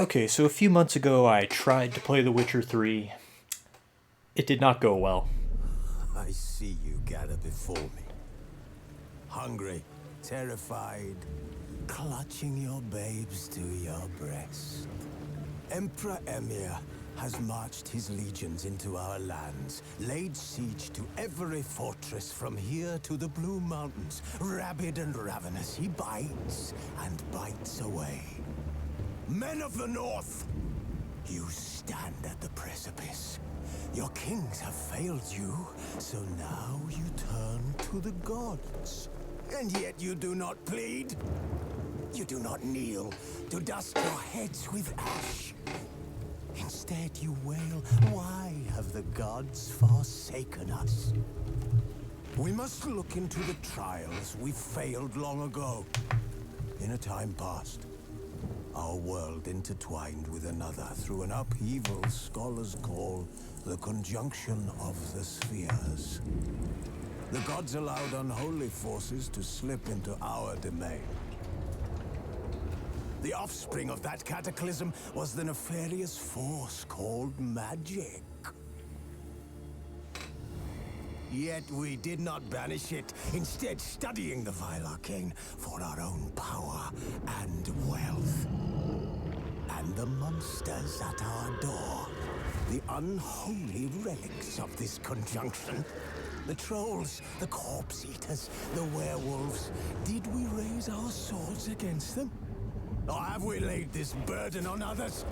Okay, so a few months ago I tried to play The Witcher 3. It did not go well. I see you gather before me. Hungry, terrified, clutching your babes to your breast. Emperor Emir has marched his legions into our lands, laid siege to every fortress from here to the Blue Mountains. Rabid and ravenous, he bites and bites away. Men of the North, you stand at the precipice. Your kings have failed you, so now you turn to the gods. And yet you do not plead. You do not kneel to dust your heads with ash. Instead you wail, why have the gods forsaken us? We must look into the trials we failed long ago. In a time past, our world intertwined with another through an upheaval scholars call the conjunction of the spheres. The gods allowed unholy forces to slip into our domain. The offspring of that cataclysm was the nefarious force called magic. Yet we did not banish it, instead studying the vile arcane for our own power and wealth. And the monsters at our door, the unholy relics of this conjunction. The trolls, the corpse eaters, the werewolves. Did we raise our swords against them? Or have we laid this burden on others?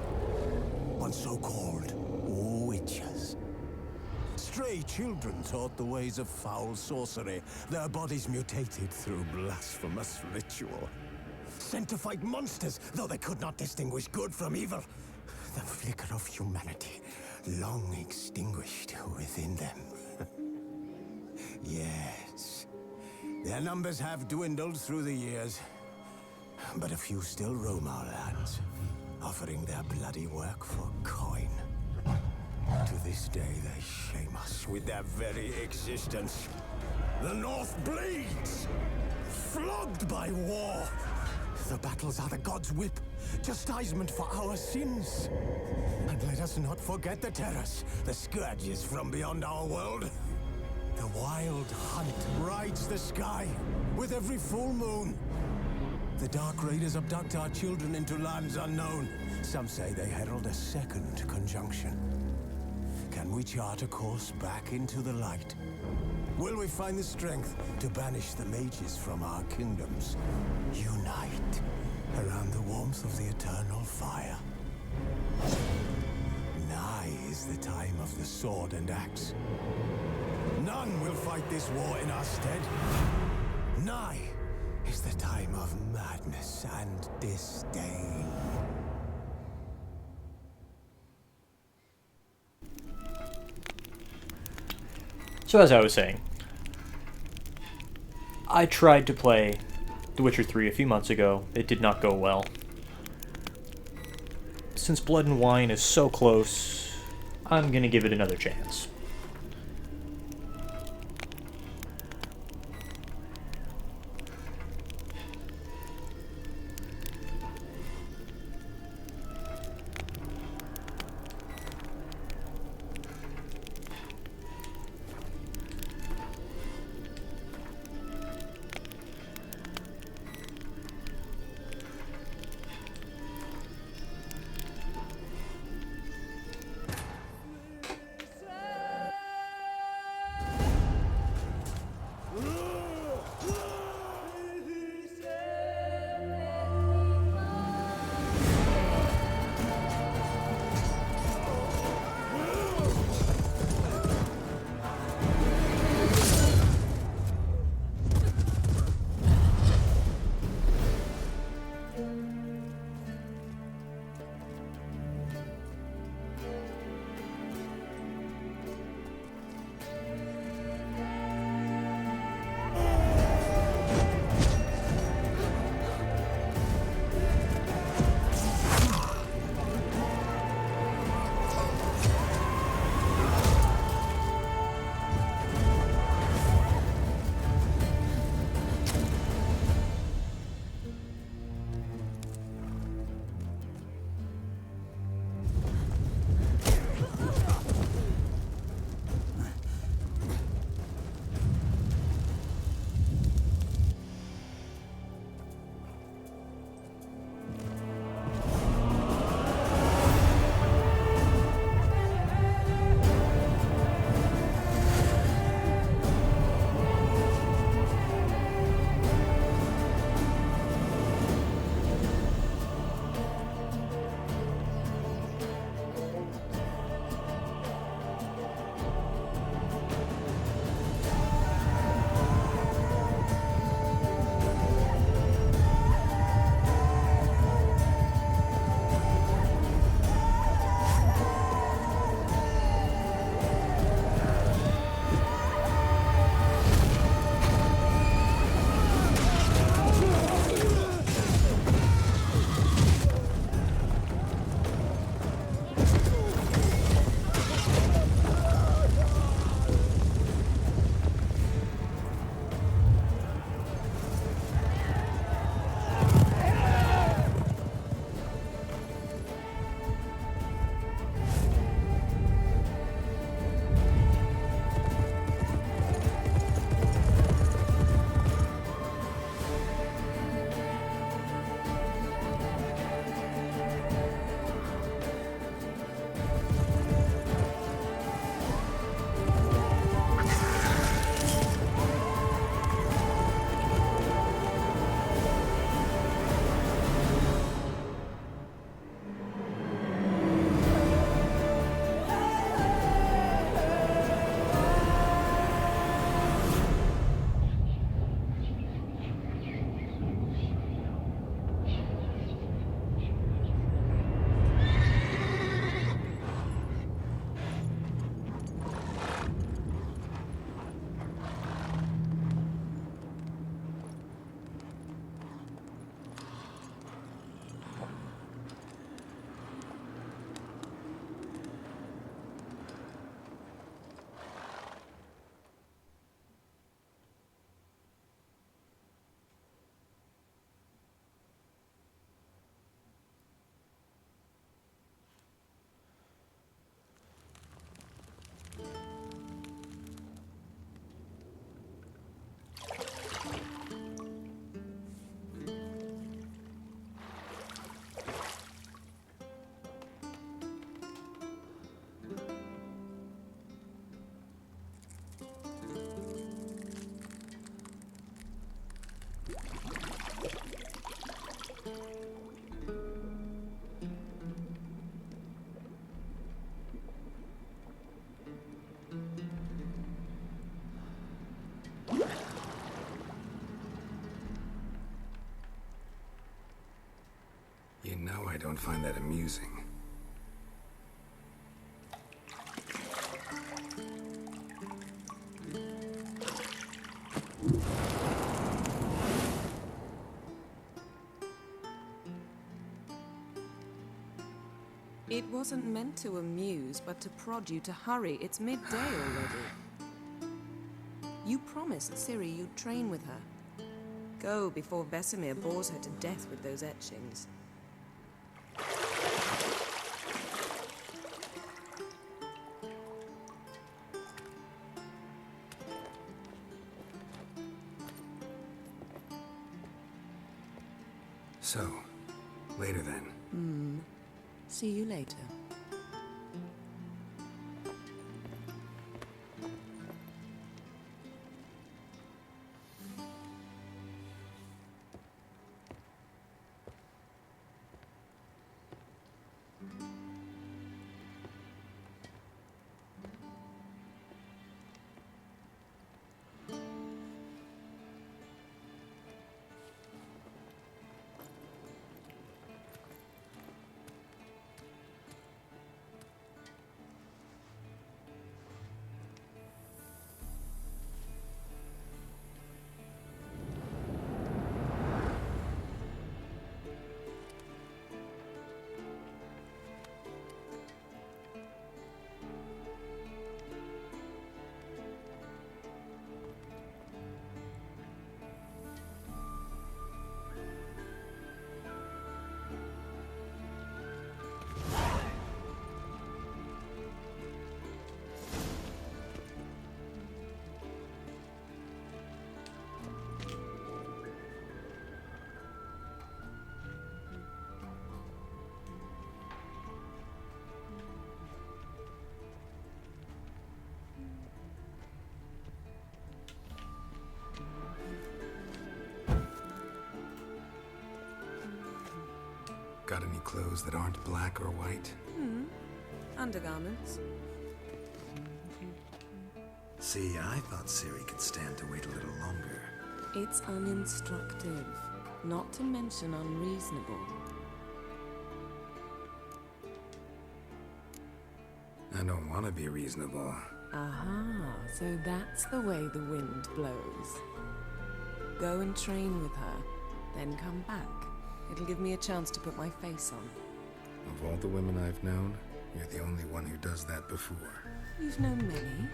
On so-called witches. Stray children taught the ways of foul sorcery, their bodies mutated through blasphemous ritual. Sent to fight monsters, though they could not distinguish good from evil. The flicker of humanity, long extinguished within them. Yes, their numbers have dwindled through the years, but a few still roam our lands, offering their bloody work for coin. To this day, they shame us with their very existence. The North bleeds, flogged by war. The battles are the gods' whip, chastisement for our sins. And let us not forget the terrors, the scourges from beyond our world. The wild hunt rides the sky with every full moon. The Dark Raiders abduct our children into lands unknown. Some say they herald a second conjunction. Can we chart a course back into the light? Will we find the strength to banish the mages from our kingdoms? Unite around the warmth of the eternal fire. Nigh is the time of the sword and axe. None will fight this war in our stead. Nigh is the time of madness and disdain. So as I was saying, I tried to play The Witcher 3 a few months ago. It did not go well. Since Blood and Wine is so close, I'm gonna give it another chance. I don't find that amusing. It wasn't meant to amuse, but to prod you to hurry. It's midday already. You promised Ciri you'd train with her. Go before Vesemir bores her to death with those etchings. So, later then. See you later. Got any clothes that aren't black or white? Undergarments. See, I thought Ciri could stand to wait a little longer. It's uninstructive, not to mention unreasonable. I don't want to be reasonable. Aha, so that's the way the wind blows. Go and train with her, then come back. It'll give me a chance to put my face on. Of all the women I've known, you're the only one who does that before. You've known many.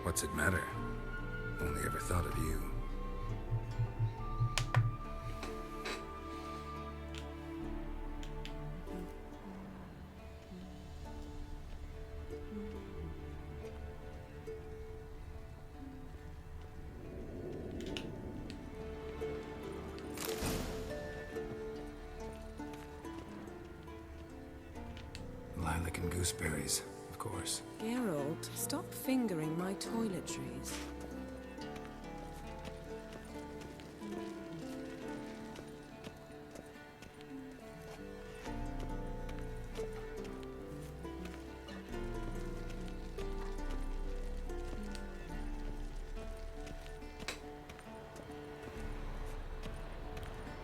What's it matter? Only ever thought of you. Lilac and gooseberries, of course. Geralt, stop fingering my toiletries.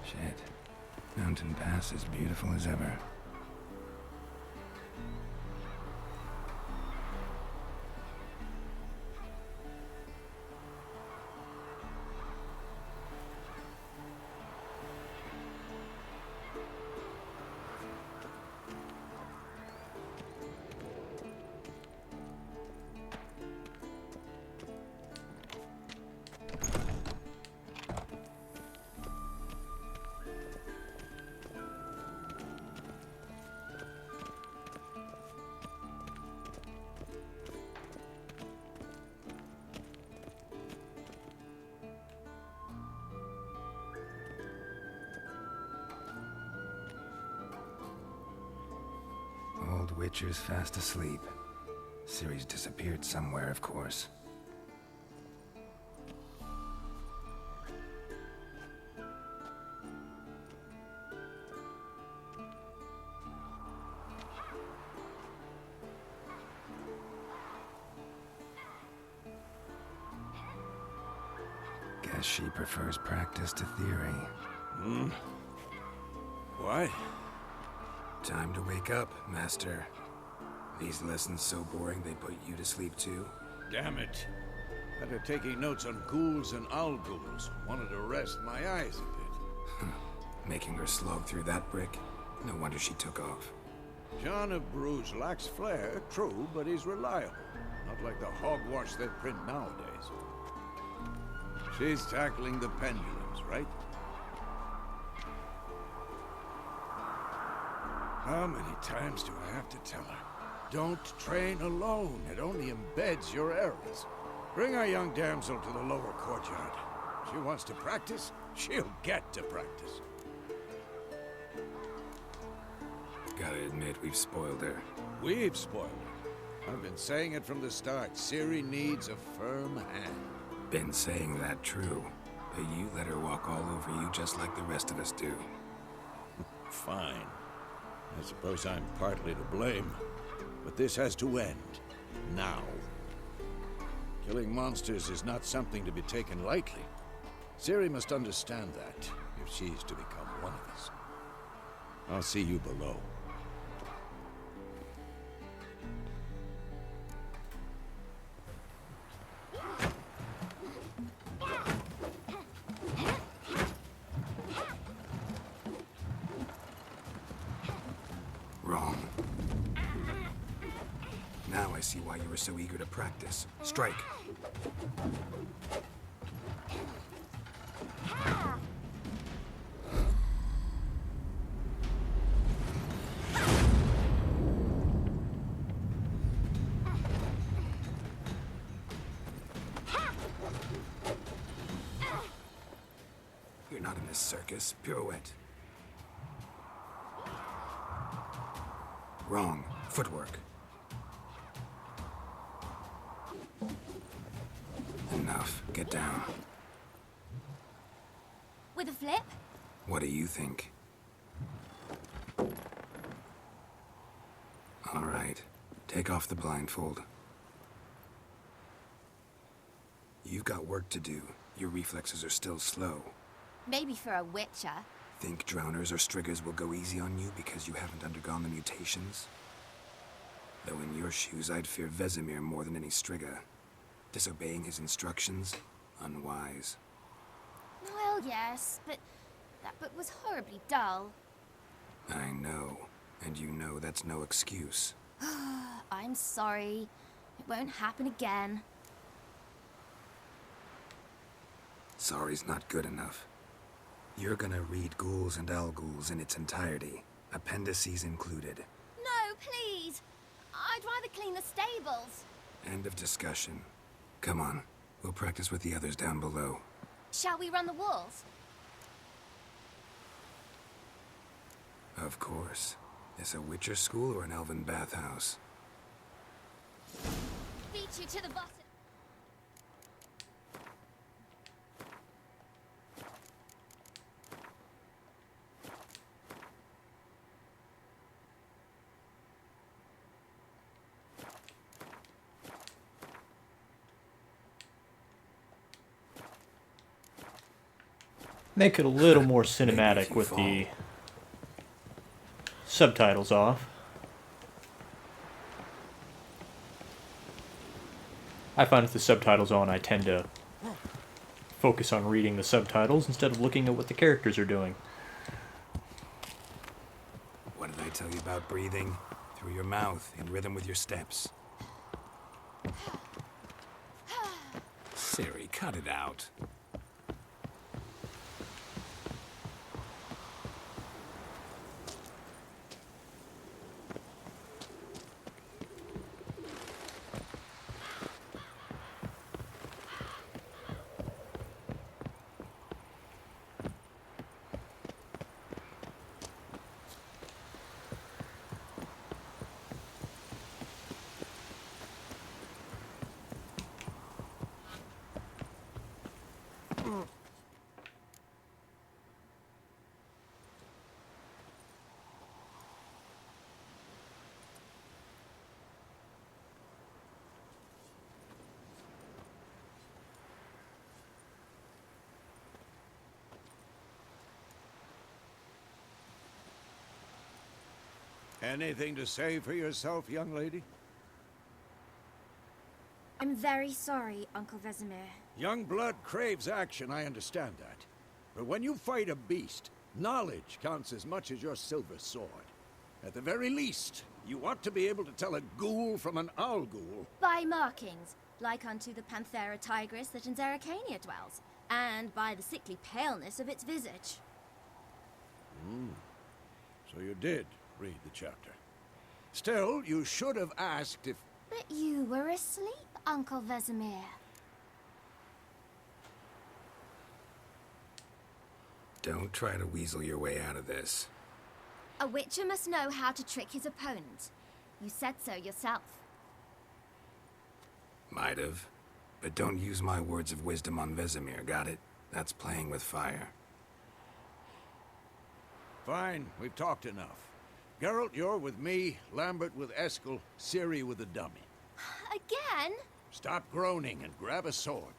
Shit. Mountain Pass is beautiful as ever. Old Witcher's fast asleep. Ciri's disappeared somewhere, of course. Guess she prefers practice to theory. Why? Time to wake up, Master. These lessons so boring they put you to sleep too? Damn it. After taking notes on ghouls and owl ghouls, wanted to rest my eyes a bit. Making her slog through that brick? No wonder she took off. John of Bruges lacks flair, true, but he's reliable. Not like the hogwash they print nowadays. She's tackling the pendulums, right? How many times do I have to tell her? Don't train alone. It only embeds your errors. Bring our young damsel to the lower courtyard. She wants to practice, she'll get to practice. Gotta admit, we've spoiled her. We've spoiled her. I've been saying it from the start. Ciri needs a firm hand. Been saying that true, but you let her walk all over you just like the rest of us do. Fine. I suppose I'm partly to blame. But this has to end. Now. Killing monsters is not something to be taken lightly. Ciri must understand that, if she's to become one of us. I'll see you below. Wrong. Now I see why you were so eager to practice. Strike. You're not in this circus. Pirouette. Wrong. Footwork. Enough. Get down. With a flip? What do you think? All right. Take off the blindfold. You've got work to do. Your reflexes are still slow. Maybe for a witcher. Think drowners or striggers will go easy on you because you haven't undergone the mutations? Though in your shoes, I'd fear Vesemir more than any strigger. Disobeying his instructions? Unwise. Well, yes, but that book was horribly dull. I know. And you know that's no excuse. I'm sorry. It won't happen again. Sorry's not good enough. You're gonna read Ghouls and Ghouls in its entirety, appendices included. No, please! I'd rather clean the stables. End of discussion. Come on, we'll practice with the others down below. Shall we run the walls? Of course. Is a Witcher school or an elven bathhouse? Beat you to the bottom. Make it a little more Maybe if cinematic you with fall. the subtitles off. I find with the subtitles on, I tend to focus on reading the subtitles instead of looking at what the characters are doing. What did I tell you about breathing? Through your mouth, in rhythm with your steps. Ciri, cut it out. Anything to say for yourself, young lady? I'm very sorry, Uncle Vesemir. Young blood craves action, I understand that. But when you fight a beast, knowledge counts as much as your silver sword. At the very least, you ought to be able to tell a ghoul from an owl ghoul. By markings, like unto the Panthera tigris that in Zeracania dwells, and by the sickly paleness of its visage. So you did read the chapter. Still, you should have asked if... But you were asleep, Uncle Vesemir. Don't try to weasel your way out of this. A witcher must know how to trick his opponent. You said so yourself. Might have. But don't use my words of wisdom on Vesemir, got it? That's playing with fire. Fine, we've talked enough. Geralt, you're with me, Lambert with Eskel, Ciri with the dummy. Again? Stop groaning and grab a sword.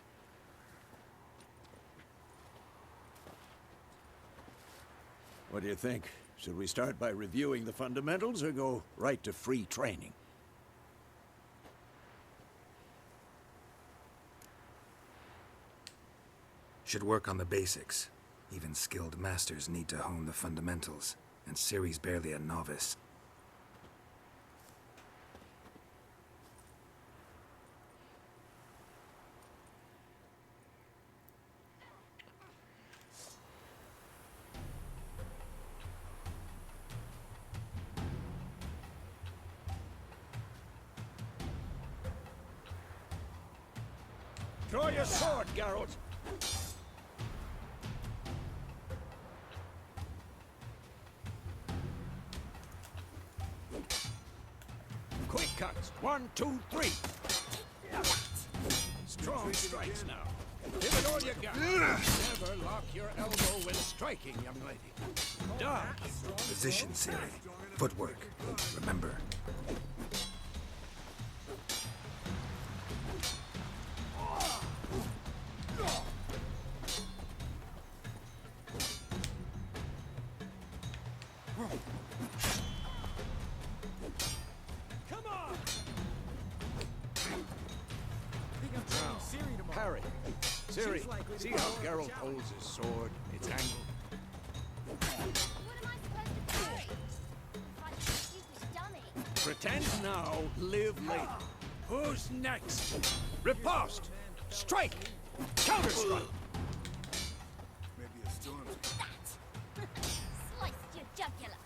What do you think? Should we start by reviewing the fundamentals or go right to free training? Should work on the basics. Even skilled masters need to hone the fundamentals, and Ciri's barely a novice. Draw your sword, Geralt! Quick cuts. 1, 2, 3. Strong strikes now. Give it all you got. Never lock your elbow when striking, young lady. Dodge. Position, Ciri. Footwork. Remember. Parry. Ciri, see how Geralt holds his sword? It's angled. What am I supposed to do? Fight a stupid dummy. Pretend now, live later. Who's next? Riposte! Strike! Counter-strike! That! Sliced your jugular.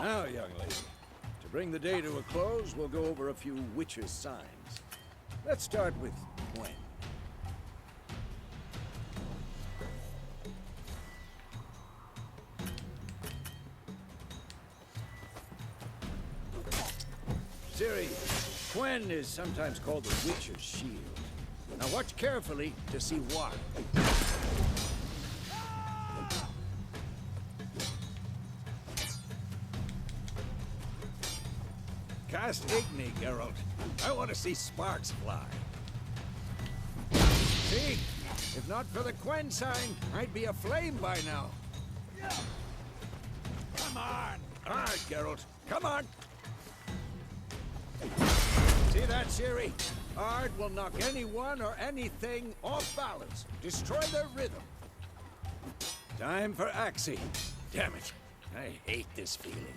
Now, young lady, to bring the day to a close, we'll go over a few witches' signs. Let's start with Gwen. Ciri, Gwen is sometimes called the Witcher's Shield. Now watch carefully to see why. Cast Igni, Geralt. I want to see sparks fly. See? If not for the Gwen sign, I'd be aflame by now. Come on! All right, Geralt. Come on! See that, Ciri? Ard will knock anyone or anything off balance. Destroy their rhythm. Time for Axie. Damn it. I hate this feeling.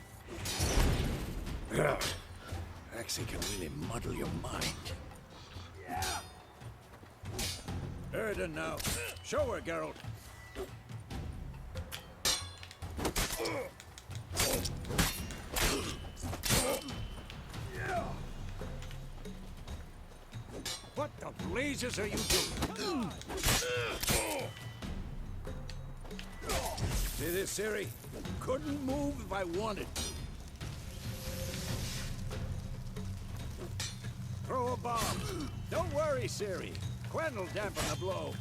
Ugh. Axie can really muddle your mind. Erden now. Show her, Geralt. What the blazes are you doing? See this, Ciri? Couldn't move if I wanted to. Throw a bomb. Don't worry, Ciri. Gwen will dampen the blow.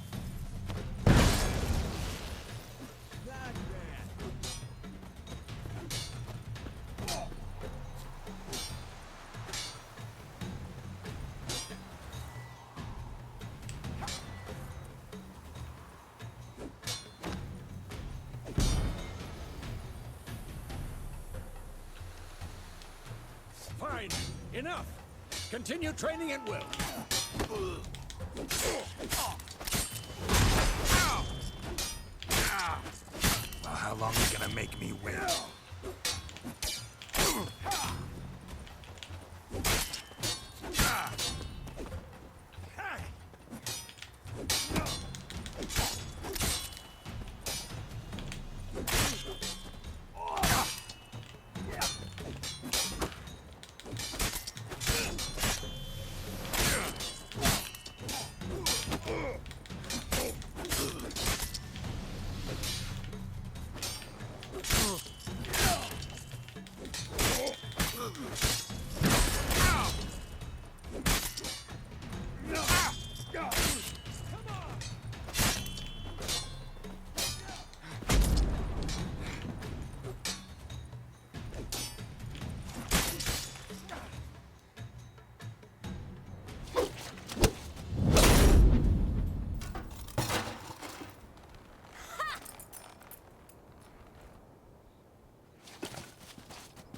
fine. Enough. Continue training at will. Well, how long are you gonna make me wait?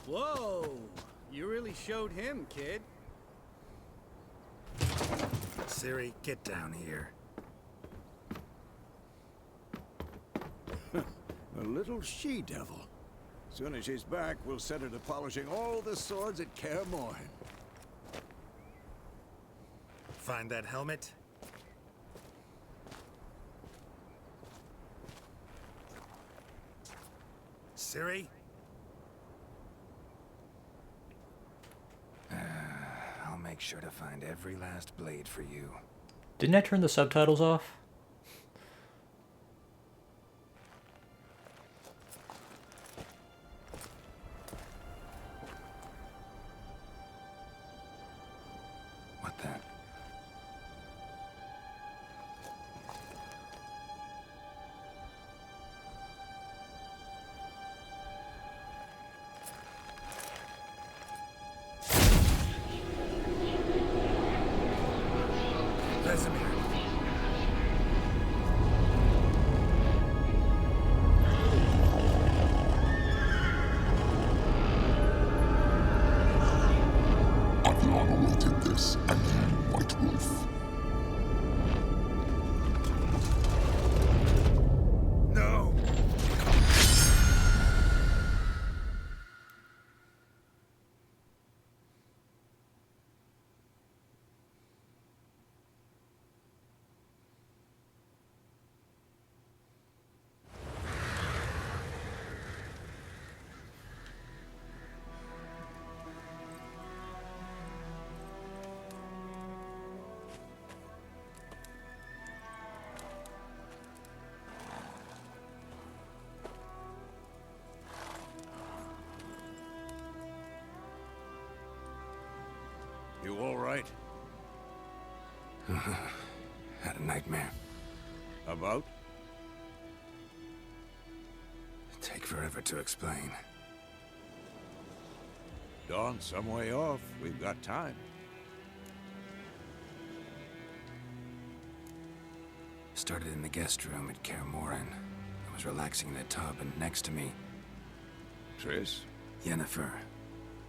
Whoa! You really showed him, kid. Ciri, get down here. A little she-devil. Soon as she's back, we'll set her to polishing all the swords at Kaer Morhen. Find that helmet? Ciri? I'll make sure to find every last blade for you. Didn't I turn the subtitles off? What the? Vesemir. Adriana wanted this, and you, White Wolf. No! You all right? Had a nightmare. About? Take forever to explain. Dawn's some way off. We've got time. Started in the guest room at Kaer Morhen. I was relaxing in a tub, and next to me, Triss? Yennefer.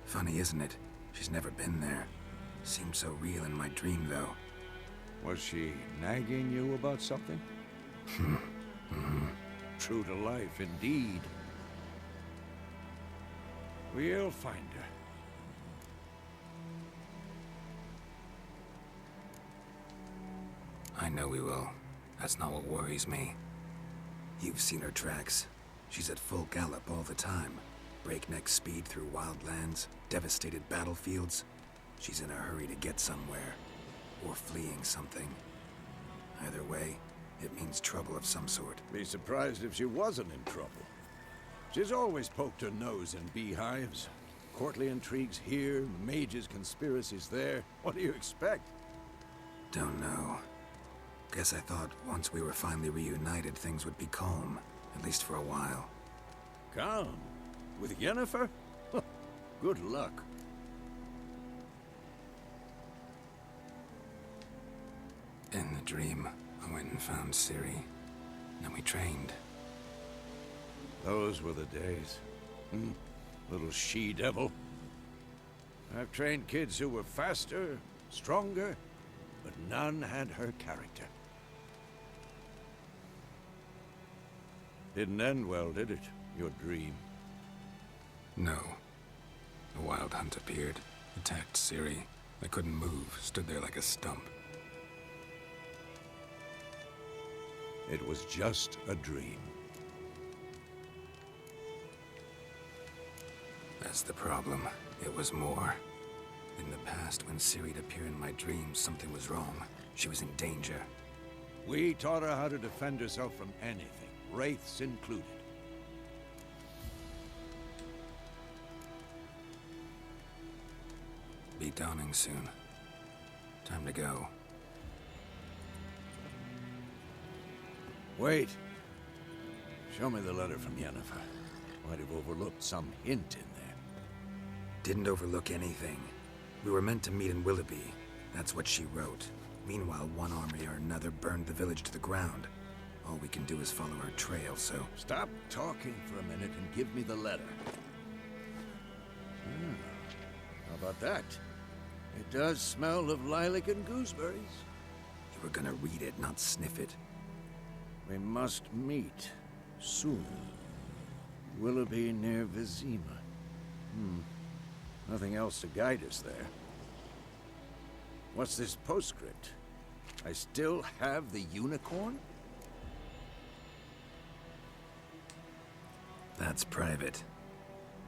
Funny, isn't it? She's never been there. Seemed so real in my dream, though. Was she nagging you about something? True to life, indeed. We'll find her. I know we will. That's not what worries me. You've seen her tracks. She's at full gallop all the time. Breakneck speed through wild lands, devastated battlefields. She's in a hurry to get somewhere. Or fleeing something. Either way, it means trouble of some sort. Be surprised if she wasn't in trouble. She's always poked her nose in beehives. Courtly intrigues here, mages' conspiracies there. What do you expect? Don't know. Guess I thought once we were finally reunited, things would be calm. At least for a while. Calm? With Yennefer? Good luck. In the dream, I went and found Ciri. Then we trained. Those were the days. Little she-devil. I've trained kids who were faster, stronger, but none had her character. Didn't end well, did it? Your dream? No. The Wild Hunt appeared, attacked Ciri. I couldn't move, stood there like a stump. It was just a dream. That's the problem. It was more. In the past, when Ciri'd appear in my dreams, something was wrong. She was in danger. We taught her how to defend herself from anything, wraiths included. Be dawning soon. Time to go. Wait. Show me the letter from Yennefer. Might have overlooked some hint in there. Didn't overlook anything. We were meant to meet in Willoughby. That's what she wrote. Meanwhile, one army or another burned the village to the ground. All we can do is follow her trail, so... Stop talking for a minute and give me the letter. How about that? It does smell of lilac and gooseberries. You were gonna read it, not sniff it. We must meet soon. Willoughby near Vizima. Nothing else to guide us there. What's this postscript? I still have the unicorn? That's private.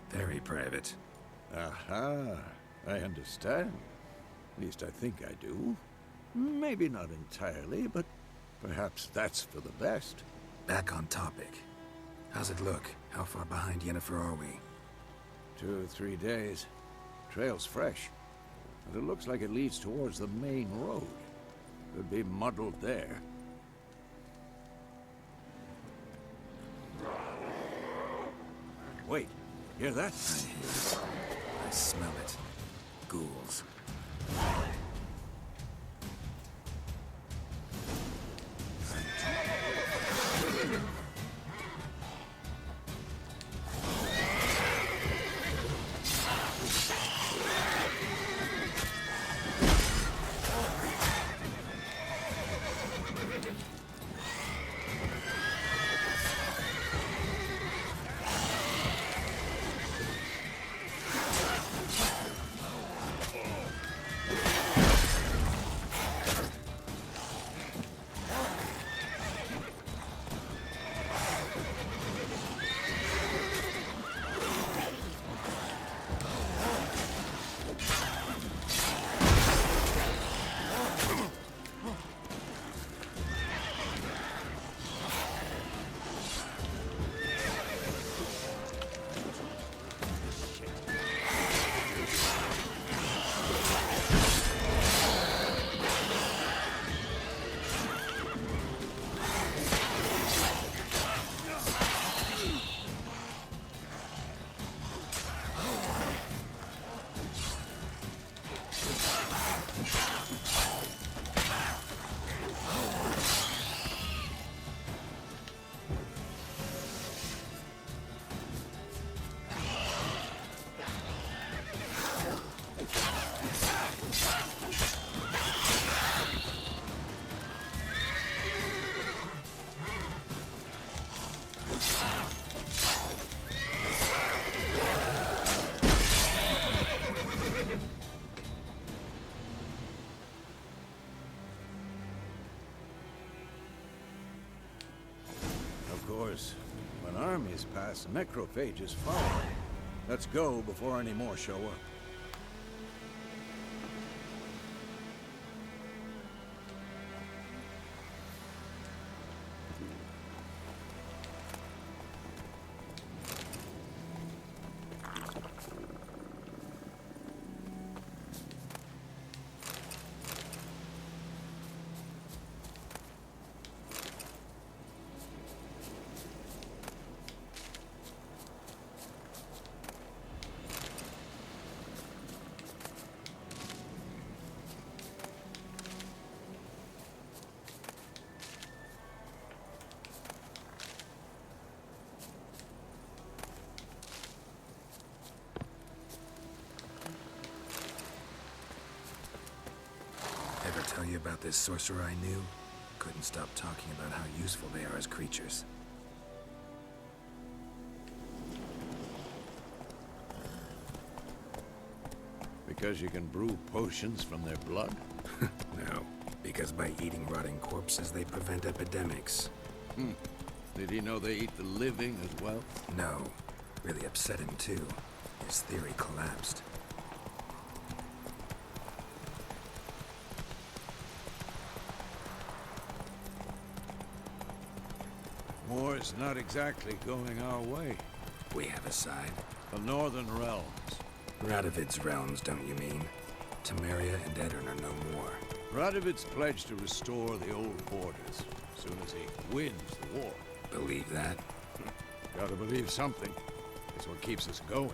Very private. Aha, I understand. At least I think I do. Maybe not entirely, but perhaps that's for the best. Back on topic. How's it look? How far behind Yennefer are we? 2 or 3 days. Trail's fresh. But it looks like it leads towards the main road. Could be muddled there. Wait, hear that? I hear it. I smell it. Ghouls. Of course, when armies pass, necrophages follow. Let's go before any more show up. about this sorcerer I knew, couldn't stop talking about how useful they are as creatures. Because you can brew potions from their blood? No, because by eating rotting corpses, they prevent epidemics. Did he know they eat the living as well? No, really upset him too. His theory collapsed. War's not exactly going our way. We have a side. The Northern Realms. Radovid's realms, don't you mean? Temeria and Edirn are no more. Radovid's pledged to restore the old borders as soon as he wins the war. Believe that? Gotta believe something. It's what keeps us going.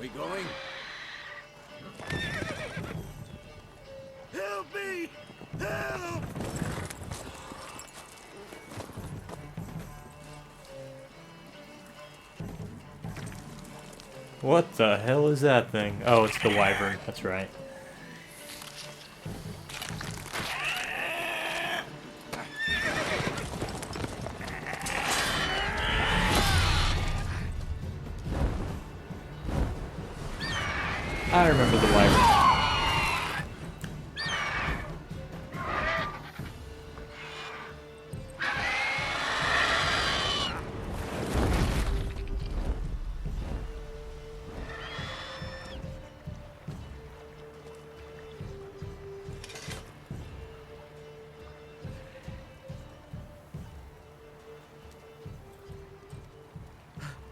We going? Help me! Help! What the hell is that thing? Oh, it's the wyvern. That's right. I remember the wyvern.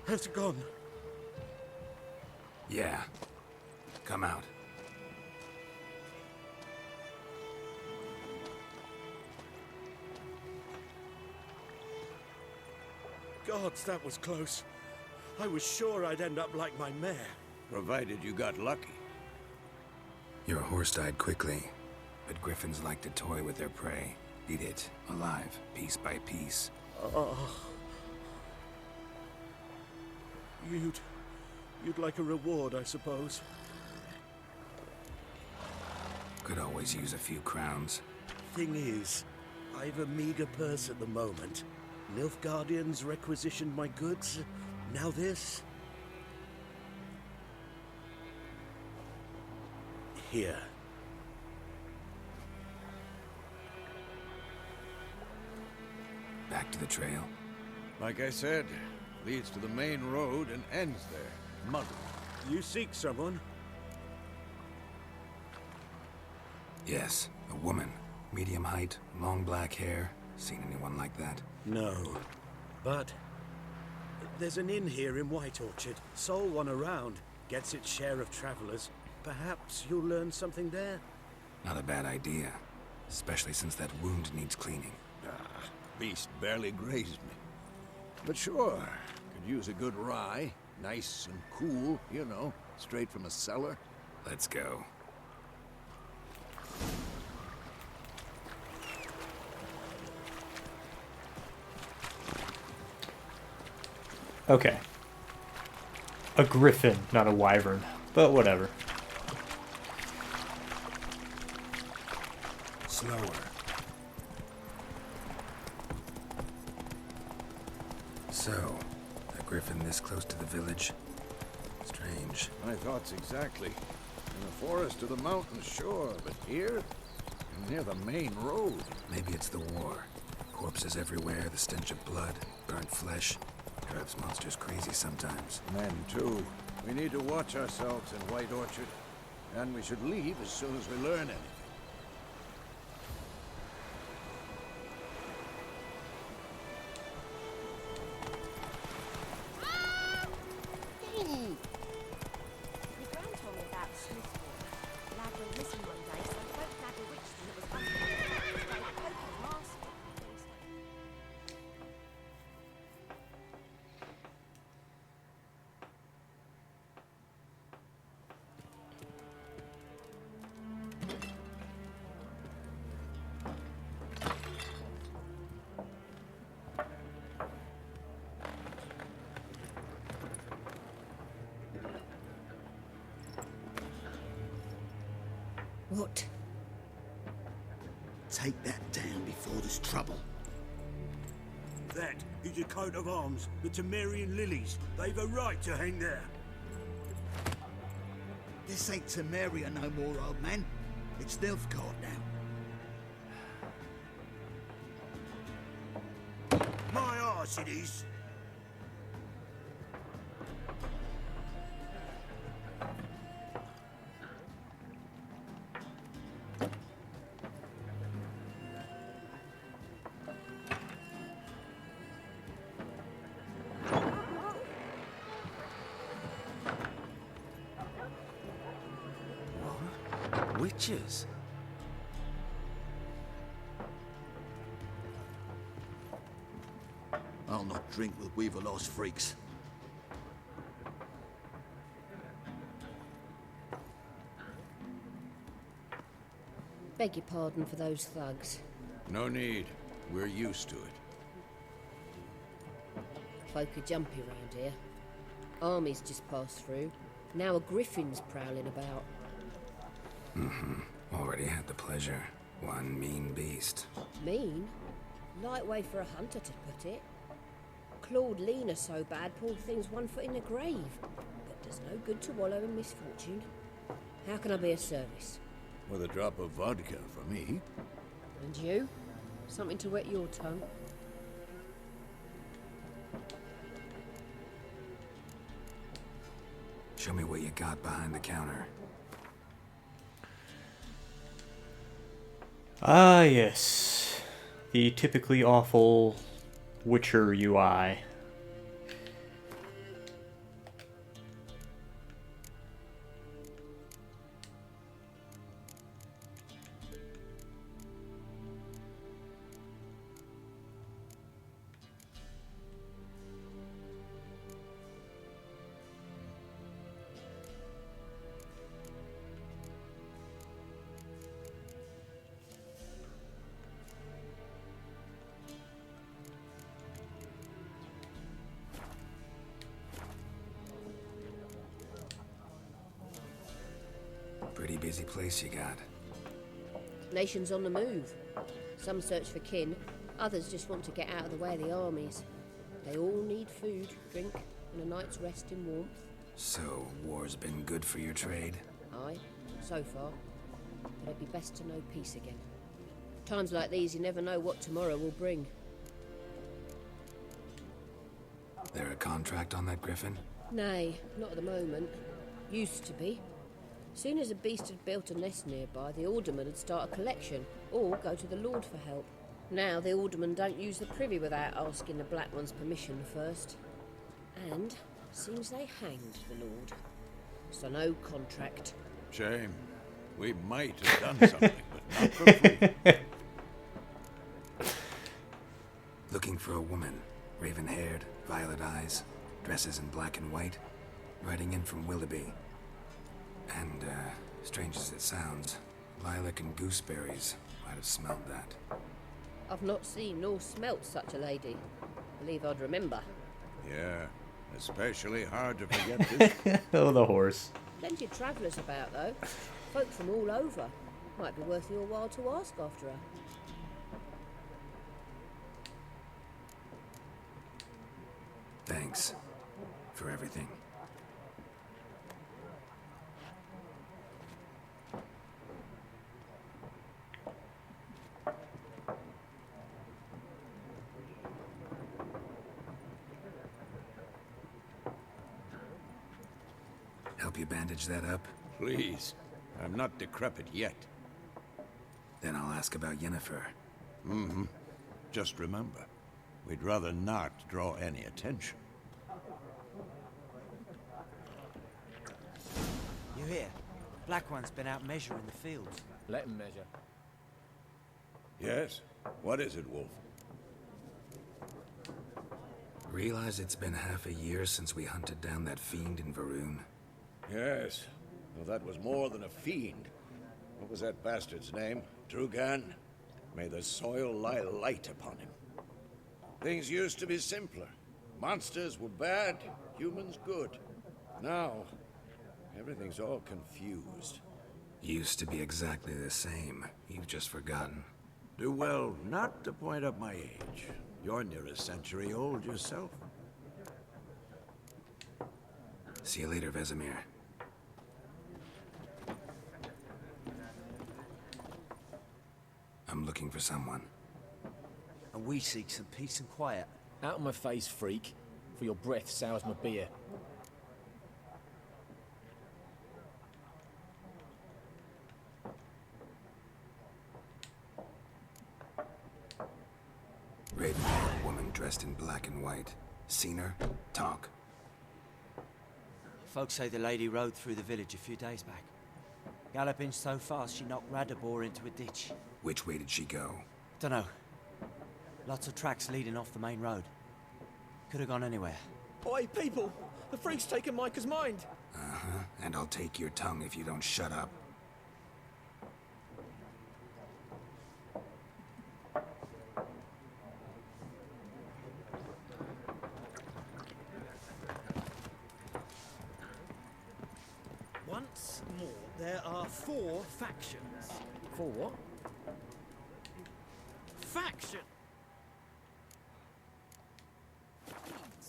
Has it gone? Yeah. Come out. Gods, that was close. I was sure I'd end up like my mare. Provided you got lucky. Your horse died quickly, but griffins like to toy with their prey. Eat it, alive, piece by piece. You'd like a reward, I suppose. Could always use a few crowns. Thing is, I've a meager purse at the moment. Nilfgaardians requisitioned my goods. Now this. Here. Back to the trail. Like I said, leads to the main road and ends there. Mud. You seek someone? Yes, a woman. Medium height, long black hair. Seen anyone like that? No. But there's an inn here in White Orchard. Sole one around. Gets its share of travelers. Perhaps you'll learn something there? Not a bad idea. Especially since that wound needs cleaning. Beast barely grazed me. But sure, could use a good rye. Nice and cool, you know, straight from a cellar. Let's go. Okay. A griffin, not a wyvern. But whatever. Slower. So, a griffin this close to the village? Strange. My thoughts exactly. In the forest or the mountains, sure, but here? Near the main road. Maybe it's the war. Corpses everywhere, the stench of blood, burnt flesh. Drives monsters crazy sometimes. Men, too. We need to watch ourselves in White Orchard. And we should leave as soon as we learn anything. My gran told me about Smith's Lad went missing one day, so I went and had a witch that was under the by the poker last What? Take that down before there's trouble. That is a coat of arms, the Temerian lilies. They've a right to hang there. This ain't Temeria no more, old man. It's Nilfgaard now. My arse it is. Witches? I'll not drink with Weaver-lost freaks. Beg your pardon for those thugs. No need. We're used to it. Folk are jumpy round here. Armies just passed through. Now a griffin's prowling about. Already had the pleasure. One mean beast. Mean? Light way for a hunter to put it. Clawed Lena so bad, poor thing's 1 foot in the grave. But there's no good to wallow in misfortune. How can I be of service? With a drop of vodka for me. And you? Something to wet your tongue? Show me what you got behind the counter. Ah, yes. The typically awful Witcher UI. Pretty busy place you got. Nations on the move. Some search for kin, others just want to get out of the way of the armies. They all need food, drink, and a night's rest in warmth. So, war's been good for your trade? Aye, so far. But it'd be best to know peace again. Times like these, you never know what tomorrow will bring. There a contract on that griffin? Nay, not at the moment. Used to be. Soon as a beast had built a nest nearby, the alderman would start a collection, or go to the Lord for help. Now the aldermen don't use the privy without asking the Black One's permission first. And seems they hanged the Lord. So no contract. Shame. We might have done something, but not for free. Looking for a woman. Raven-haired, violet eyes, dresses in black and white. Riding in from Willoughby. And, strange as it sounds, lilac and gooseberries might have smelled that. I've not seen nor smelt such a lady. Believe I'd remember. Yeah, especially hard to forget this. Oh, the horse. Plenty of travellers about, though. Folk from all over. Might be worth your while to ask after her. Thanks for everything. Help you bandage that up? Please. I'm not decrepit yet. Then I'll ask about Yennefer. Mm-hmm. Just remember, we'd rather not draw any attention. You hear? Black One's been out measuring the fields. Let him measure. Yes? What is it, Wolf? Realize it's been half a year since we hunted down that fiend in Varun? Yes. Well, that was more than a fiend. What was that bastard's name? Drugan? May the soil lie light upon him. Things used to be simpler. Monsters were bad, humans good. Now, everything's all confused. Used to be exactly the same. You've just forgotten. Do well not to point up my age. You're near a century old yourself. See you later, Vesemir. I'm looking for someone. And we seek some peace and quiet. Out of my face, freak. For your breath sours my beer. Red-haired woman dressed in black and white. Seen her? Talk. Folks say the lady rode through the village a few days back. Galloping so fast she knocked Radabor into a ditch. Which way did she go? Dunno. Lots of tracks leading off the main road. Could have gone anywhere. Oi, people! The freak's taken Micah's mind! Uh-huh. And I'll take your tongue if you don't shut up. Once more, there are 4 factions. 4 what? Faction!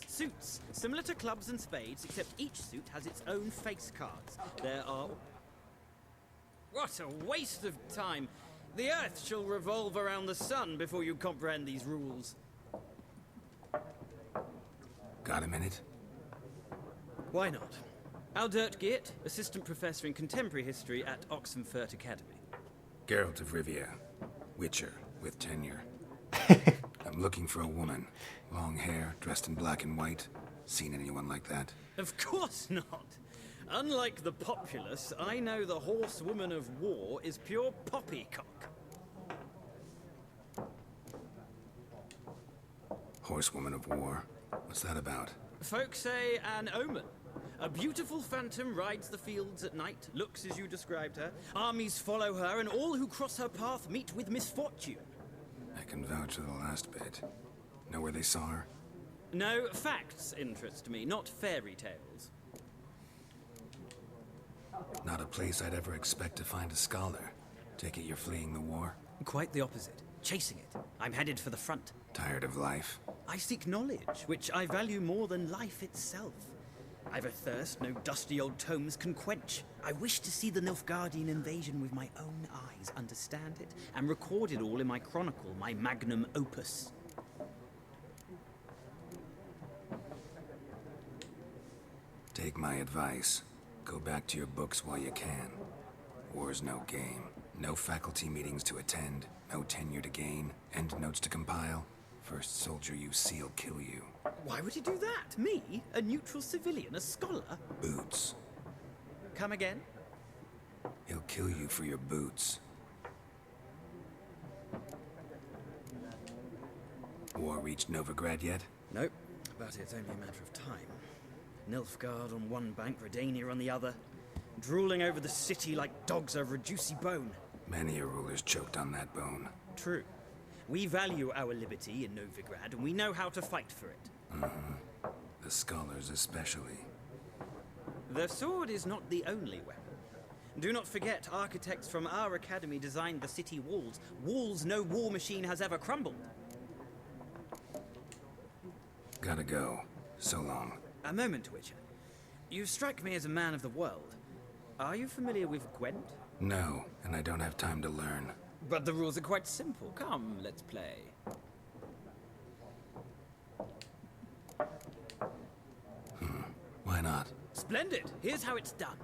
Suits, similar to clubs and spades, except each suit has its own face cards. There are... What a waste of time! The Earth shall revolve around the sun before you comprehend these rules. Got a minute? Why not? Aldert Geert, Assistant Professor in Contemporary History at Oxenfurt Academy. Geralt of Rivia. Witcher, with tenure. I'm looking for a woman. Long hair, dressed in black and white. Seen anyone like that? Of course not! Unlike the populace, I know the horsewoman of war is pure poppycock. Horsewoman of war? What's that about? Folk say an omen. A beautiful phantom rides the fields at night, looks as you described her. Armies follow her, and all who cross her path meet with misfortune. I can vouch for the last bit. Know where they saw her? No, facts interest me, not fairy tales. Not a place I'd ever expect to find a scholar. Take it you're fleeing the war? Quite the opposite. Chasing it. I'm headed for the front. Tired of life? I seek knowledge, which I value more than life itself. I've a thirst no dusty old tomes can quench. I wish to see the Nilfgaardian invasion with my own eyes, understand it, and record it all in my chronicle, my magnum opus. Take my advice. Go back to your books while you can. War's no game. No faculty meetings to attend, no tenure to gain, end notes to compile. First soldier you see'll kill you. Why would he do that? Me? A neutral civilian? A scholar? Boots. Come again? He'll kill you for your boots. War reached Novigrad yet? Nope, but it's only a matter of time. Nilfgaard on one bank, Redania on the other. Drooling over the city like dogs over a juicy bone. Many a ruler's choked on that bone. True. We value our liberty in Novigrad, and we know how to fight for it. Mm-hmm. The scholars especially. The sword is not the only weapon. Do not forget, architects from our academy designed the city walls. Walls no war machine has ever crumbled. Gotta go. So long. A moment, Witcher. You strike me as a man of the world. Are you familiar with Gwent? No, and I don't have time to learn. But the rules are quite simple. Come, let's play. Why not? Splendid! Here's how it's done.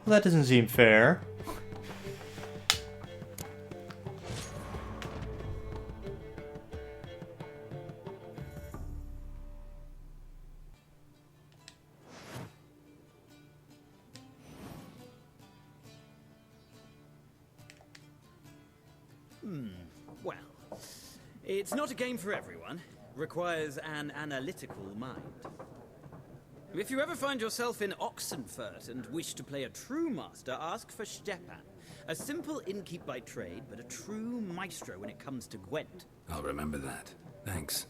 Well, that doesn't seem fair. Well, it's not a game for everyone. Requires an analytical mind. If you ever find yourself in Oxenfurt and wish to play a true master, ask for Stepan. A simple innkeep by trade, but a true maestro when it comes to Gwent. I'll remember that. Thanks.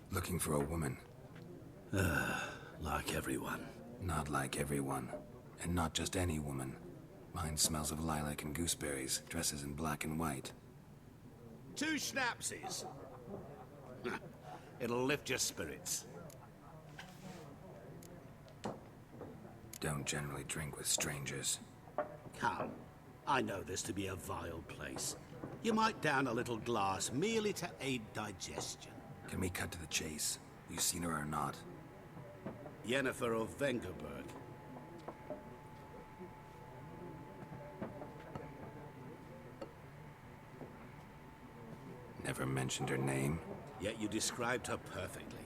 Looking for a woman. Like everyone. Not like everyone. And not just any woman. Mine smells of lilac and gooseberries, dresses in black and white. 2 schnapsies. It'll lift your spirits. Don't generally drink with strangers. Come. I know this to be a vile place. You might down a little glass merely to aid digestion. Can we cut to the chase? You seen her or not? Yennefer of Vengerberg. Never mentioned her name? Yet you described her perfectly.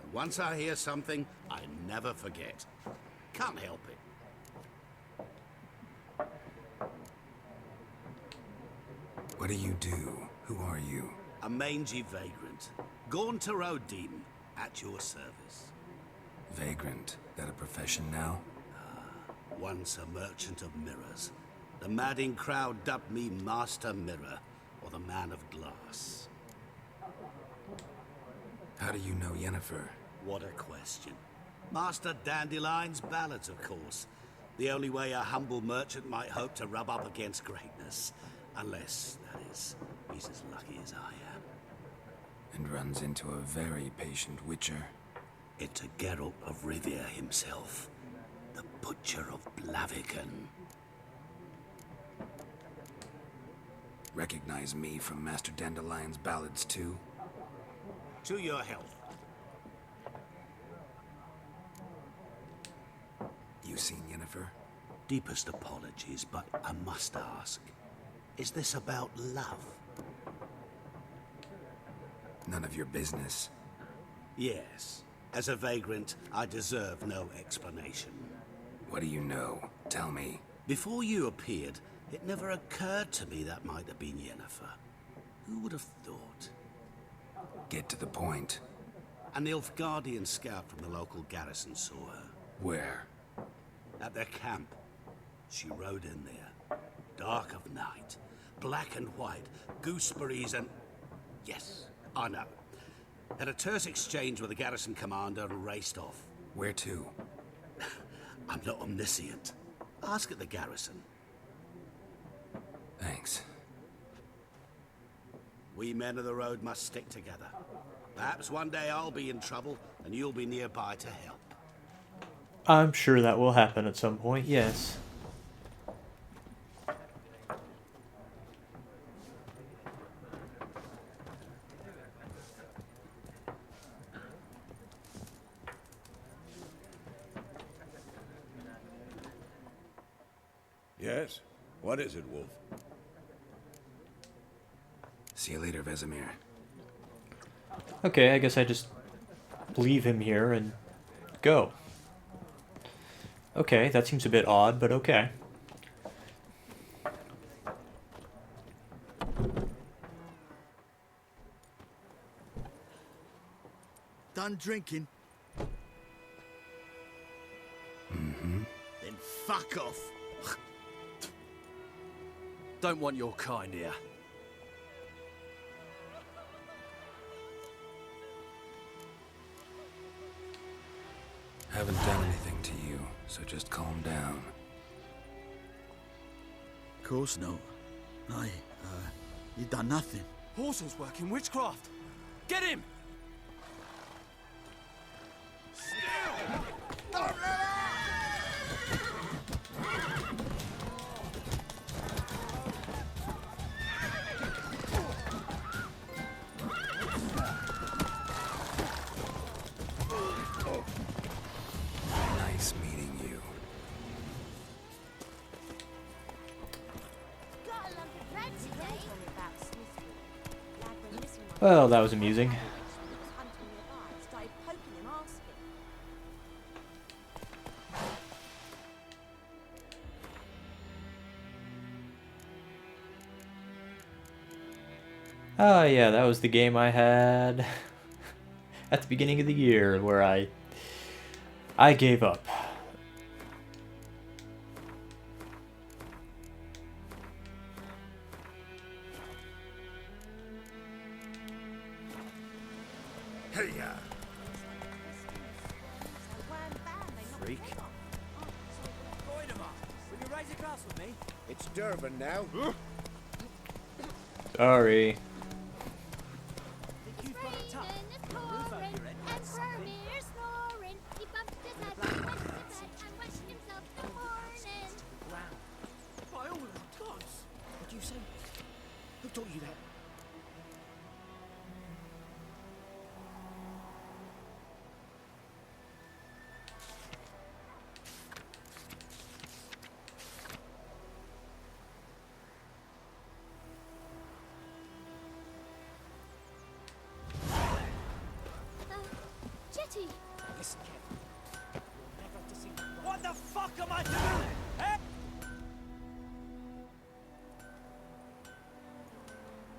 And once I hear something, I never forget. Can't help it. What do you do? Who are you? A mangy vagrant. Gone to Odin, at your service. Vagrant? That a profession now? Once a merchant of mirrors. The madding crowd dubbed me Master Mirror, or the Man of Glass. How do you know Yennefer? What a question. Master Dandelion's ballads, of course. The only way a humble merchant might hope to rub up against greatness. Unless, that is, he's as lucky as I am. And runs into a very patient witcher. Into Geralt of Rivia himself. The Butcher of Blaviken. Recognize me from Master Dandelion's ballads too? To your health. You seen Yennefer? Deepest apologies, but I must ask. Is this about love? None of your business. Yes. As a vagrant, I deserve no explanation. What do you know? Tell me. Before you appeared, it never occurred to me that might have been Yennefer. Who would have thought? Get to the point. A Nilfgaardian scout from the local garrison saw her. Where? At their camp. She rode in there. Dark of night. Black and white. Gooseberries and... Yes, I know. Had a terse exchange with the garrison commander and raced off. Where to? I'm not omniscient. Ask at the garrison. Thanks. We men of the road must stick together. Perhaps one day I'll be in trouble and you'll be nearby to help. I'm sure that will happen at some point, yes. Yes? What is it, Wolf? See you later, Vesemir. Okay, I guess I just leave him here and go. Okay, that seems a bit odd, but okay. done drinking? Mm-hmm. Then fuck off. Don't want your kind here. Haven't done anything to you, so just calm down. Of course not. You done nothing. Horsel's working witchcraft. Get him! Nice meeting you. Well, that was amusing. Oh yeah, that was the game I had at the beginning of the year where I gave up. Hey-ya! Freak. Will you raise a glass with me? It's Durban now. Sorry. By all the gods! What do you say? Who taught you that? Jetty! Listen, Kev. Never to see What the fuck am I doing? Eh?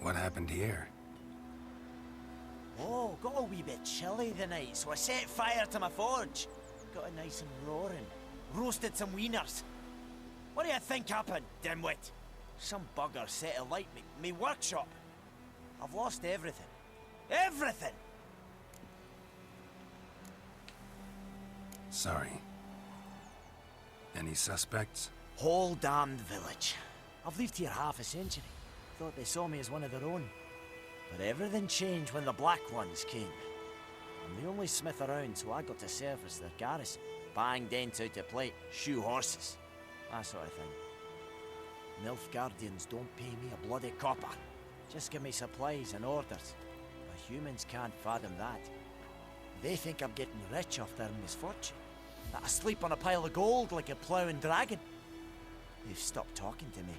What happened here? Oh, got a wee bit chilly the night, so I set fire to my forge. Got it nice and roaring. Roasted some wieners. What do you think happened, dimwit? Some bugger set alight me workshop. I've lost everything. Everything! Sorry. Any suspects? Whole damned village. I've lived here half a century. Thought they saw me as one of their own. But everything changed when the Black Ones came. I'm the only smith around, so I got to service their garrison. Bang dents out of plate, shoe horses. That sort of thing. Nilfgaardians don't pay me a bloody copper. Just give me supplies and orders. But humans can't fathom that. They think I'm getting rich off their misfortune. That I sleep on a pile of gold like a ploughing dragon. They've stopped talking to me.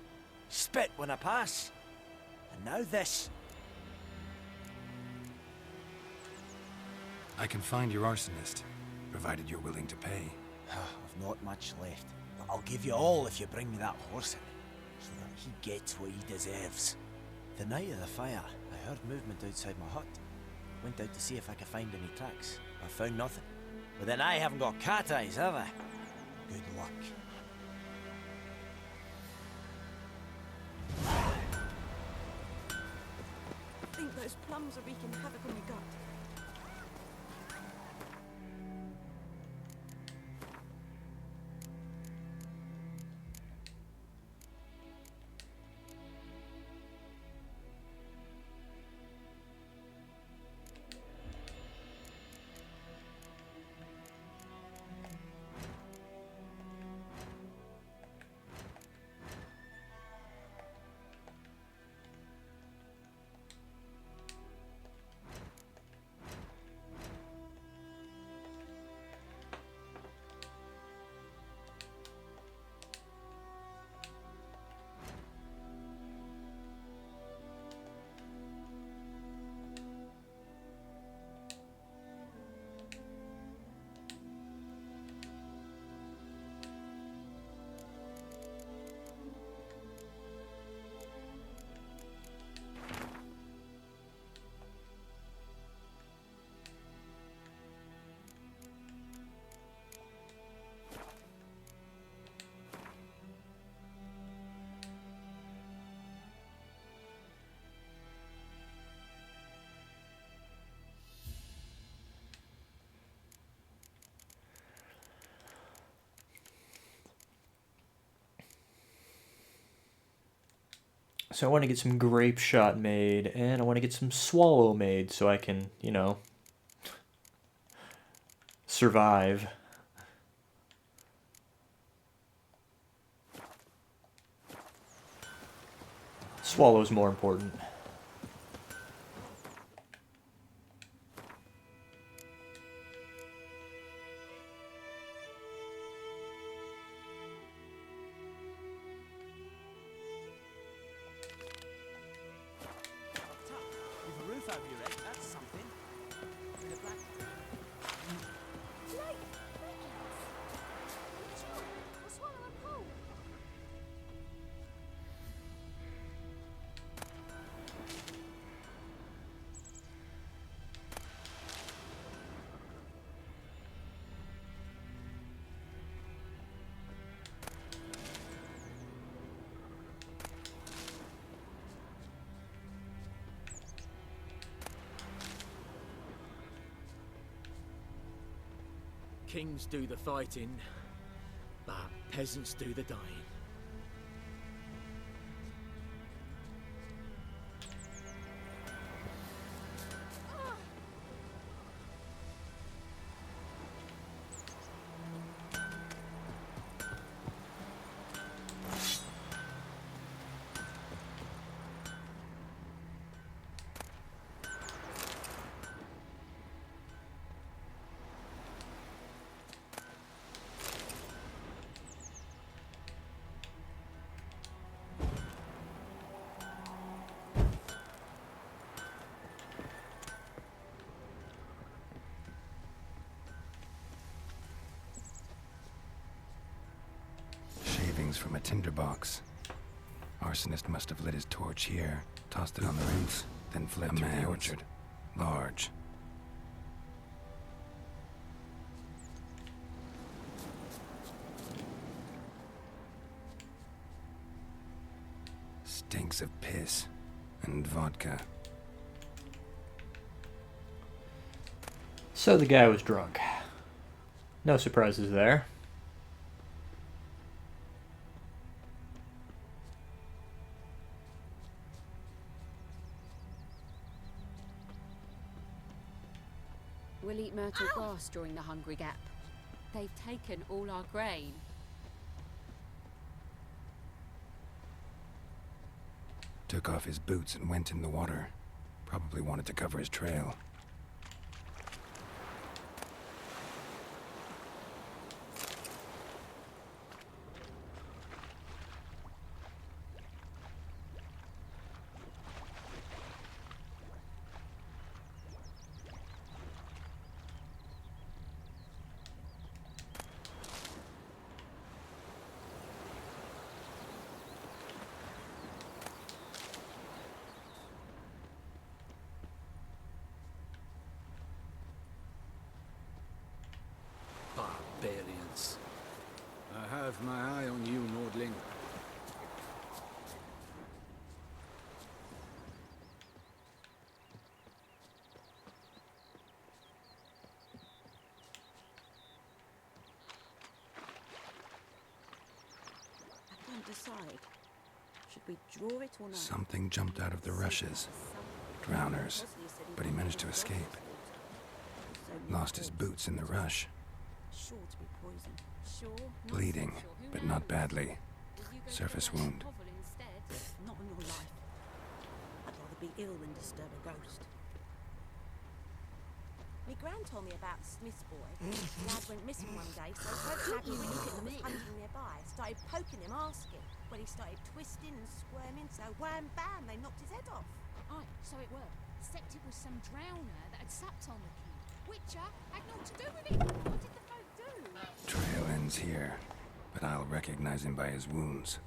Spit when I pass. And now this. I can find your arsonist, provided you're willing to pay. I've not much left. But I'll give you all if you bring me that horse in, so that he gets what he deserves. The night of the fire, I heard movement outside my hut. Went out to see if I could find any tracks. I found nothing. But then I haven't got cat eyes, have I? Good luck. I think those plums are wreaking havoc on your gut. So I want to get some grape shot made, and I want to get some swallow made so I can, you know, survive. Swallow's more important. With a roof over your head, that's something. With a black... Kings do the fighting, but peasants do the dying. Shavings from a tinderbox. Arsonist must have lit his torch here, tossed it on the roof, then fled through the orchard. Large. Stinks of piss and vodka. So the guy was drunk. No surprises there. We'll eat myrtle grass during the Hungry Gap. They've taken all our grain. Took off his boots and went in the water. Probably wanted to cover his trail. Barbarians. I have my eye on you, Nordling. I can't decide. Should we draw it or not? Something jumped out of the rushes. Drowners. But he managed to escape. Lost his boots in the rush. Sure to be poison. Sure. Bleeding, but not badly. Surface wound. Not in your life. I'd rather be ill than disturb a ghost. My gran told me about Smith's boy. The lad went missing one day, so Coach Maggie that was hunting nearby started poking him, asking. Well, he started twisting and squirming, so wham bam, they knocked his head off. Aye, so it were. Except it was some drowner that had sapped on the king. Witcher had naught to do with it. What did the folk do? Trail ends here, but I'll recognize him by his wounds.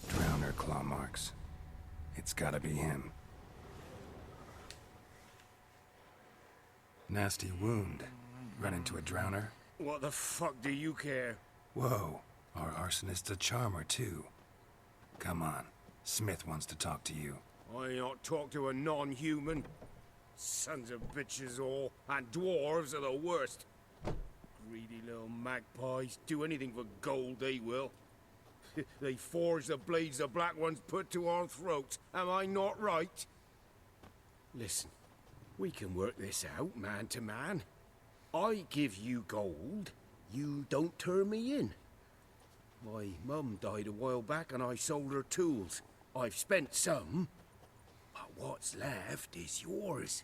Drowner claw marks. It's gotta be him. Nasty wound. Run into a drowner? What the fuck do you care? Whoa, our arsonist's a charmer too. Come on, Smith wants to talk to you. I not talk to a non-human. Sons of bitches all, and dwarves are the worst. Greedy little magpies, do anything for gold, they will. They forge the blades the black ones put to our throats. Am I not right? Listen, we can work this out, man to man. I give you gold, you don't turn me in. My mum died a while back and I sold her tools. I've spent some, but what's left is yours.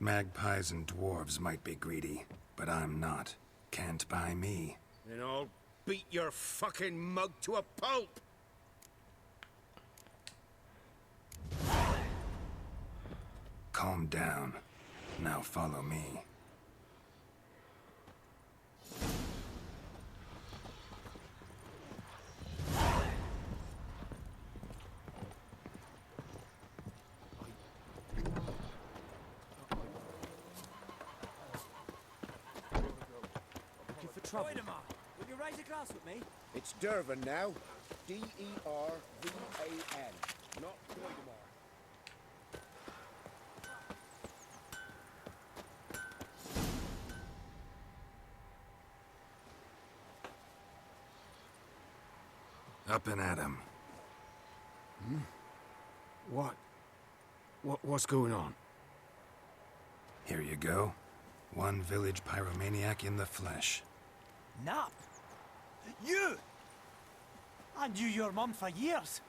Magpies and dwarves might be greedy, but I'm not. Can't buy me. Then I'll beat your fucking mug to a pulp! Calm down. Now follow me. Looking for trouble. Will you raise a glass with me? It's Dervan now. D-E-R-V-A-N. Not Goidemar. Up and at 'em. What's going on? Here you go. One village pyromaniac in the flesh. Nap? You? I knew your mum for years.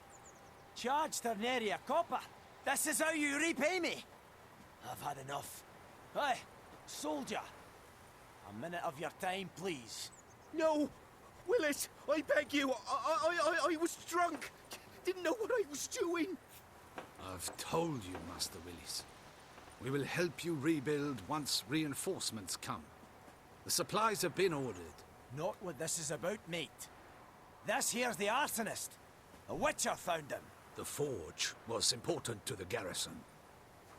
Charged her nary a copper. This is how you repay me. I've had enough. Hey, soldier. A minute of your time, please. No! Willis, I beg you. I was drunk. Didn't know what I was doing. I've told you, Master Willis. We will help you rebuild once reinforcements come. The supplies have been ordered. Not what this is about, mate. This here's the arsonist. The Witcher found him. The forge was important to the garrison.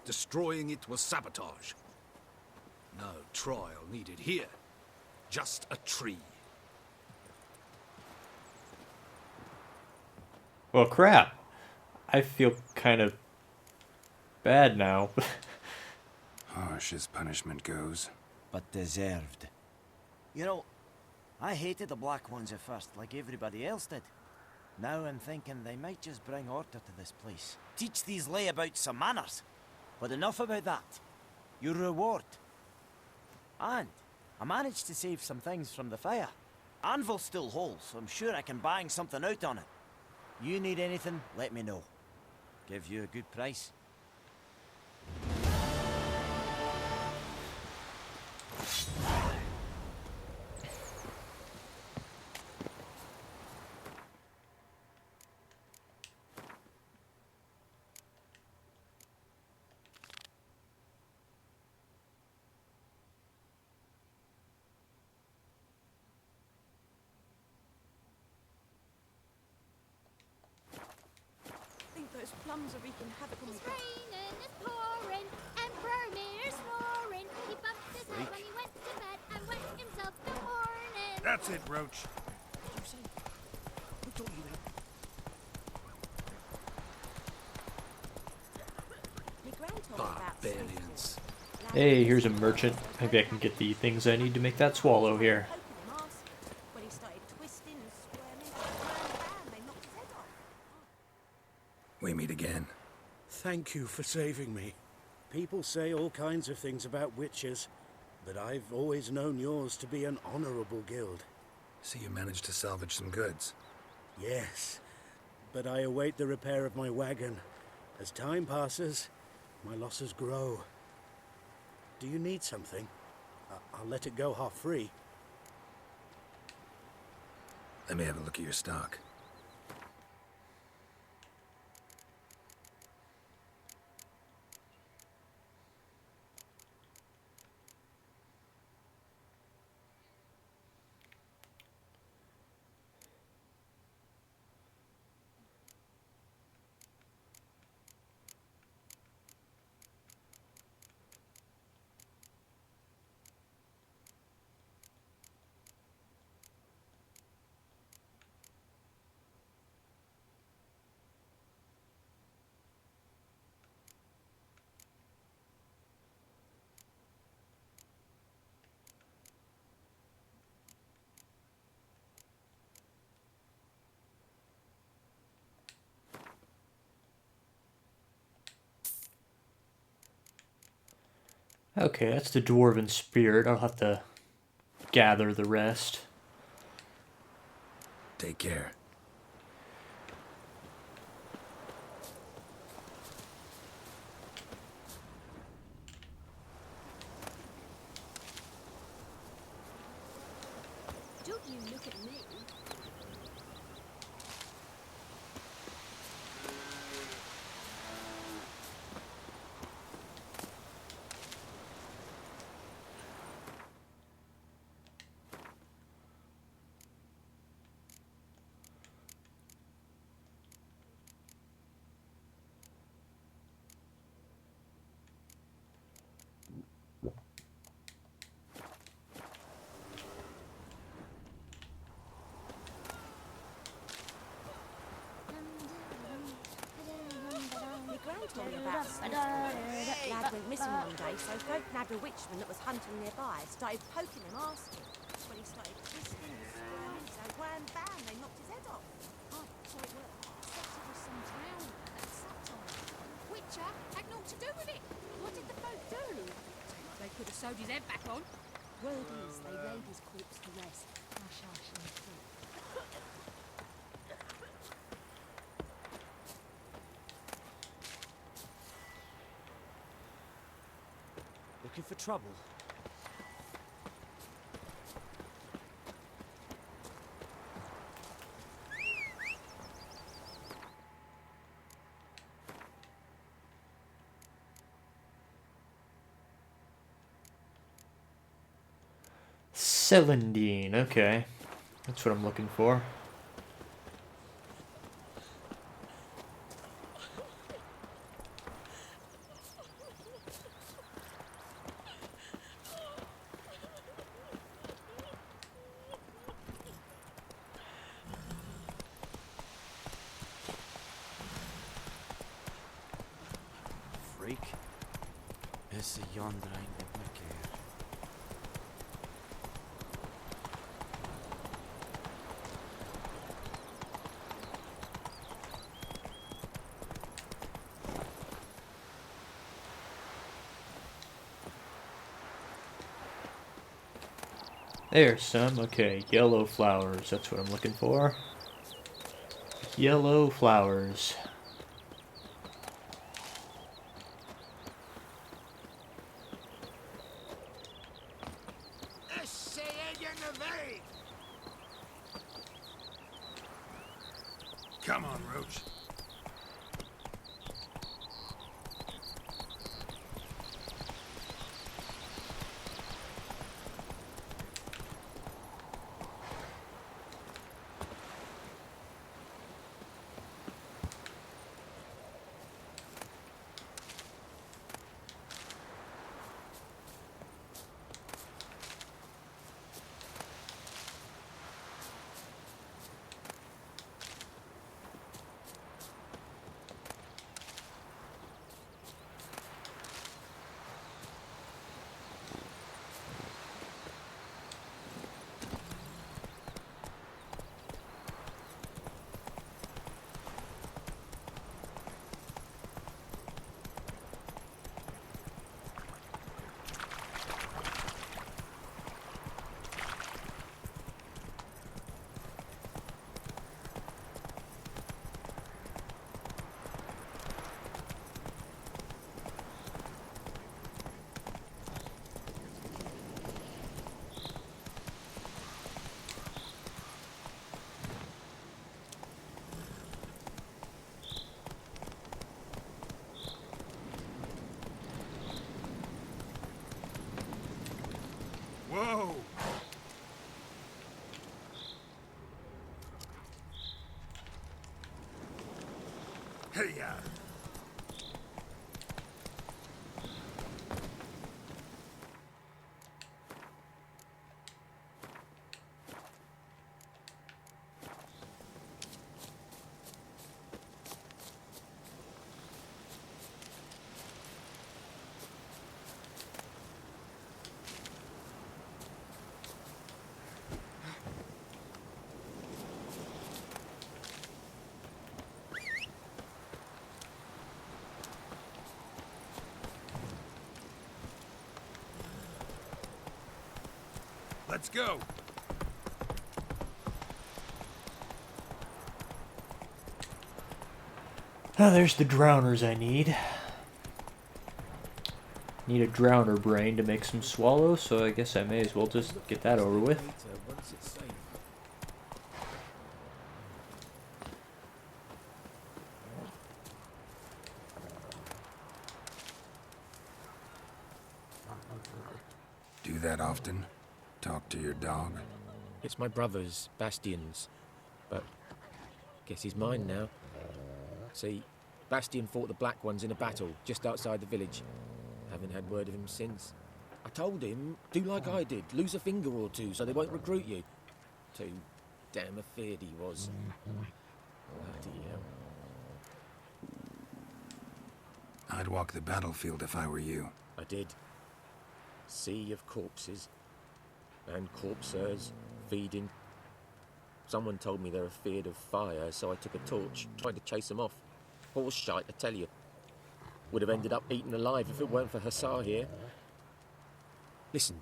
Destroying it was sabotage. No trial needed here. Just a tree. Well, crap. I feel kind of bad now. Harsh as punishment goes. But deserved. You know, I hated the Black Ones at first, like everybody else did. Now I'm thinking they might just bring order to this place. Teach these layabouts some manners. But enough about that. Your reward. And I managed to save some things from the fire. Anvil's still whole, so I'm sure I can bang something out on it. You need anything, let me know. Give you a good price. Those plums are wreaking havoc on the It's raining, it's pouring, and Vermeer's snoring. He bumped his head when he went to bed and wet himself the morning. That's it, Roach. Who told you that? My gran told me about Barbarians. Hey, here's a merchant. Maybe I can get the things I need to make that swallow here. when he started twisting and squirming, bam, they knocked his head off. We meet again. Thank you for saving me. People say all kinds of things about witches, but I've always known yours to be an honorable guild. So you managed to salvage some goods? Yes, but I await the repair of my wagon. As time passes, my losses grow. Do you need something? I'll let it go half-free. Let me have a look at your stock. Okay, that's the dwarven spirit. I'll have to gather the rest. Take care. Don't you look at me. My gran told me about Smith boy. Lad went missing one day, so folk nabbed a witchman that was hunting nearby. Started poking him, asking. When he started twisting and squirming, so wham bam, they knocked his head off. Oh, so it worked. Except it was some drowner that sapped on it. Witcher had naught to do with it. What did the folk do? They could have sewed his head back on. Word is they laid his corpse to rest. Hush, hush, in the foot. Looking for trouble? Celandine, okay. That's what I'm looking for. Freak. Esse yonder ain't got my care. There's some. Okay, yellow flowers. That's what I'm looking for. Yellow flowers. Come on, Roach. Whoa! Hey-ya! Let's go. Oh, there's the drowners I need. Need a drowner brain to make some swallows, so I guess I may as well just get that over with. Do that often? Talk to your dog? It's my brother's, Bastion's. But guess he's mine now. See, Bastion fought the Black Ones in a battle just outside the village. Haven't had word of him since. I told him, do like I did, lose a finger or two so they won't recruit you. Too damn afeard he was. Bloody hell. I'd walk the battlefield if I were you. I did. Sea of corpses. And corpsers, feeding. Someone told me they're afeard of fire, so I took a torch, tried to chase them off. Horse shite, I tell you. Would have ended up eaten alive if it weren't for Hussar here. Listen,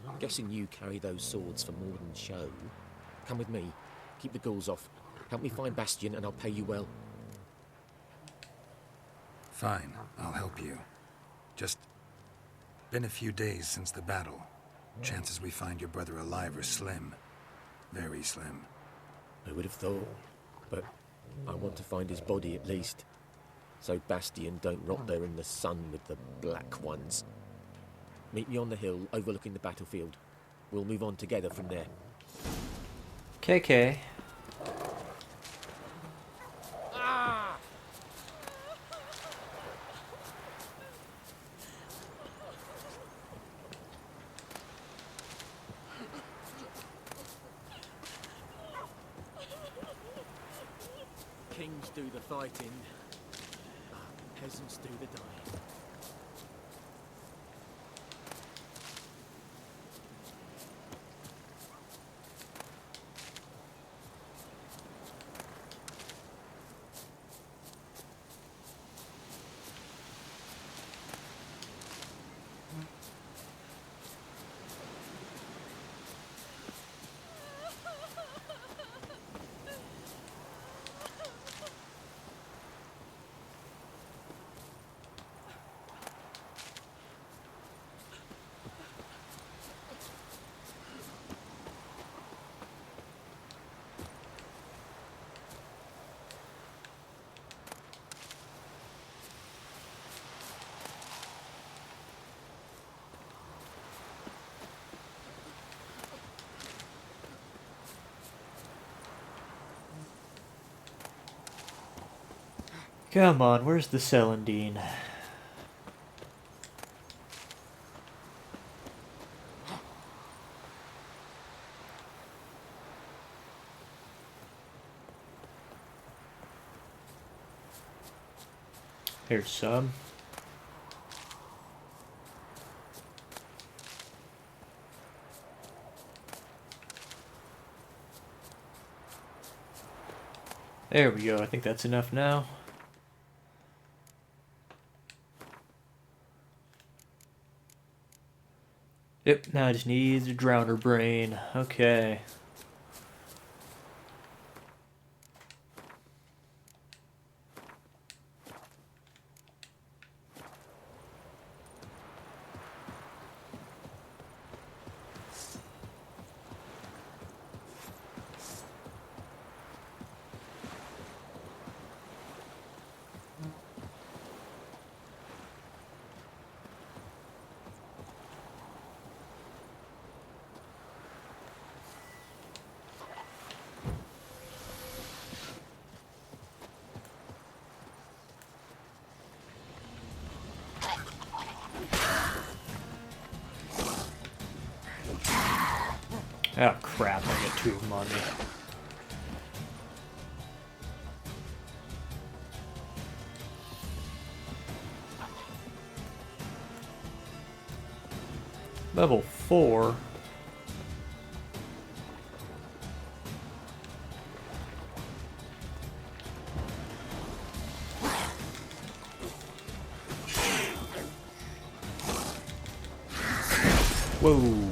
I'm guessing you carry those swords for more than show. Come with me. Keep the ghouls off. Help me find Bastion and I'll pay you well. Fine, I'll help you. Just been a few days since the battle. Chances we find your brother alive are slim. Very slim. I would have thought, but I want to find his body at least. So Bastion don't rot there in the sun with the Black Ones. Meet me on the hill overlooking the battlefield. We'll move on together from there. KK. Kings do the fighting, peasants do the dying. Come on, where's the Celandine? Here's some. There we go, I think that's enough now. Yep, now I just need the drowner brain. Okay. Oh crap, I get two of them on me. Level 4. Whoa.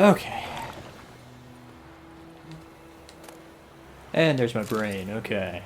Okay. And there's my brain, okay.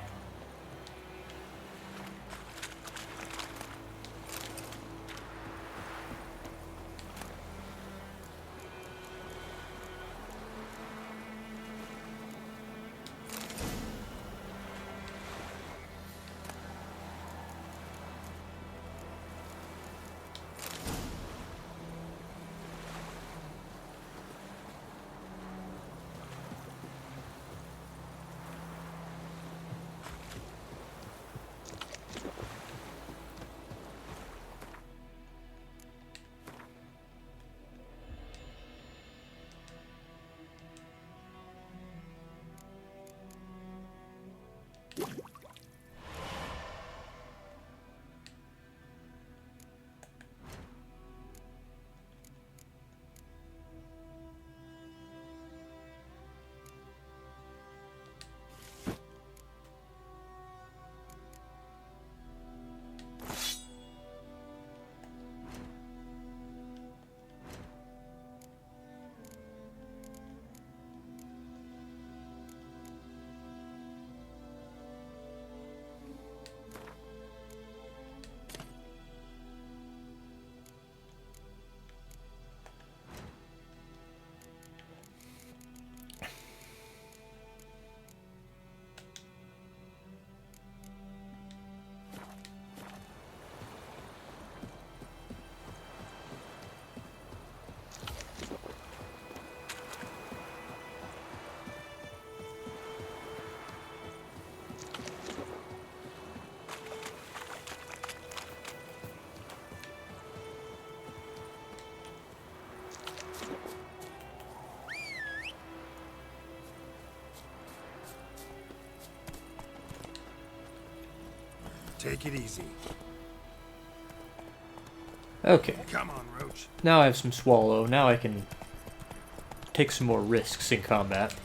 Take it easy. Okay. Come on, Roach. Now I have some swallow. Now I can take some more risks in combat.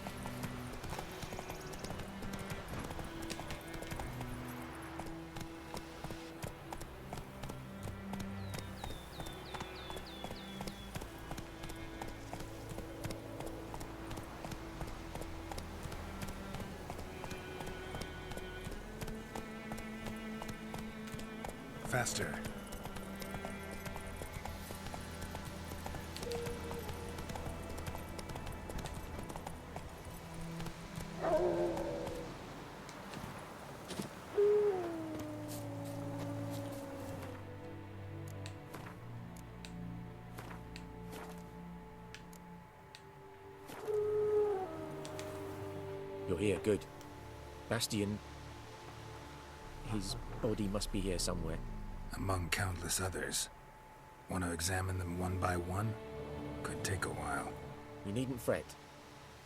Faster. You're here, good. Bastion... His body must be here somewhere. Among countless others. Want to examine them one by one? Could take a while. You needn't fret.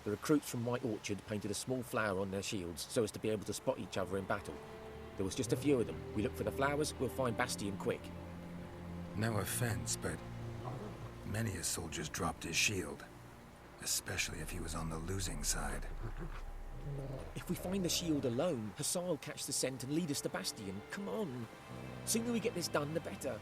The recruits from White Orchard painted a small flower on their shields so as to be able to spot each other in battle. There was just a few of them. We look for the flowers, we'll find Bastion quick. No offense, but many a soldier's dropped his shield. Especially if he was on the losing side. If we find the shield alone, Hussar will catch the scent and lead us to Bastion. Come on. Sooner we get this done, the better.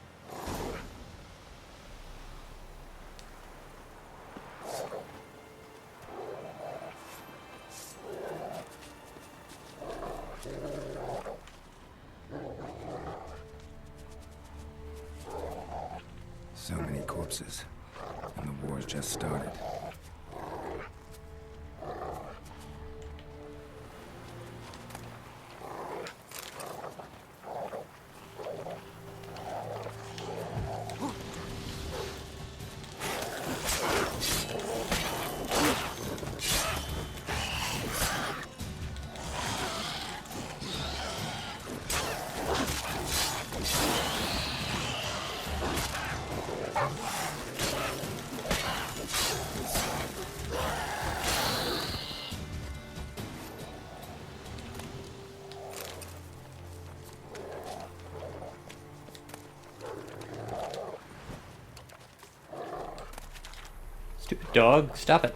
So many corpses. And the war's just started. Stupid dog, stop it.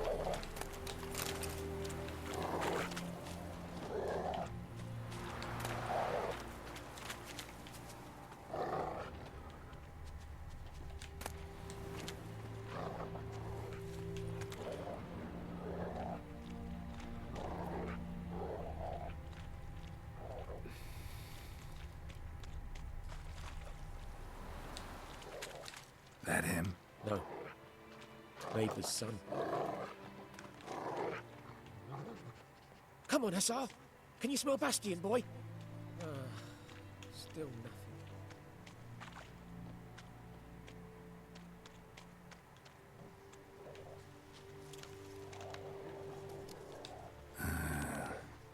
neighbour's son. Come on, Hussar. Can you smell Bastion, boy? Still nothing.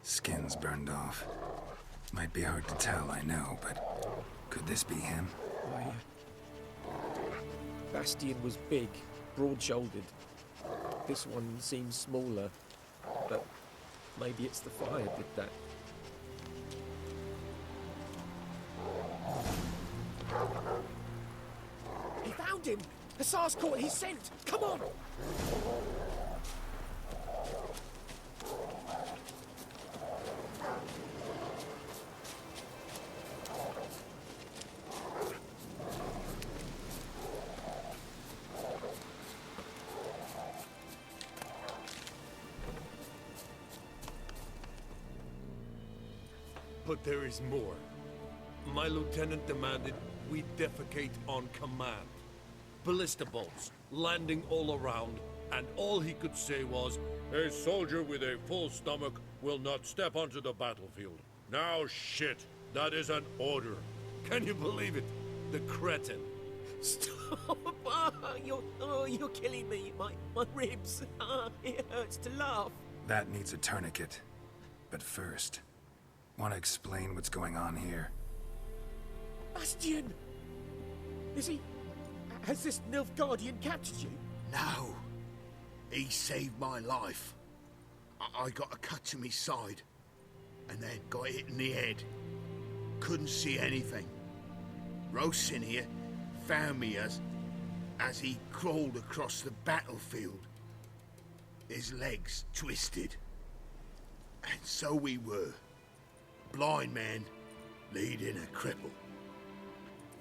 Skin's burned off. Might be hard to tell, I know, but could this be him? Bastion was big, broad-shouldered. This one seems smaller, but maybe it's the fire did that. He found him! Hussar's caught his scent! Come on! But there is more. My lieutenant demanded we defecate on command. Ballista bolts, landing all around, and all he could say was, "A soldier with a full stomach will not step onto the battlefield." Now shit, that is an order. Can you believe it? The cretin. Stop! You're killing me. My ribs. It hurts to laugh. That needs a tourniquet. But first, want to explain what's going on here? Bastion! Has this Nilfgaardian captured you? No. He saved my life. I got a cut to my side, and then got hit in the head. Couldn't see anything. Rosin here found me as he crawled across the battlefield. His legs twisted. And so we were. Blind man leading a cripple.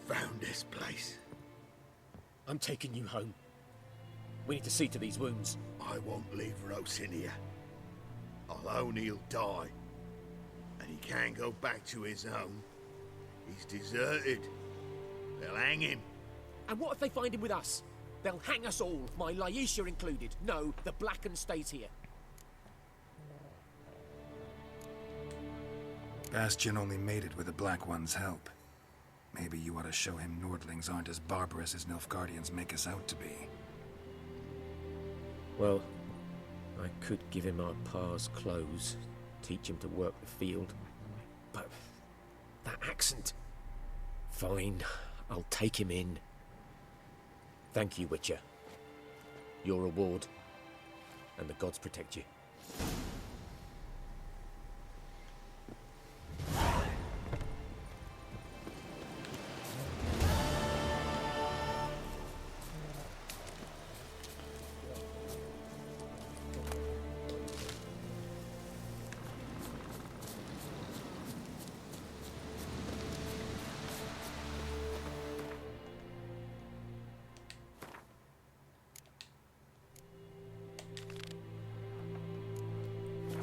Found this place. I'm taking you home. We need to see to these wounds. I won't leave Rosin here. I'll own he'll die. And he can't go back to his own. He's deserted. They'll hang him. And what if they find him with us? They'll hang us all, my Laisha included. No, the Blacken stays here. Bastion only made it with the Black One's help. Maybe you ought to show him Nordlings aren't as barbarous as Nilfgaardians make us out to be. Well, I could give him our pa's clothes, teach him to work the field. But that accent... Fine, I'll take him in. Thank you, Witcher. Your reward. And the gods protect you.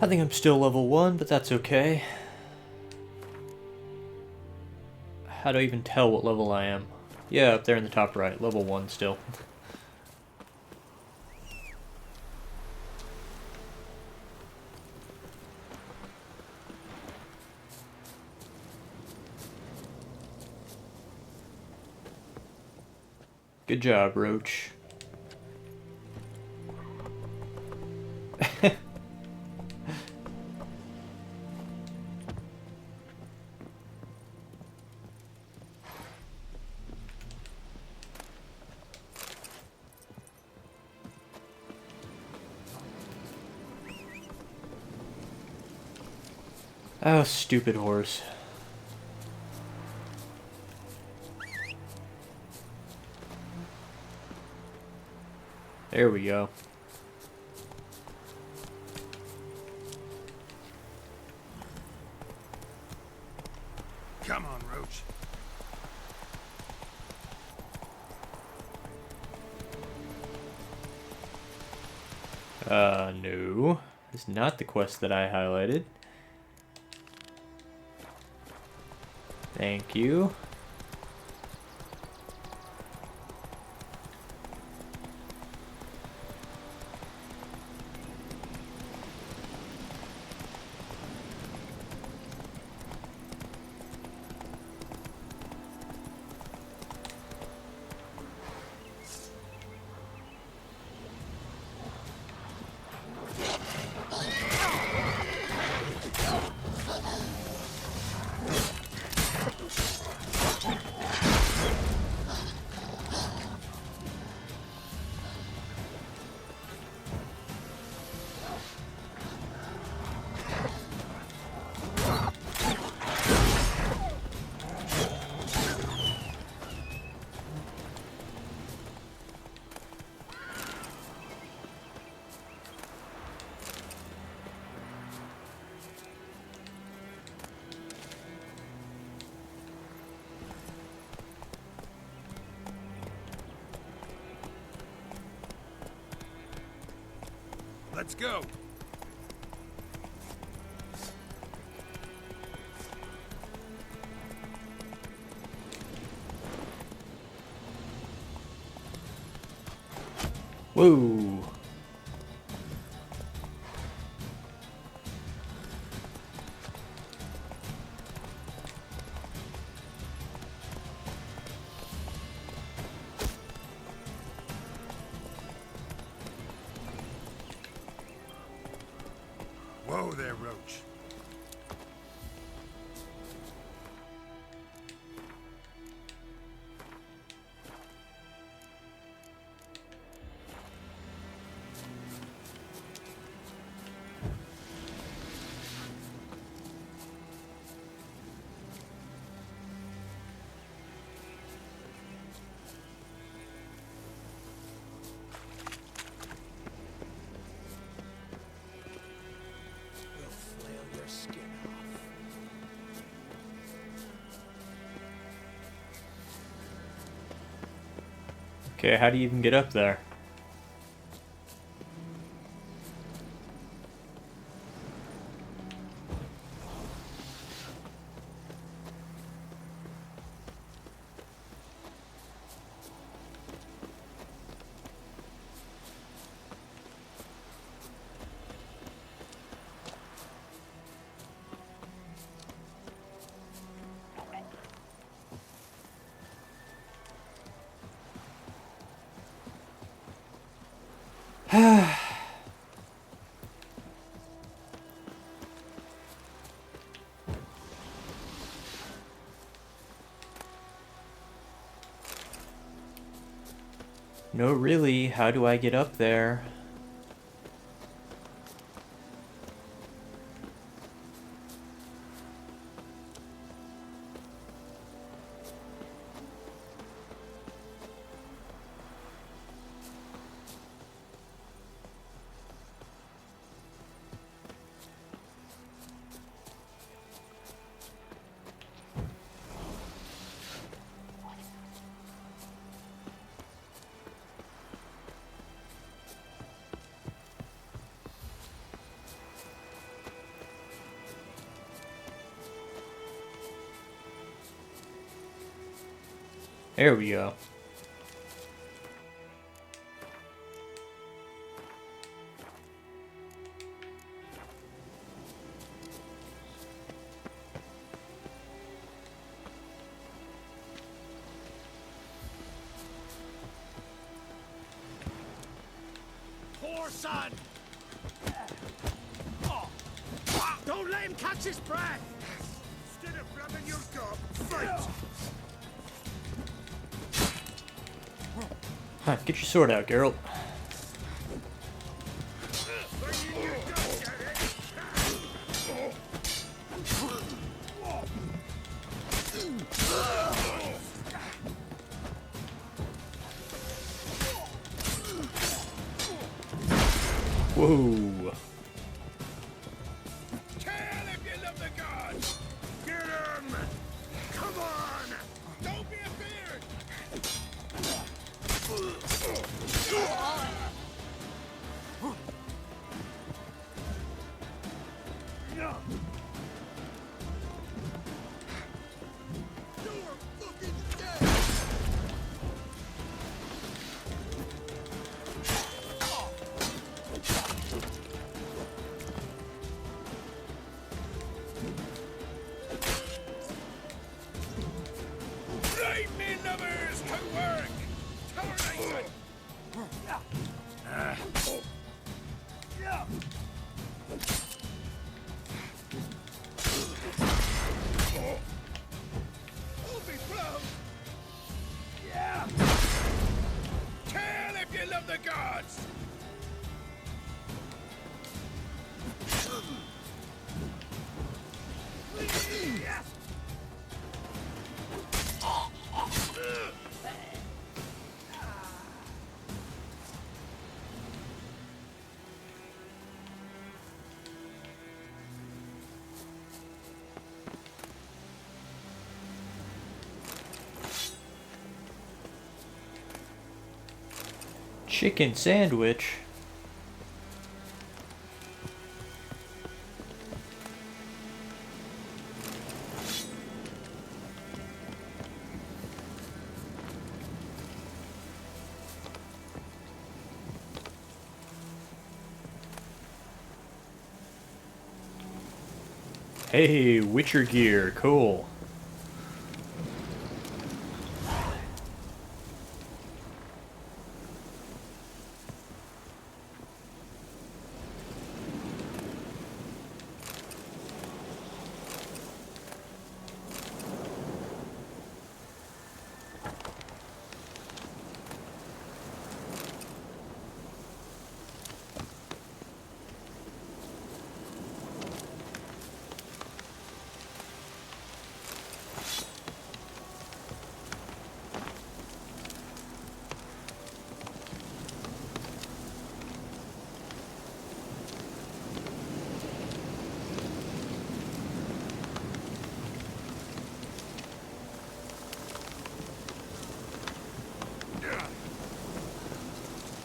I think I'm still level 1, but that's okay. How do I even tell what level I am? Yeah, up there in the top right, level 1 still. Good job, Roach. Oh, stupid horse. There we go. Come on, Roach. No. It's not the quest that I highlighted. Thank you. Let's go. Whoa. Whoa there, Roach. Okay, how do you even get up there? No, really, how do I get up there? There we go. Poor son! Don't let him catch his breath! Instead of rubbing your gob, fight! Huh, get your sword out, Geralt. Whoa. Kill if you love the gods! Get him! Come on! Don't be a beard! Leave me lovers to work! Termination! Hold me, bro! Yeah! Kill if you love the gods! Yes! Chicken sandwich? Hey, Witcher gear, cool.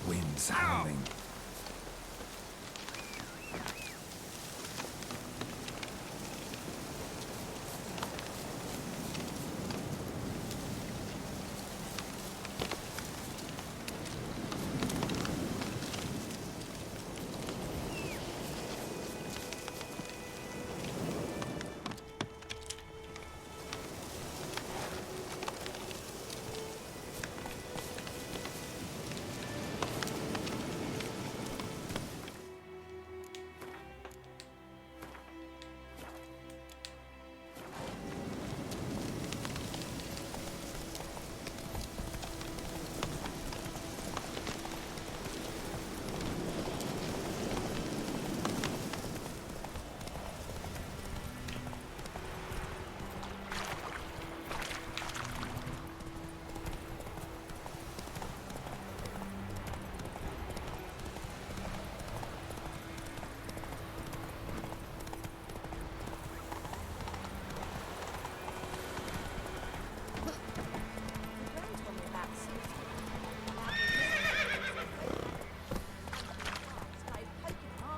Wind's howling.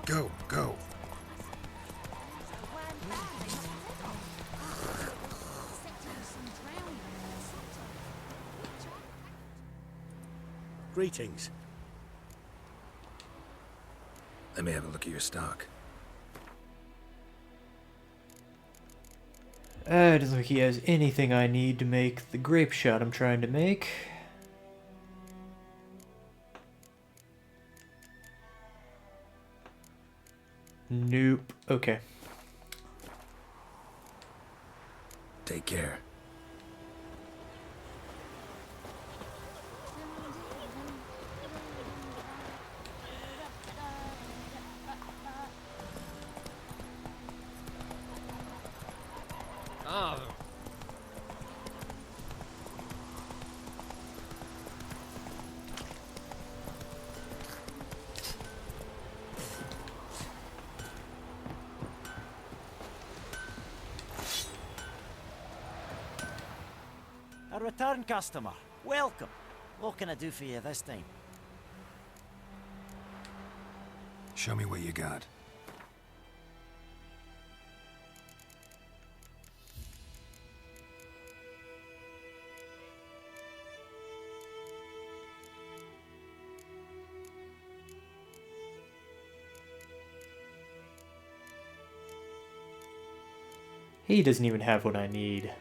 Go, go. Greetings. Let me have a look at your stock. It doesn't look like he has anything I need to make the grape shot I'm trying to make. Nope. Okay. Take care. Oh. A return customer. Welcome. What can I do for you this time? Show me what you got. He doesn't even have what I need.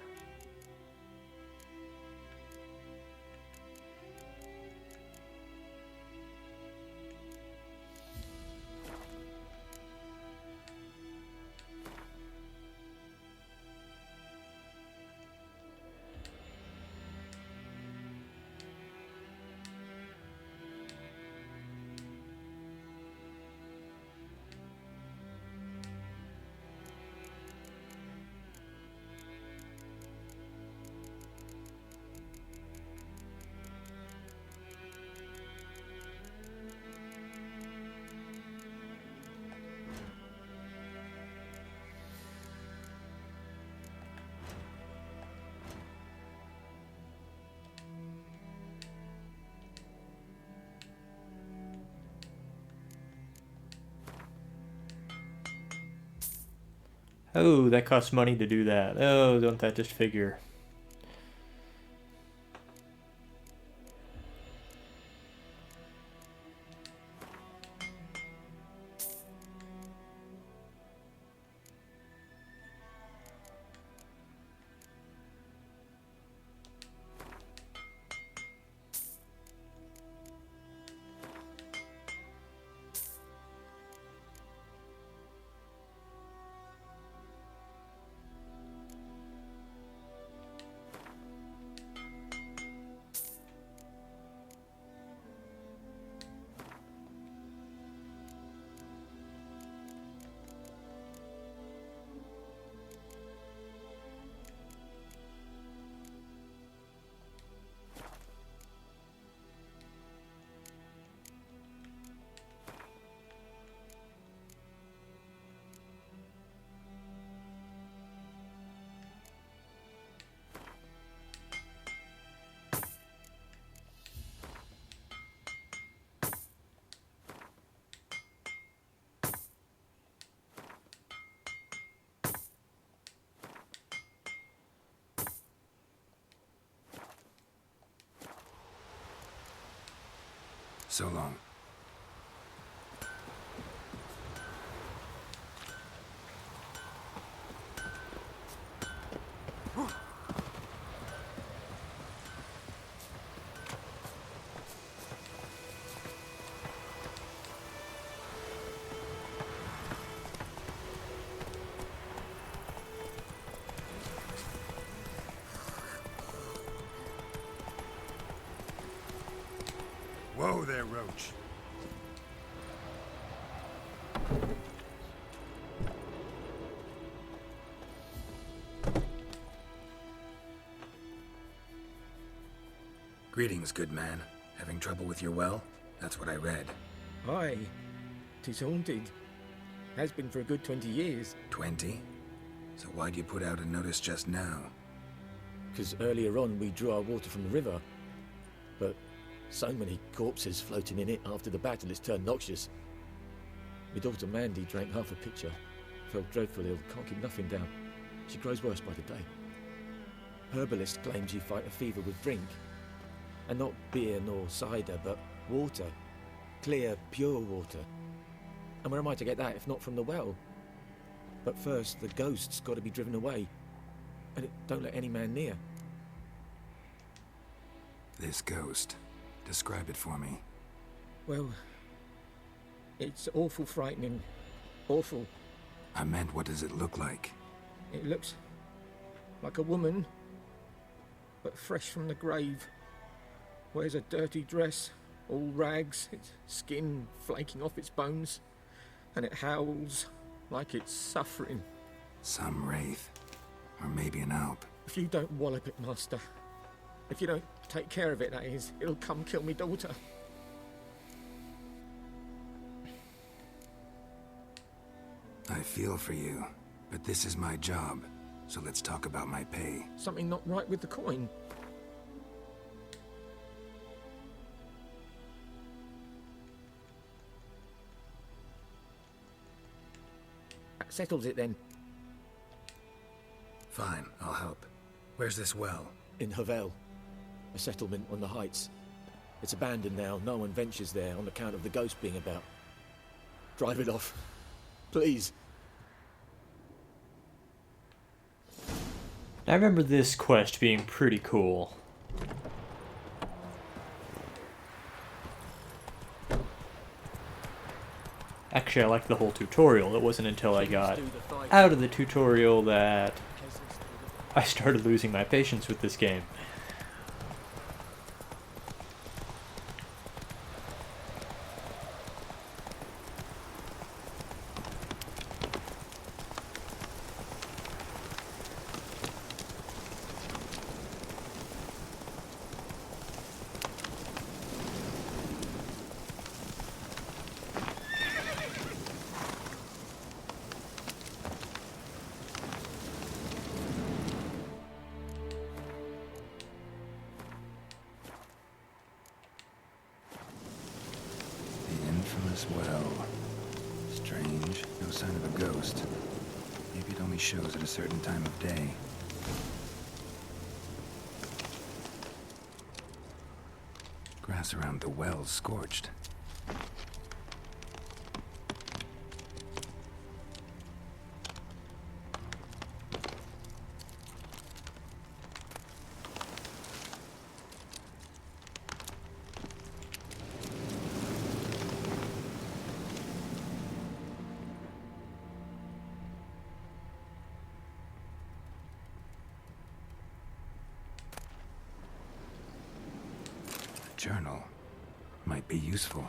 Oh, that costs money to do that. Oh, don't that just figure? So long. Whoa there, Roach. Greetings, good man. Having trouble with your well? That's what I read. Aye. 'Tis haunted. Has been for a good 20 years. 20? So why'd you put out a notice just now? 'Cause earlier on we drew our water from the river. But so many corpses floating in it after the battle it's turned noxious. My daughter Mandy drank half a pitcher. Fell dreadfully ill, can't keep nothing down. She grows worse by the day. Herbalist claims you fight a fever with drink. And not beer nor cider, but water. Clear, pure water. And where am I to get that if not from the well? But first, the ghost's got to be driven away. And it don't let any man near. This ghost. Describe it for me. Well, it's awful frightening. Awful. I meant, what does it look like? It looks like a woman, but fresh from the grave. Wears a dirty dress, all rags, its skin flaking off its bones, and it howls like it's suffering. Some wraith. Or maybe an alp. If you don't wallop it, Master, if you don't take care of it, that is, it'll come kill me daughter. I feel for you, but this is my job, so let's talk about my pay. Something not right with the coin. That settles it then. Fine, I'll help. Where's this well? In Havel, a settlement on the heights. It's abandoned now, no one ventures there on account of the ghost being about. Drive it off, please. I remember this quest being pretty cool. Actually, I liked the whole tutorial. It wasn't until I got out of the tutorial that I started losing my patience with this game. Well, strange. No sign of a ghost. Maybe it only shows at a certain time of day. Grass around the well's scorched. Journal might be useful.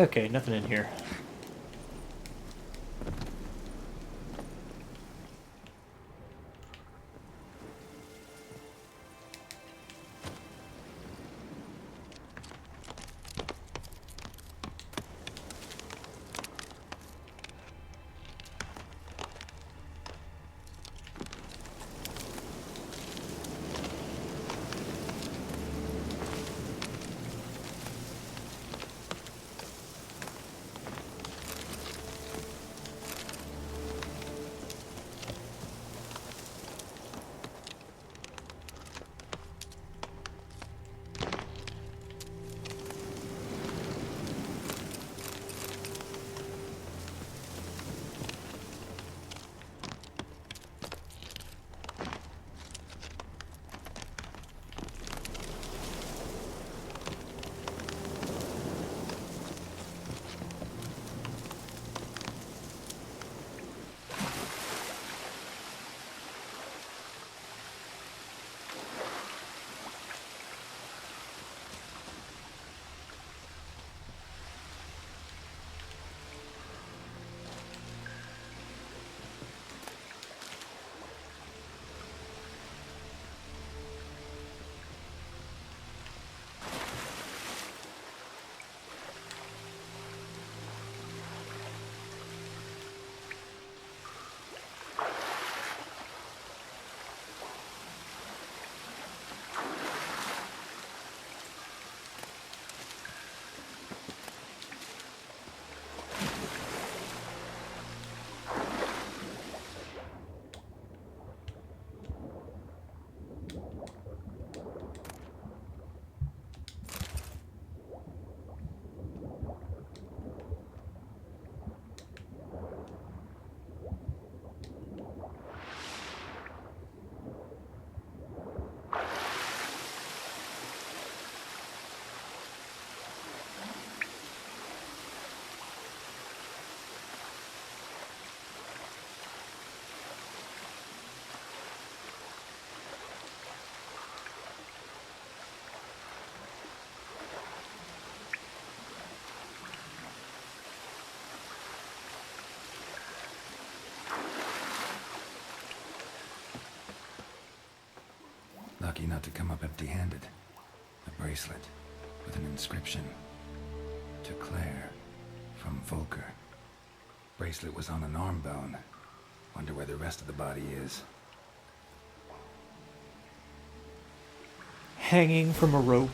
Okay, nothing in here. Lucky not to come up empty-handed. A bracelet with an inscription. To Claire, from Volker. Bracelet was on an arm bone. Wonder where the rest of the body is. Hanging from a rope.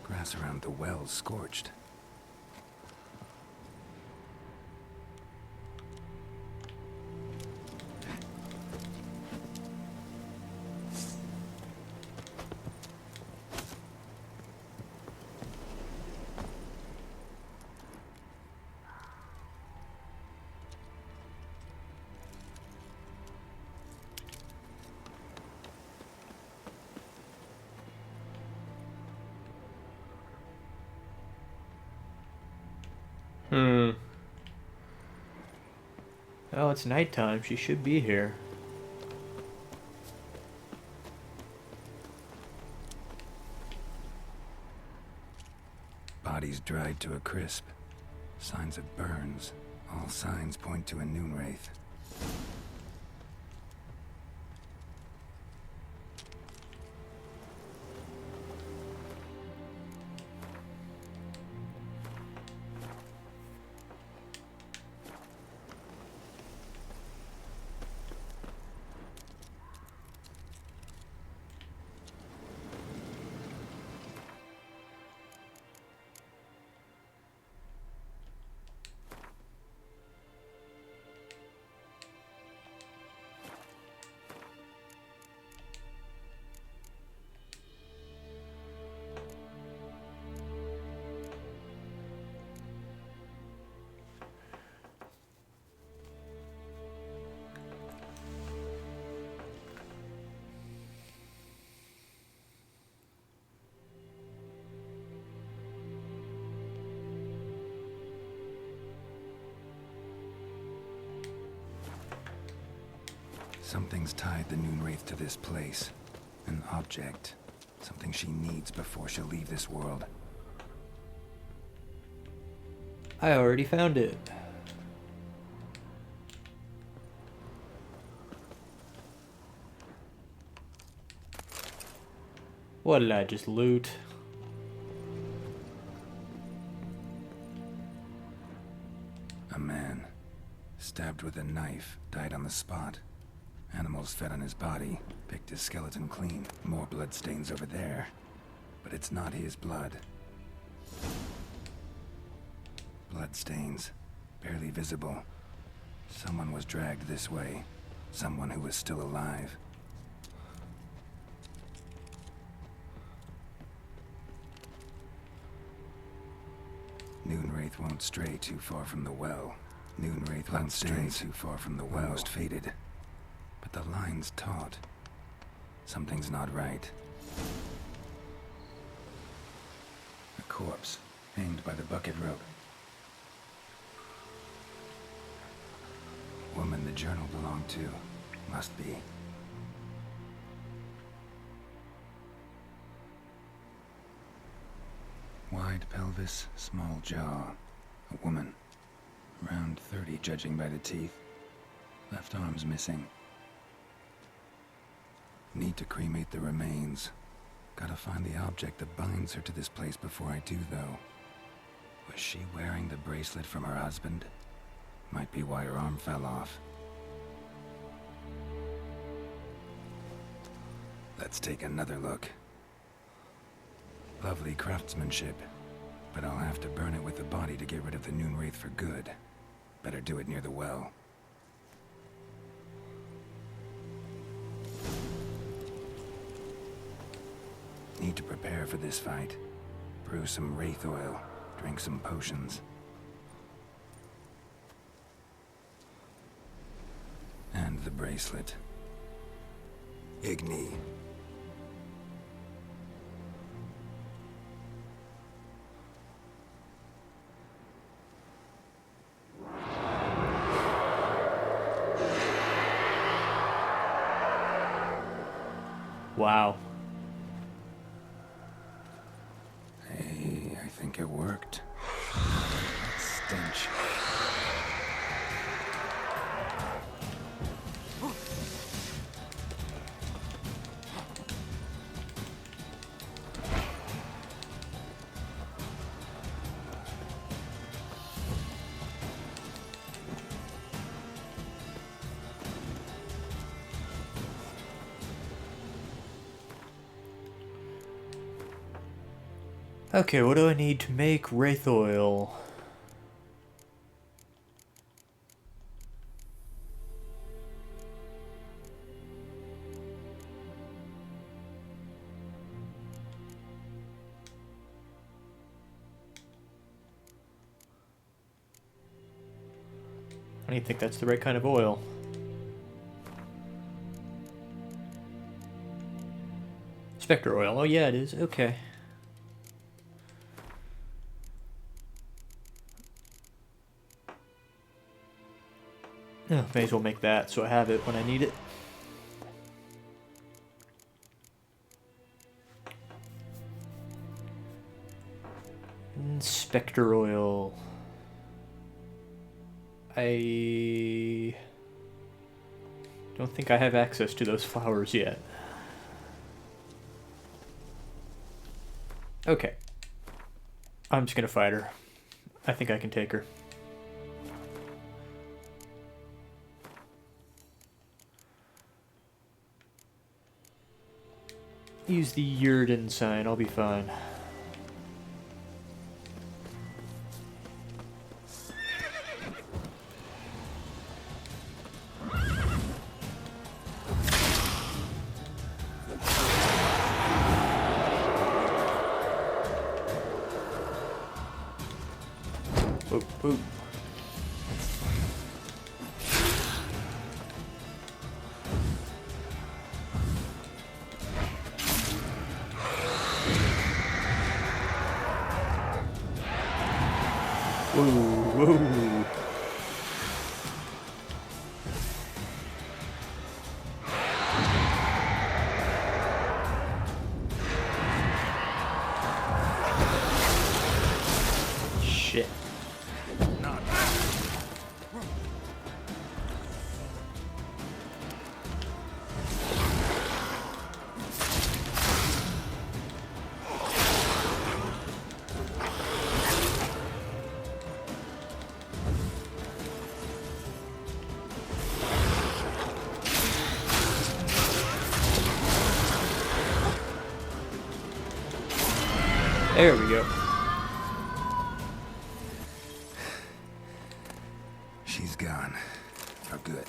Grass around the well's scorched. Hmm. Oh, it's nighttime. She should be here. Body's dried to a crisp. Signs of burns. All signs point to a noon wraith. Something's tied the noon wraith to this place. An object. Something she needs before she'll leave this world. I already found it. What did I just loot? A man. Stabbed with a knife. Died on the spot. Animals fed on his body. Picked his skeleton clean. More blood stains over there. But it's not his blood. Blood stains. Barely visible. Someone was dragged this way. Someone who was still alive. Noon wraith won't stray too far from the well. Noon wraith won't stray too far from the well. Almost faded. But the line's taut. Something's not right. A corpse, hanged by the bucket rope. Woman the journal belonged to. Must be. Wide pelvis, small jaw. A woman. Around 30, judging by the teeth. Left arm's missing. Need to cremate the remains. Gotta find the object that binds her to this place before I do, though. Was she wearing the bracelet from her husband? Might be why her arm fell off. Let's take another look. Lovely craftsmanship, but I'll have to burn it with the body to get rid of the noon wraith for good. Better do it near the well. Need to prepare for this fight. Brew some wraith oil, drink some potions. And the bracelet. Igni. Wow. Hey, I think it worked. That stench. Okay, what do I need to make wraith oil? I don't even think that's the right kind of oil. Spectre oil. Oh yeah, it is. Okay. May as well make that so I have it when I need it. Spectre oil. I don't think I have access to those flowers yet. Okay. I'm just gonna fight her. I think I can take her. Use the Yurden sign, I'll be fine. Whoa, whoa. Whoa, whoa. Shit. There we go. She's gone. For good.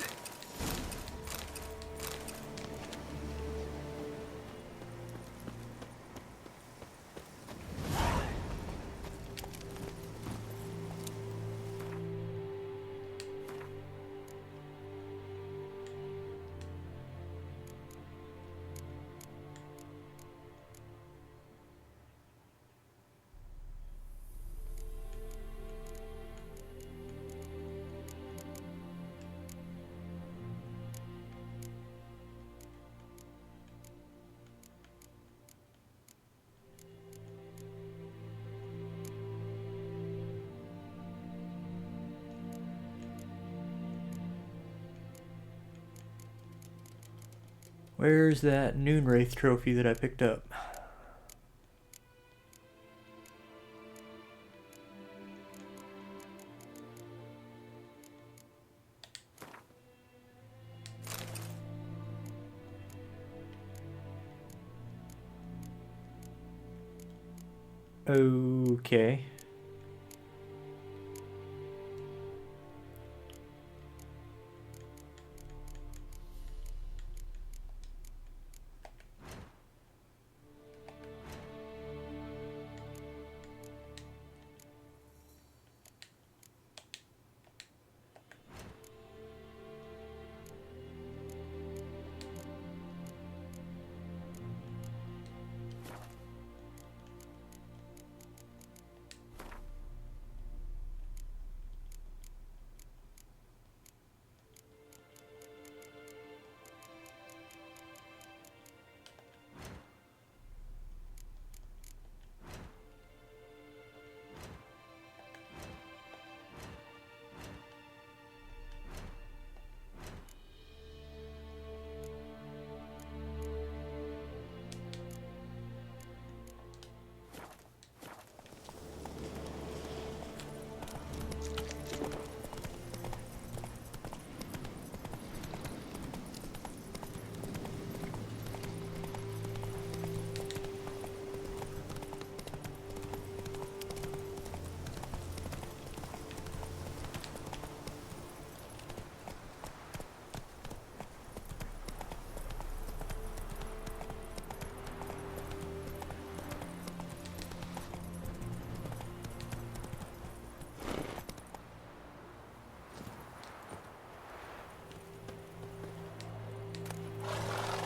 Where's that Noonwraith trophy that I picked up? Okay.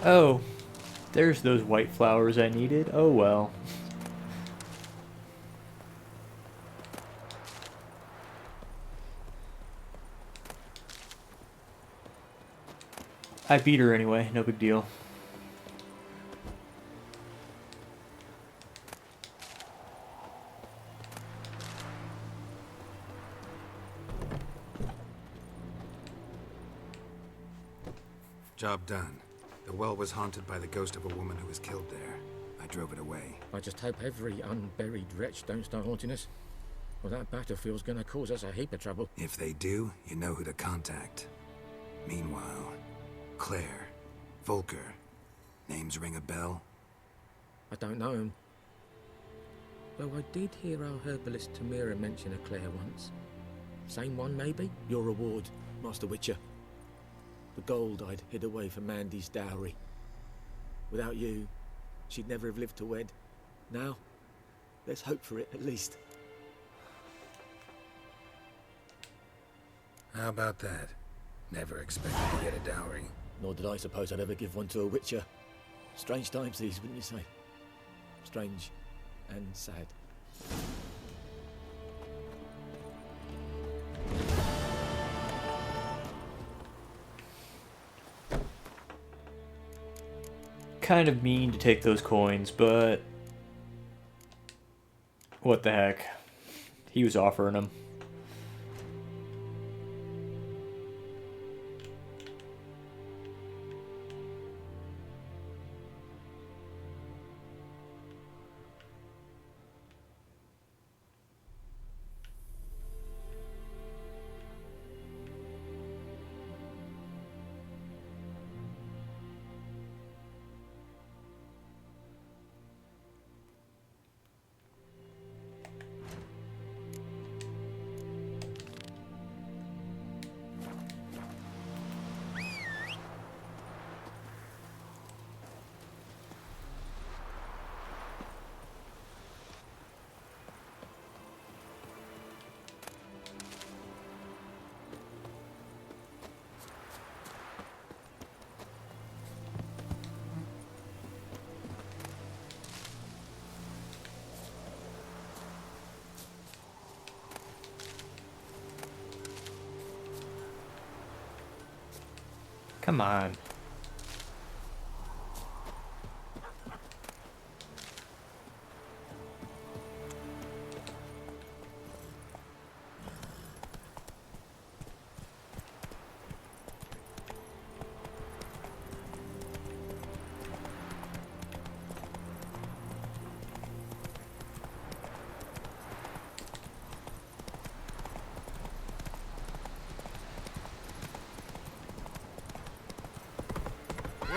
Oh, there's those white flowers I needed. Oh well. I beat her anyway, no big deal. Job done. The well was haunted by the ghost of a woman who was killed there. I drove it away. I just hope every unburied wretch don't start haunting us. Well, that battlefield's gonna cause us a heap of trouble. If they do, you know who to contact. Meanwhile, Claire, Volker, names ring a bell? I don't know him. Though I did hear our herbalist Tamira mention a Claire once. Same one, maybe? Your reward, Master Witcher. The gold I'd hid away for Mandy's dowry. Without you, she'd never have lived to wed. Now, let's hope for it, at least. How about that? Never expected to get a dowry. Nor did I suppose I'd ever give one to a Witcher. Strange times these, wouldn't you say? Strange and sad. Kind of mean to take those coins, but what the heck? He was offering them. Come on.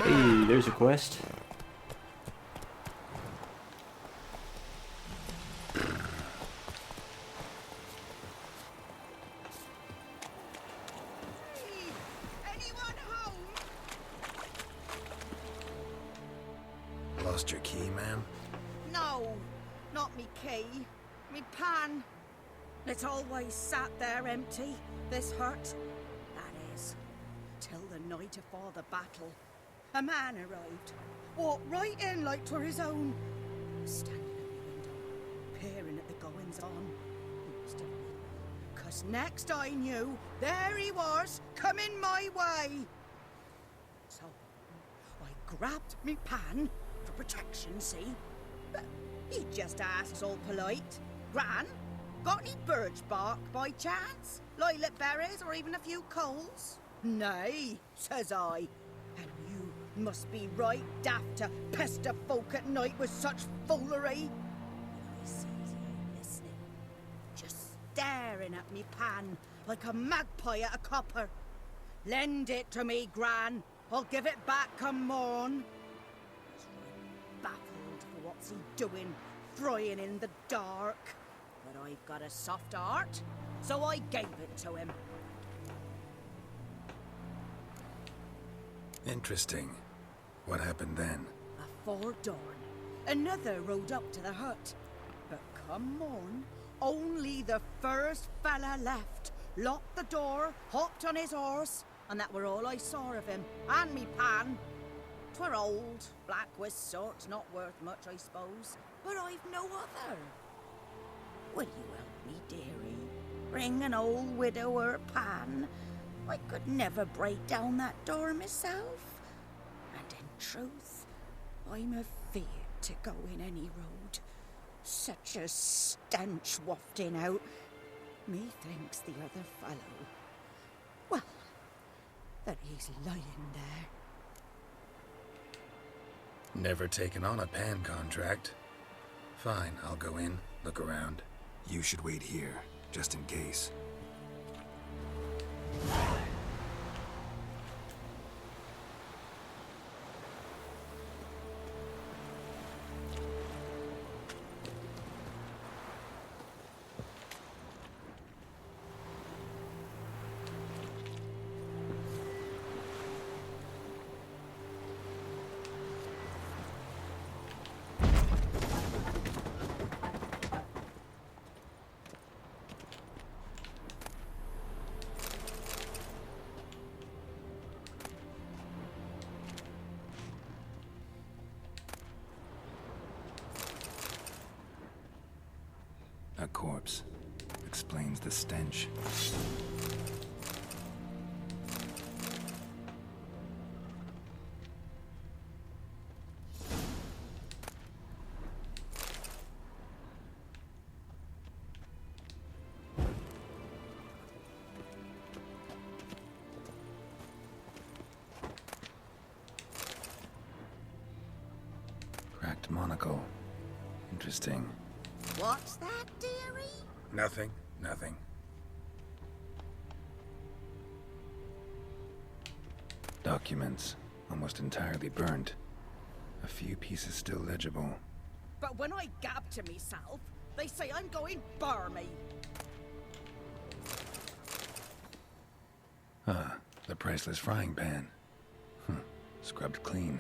Hey, there's a quest. Lost your key, ma'am? No, not me key. Me pan. It's always sat there empty, this hut. That is, till the night afore the battle. A man arrived, walked right in like 'twere his own. Standing at the window, peering at the goings on. He must have been, 'cause next I knew, there he was, coming my way. So I grabbed me pan for protection, see? But he just asks all polite, Gran, got any birch bark by chance? Lilac berries or even a few coals? Nay, says I. And you must be right daft to pester folk at night with such foolery. And I sees he listening, just staring at me pan like a magpie at a copper. Lend it to me, Gran. I'll give it back come morn. I was right baffled for what's he doing, frying in the dark. But I've got a soft heart, so I gave it to him. Interesting. What happened then? Afore dawn, another rode up to the hut. But come morn, only the first fella left. Locked the door, hopped on his horse, and that were all I saw of him, and me pan. 'Twere old, black with sort, not worth much, I suppose. But I've no other. Will you help me, dearie? Bring an old widower pan. I could never break down that door myself. And in truth, I'm afeard to go in any road. Such a stench wafting out. Methinks the other fellow, well, that he's lying there. Never taken on a pan contract. Fine, I'll go in, look around. You should wait here, just in case. A corpse. Explains the stench. Cracked monocle. Interesting. What's that, dearie? Nothing. Documents. Almost entirely burnt. A few pieces still legible. But when I gab to myself, they say I'm going barmy. Ah, the priceless frying pan. Scrubbed clean.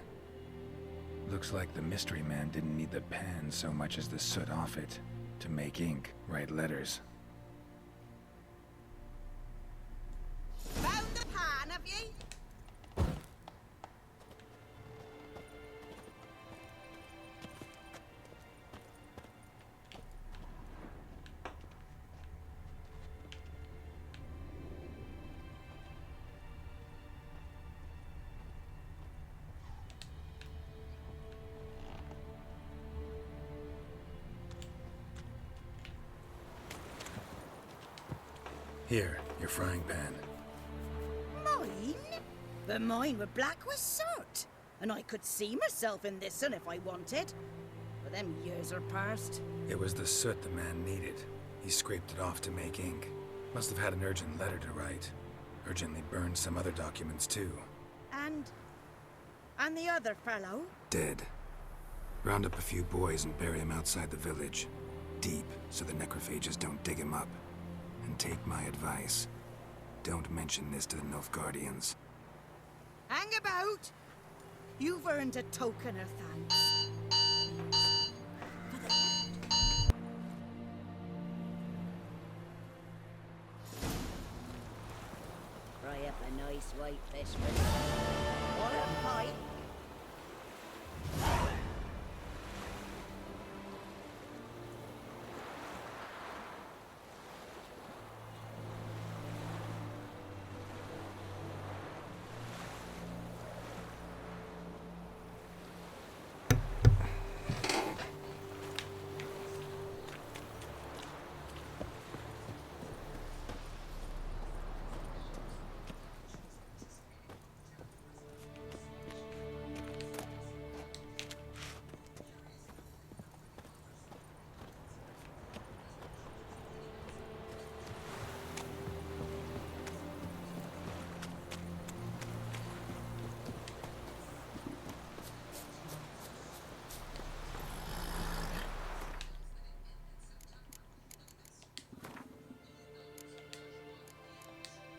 Looks like the mystery man didn't need the pan so much as the soot off it. To make ink, write letters. Found the pan, have ye? Here, your frying pan. Mine? But mine were black with soot. And I could see myself in this one if I wanted. But them years are past. It was the soot the man needed. He scraped it off to make ink. Must have had an urgent letter to write. Urgently burned some other documents too. And the other fellow? Dead. Round up a few boys and bury him outside the village. Deep, so the necrophages don't dig him up. And take my advice. Don't mention this to the Nilfgaardians. Hang about! You've earned a token of thanks. Fry up a nice white fish for me. Or a pie.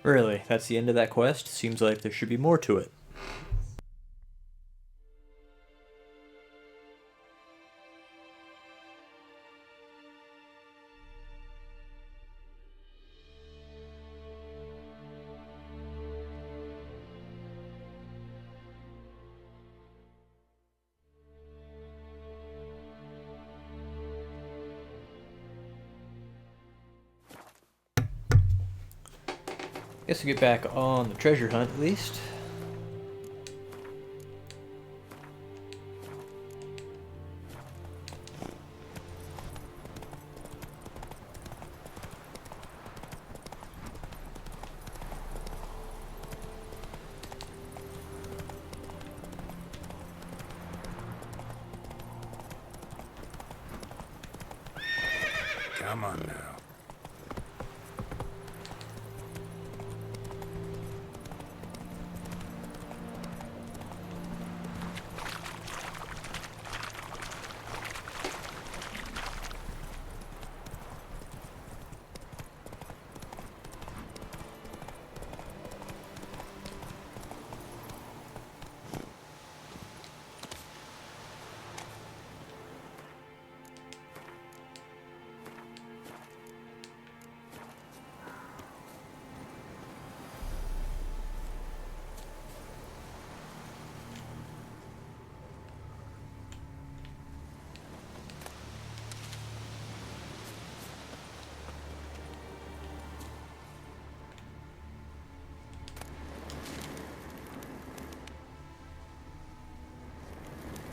Really, that's the end of that quest? Seems like there should be more to it. Guess we'll get back on the treasure hunt at least. Come on now.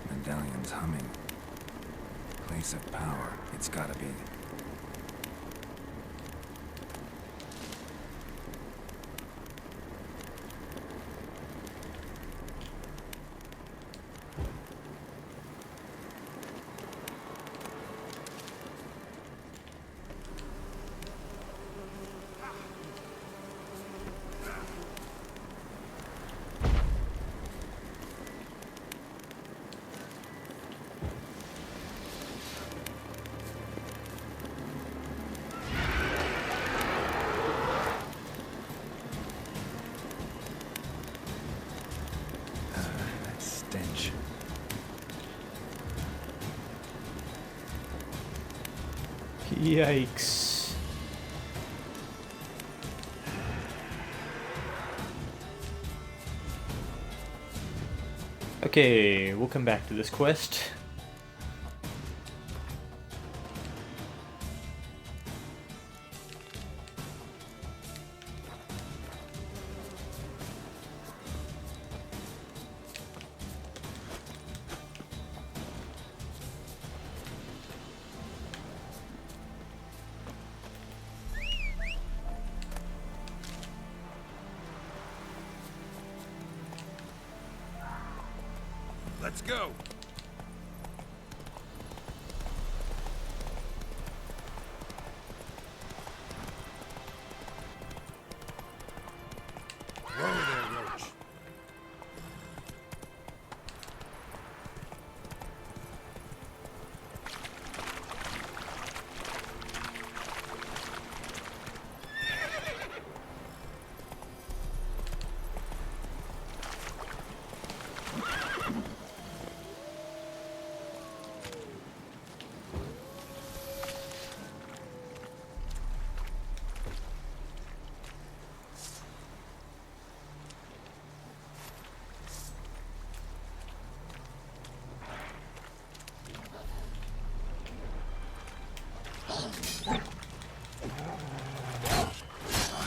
Medallion's humming. Place of power, it's gotta be. Stench. Yikes. Okay, we'll come back to this quest. Let's go. Whoa there, Roach.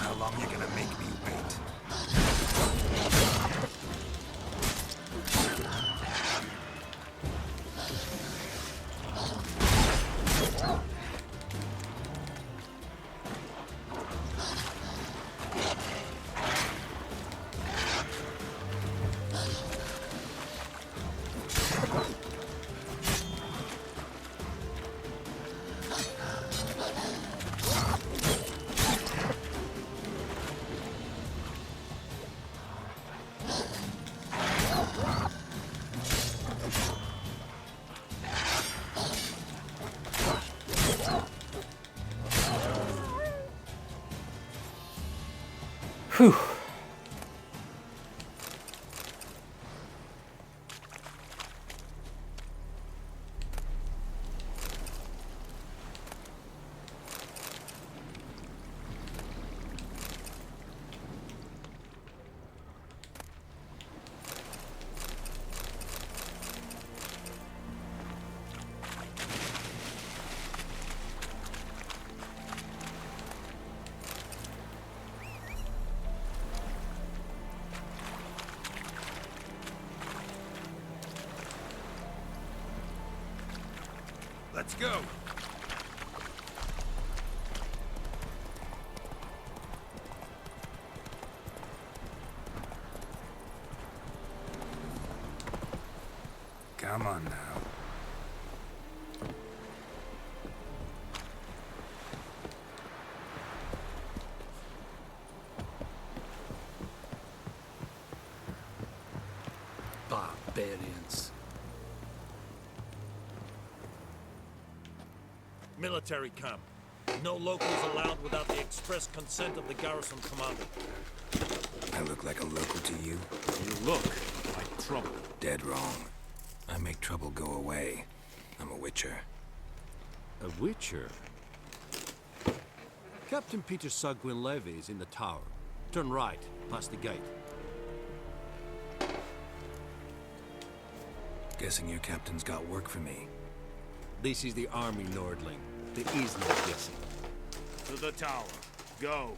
How long you gonna make me wait? Whew. Let's go. Come on now. Barbarians. Military camp. No locals allowed without the express consent of the garrison commander. I look like a local to you? You look like trouble. Dead wrong. I make trouble go away. I'm a witcher. A witcher? Captain Peter Sagwin Levy is in the tower. Turn right, past the gate. Guessing your captain's got work for me. This is the army, Nordling. There is no guessing. To the tower. Go.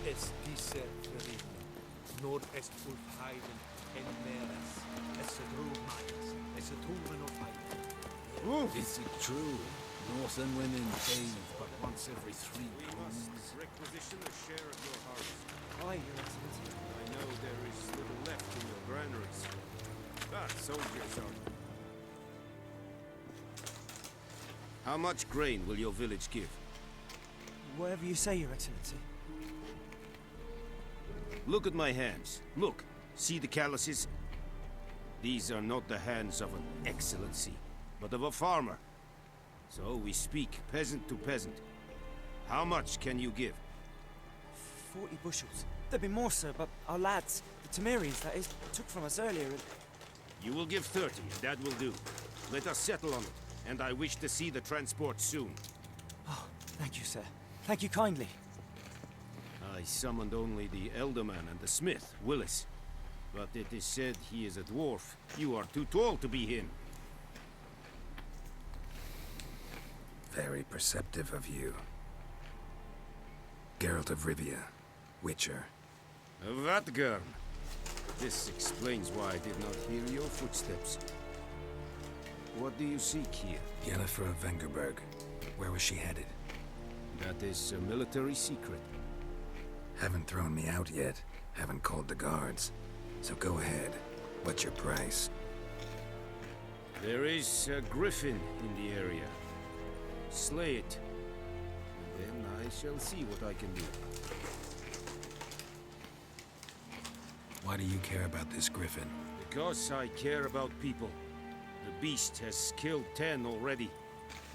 Es dice Ferino, nord-est Ulfheiden en Meres, es Drumayas, es Tulmen of Heiden. Is it true? Northern women bathe but once every 3 We must requisition a share of your harvest. Aye, Your Excellency. I know there is little left in your granaries. Ah, soldiers are... How much grain will your village give? Whatever you say, Your Excellency. Look at my hands. Look. See the calluses? These are not the hands of an excellency, but of a farmer. So we speak peasant to peasant. How much can you give? 40 bushels. There'd be more, sir, but our lads, the Temerians, that is, took from us earlier and... You will give 30, and that will do. Let us settle on it, and I wish to see the transport soon. Oh, thank you, sir. Thank you kindly. I summoned only the Elderman and the smith, Willis. But it is said he is a dwarf. You are too tall to be him. Very perceptive of you. Geralt of Rivia, Witcher. Vatgern. This explains why I did not hear your footsteps. What do you seek here? Yennefer of Vengerberg. Where was she headed? That is a military secret. Haven't thrown me out yet. Haven't called the guards. So go ahead. What's your price? There is a griffin in the area. Slay it. And then I shall see what I can do. Why do you care about this griffin? Because I care about people. The beast has killed 10 already,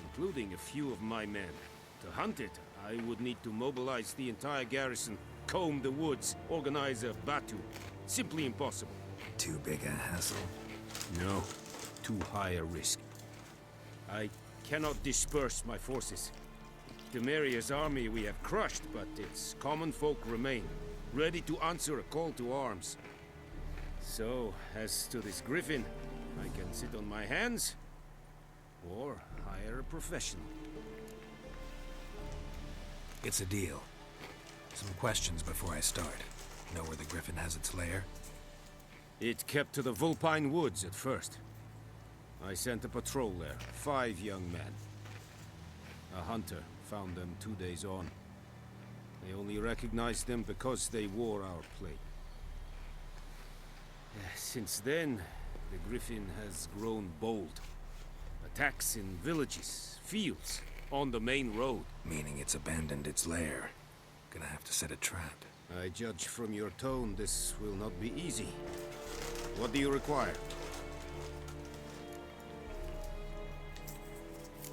including a few of my men. To hunt it, I would need to mobilize the entire garrison, comb the woods, organize a batu. Simply impossible. Too big a hassle? No. Too high a risk. I cannot disperse my forces. Temeria's army we have crushed, but its common folk remain, ready to answer a call to arms. So, as to this griffin, I can sit on my hands, or hire a professional. It's a deal. Some questions before I start. Know where the griffin has its lair? It kept to the Vulpine Woods at first. I sent a patrol there, 5 young men. A hunter found them 2 days on. They only recognized them because they wore our plate. Since then, the griffin has grown bold. Attacks in villages, fields, on the main road. Meaning it's abandoned its lair. Gonna have to set a trap. I judge from your tone this will not be easy. What do you require?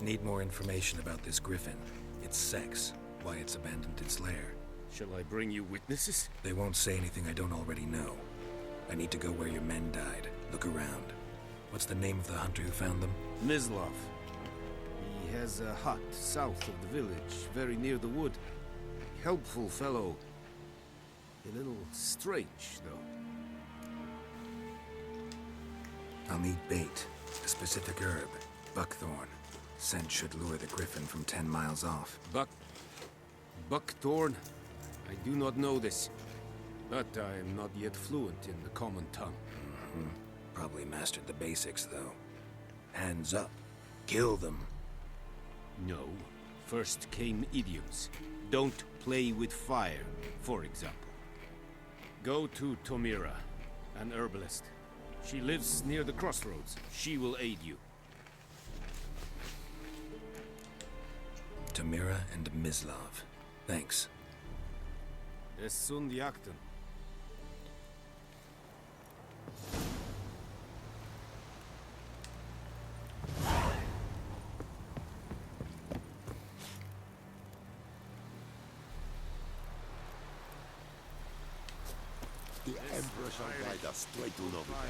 Need more information about this griffin. Its sex, why it's abandoned its lair. Shall I bring you witnesses? They won't say anything I don't already know. I need to go where your men died. Look around. What's the name of the hunter who found them? Mislav. He has a hut south of the village, very near the wood. Helpful fellow. A little strange, though. I'll need bait. A specific herb. Buckthorn. Scent should lure the griffin from 10 miles off. Buckthorn? I do not know this, but I am not yet fluent in the common tongue. Probably mastered the basics, though. Hands up. Kill them. No. First came idioms. Don't play with fire, for example. Go to Tomira, an herbalist. She lives near the crossroads. She will aid you. Tamira and Mislav. Thanks. Es sunt jakten. The Emperor shall guide us straight to Novigrad.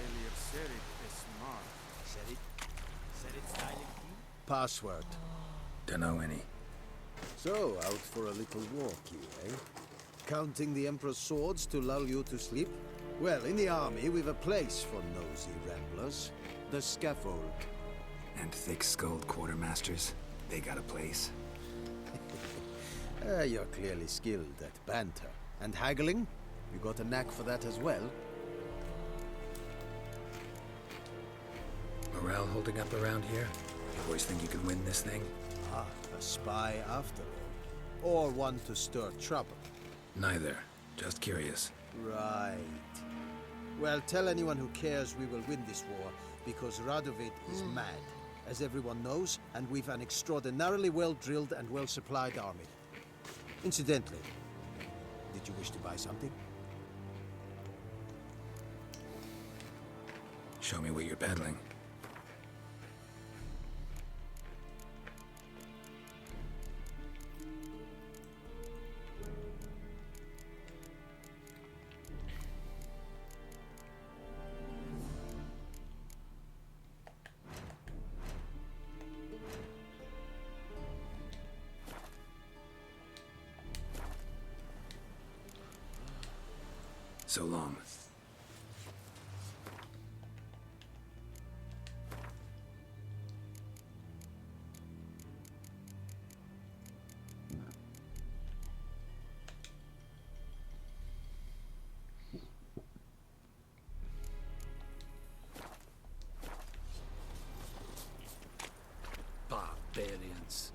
Password. Dunno any. So, out for a little walk, you, eh? Counting the Emperor's swords to lull you to sleep? Well, in the army, we've a place for nosy ramblers. The scaffold. And thick-skulled quartermasters. They got a place. You're clearly skilled at banter. And haggling? You got a knack for that as well? Morale holding up around here? You boys think you can win this thing? Ah, a spy after all. Or one to stir trouble. Neither. Just curious. Right. Well, tell anyone who cares we will win this war, because Radovid is mad, as everyone knows, and we've an extraordinarily well-drilled and well-supplied army. Incidentally, did you wish to buy something? Show me what you're peddling. So long. Barbarians.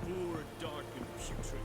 Poor, dark, and putrid.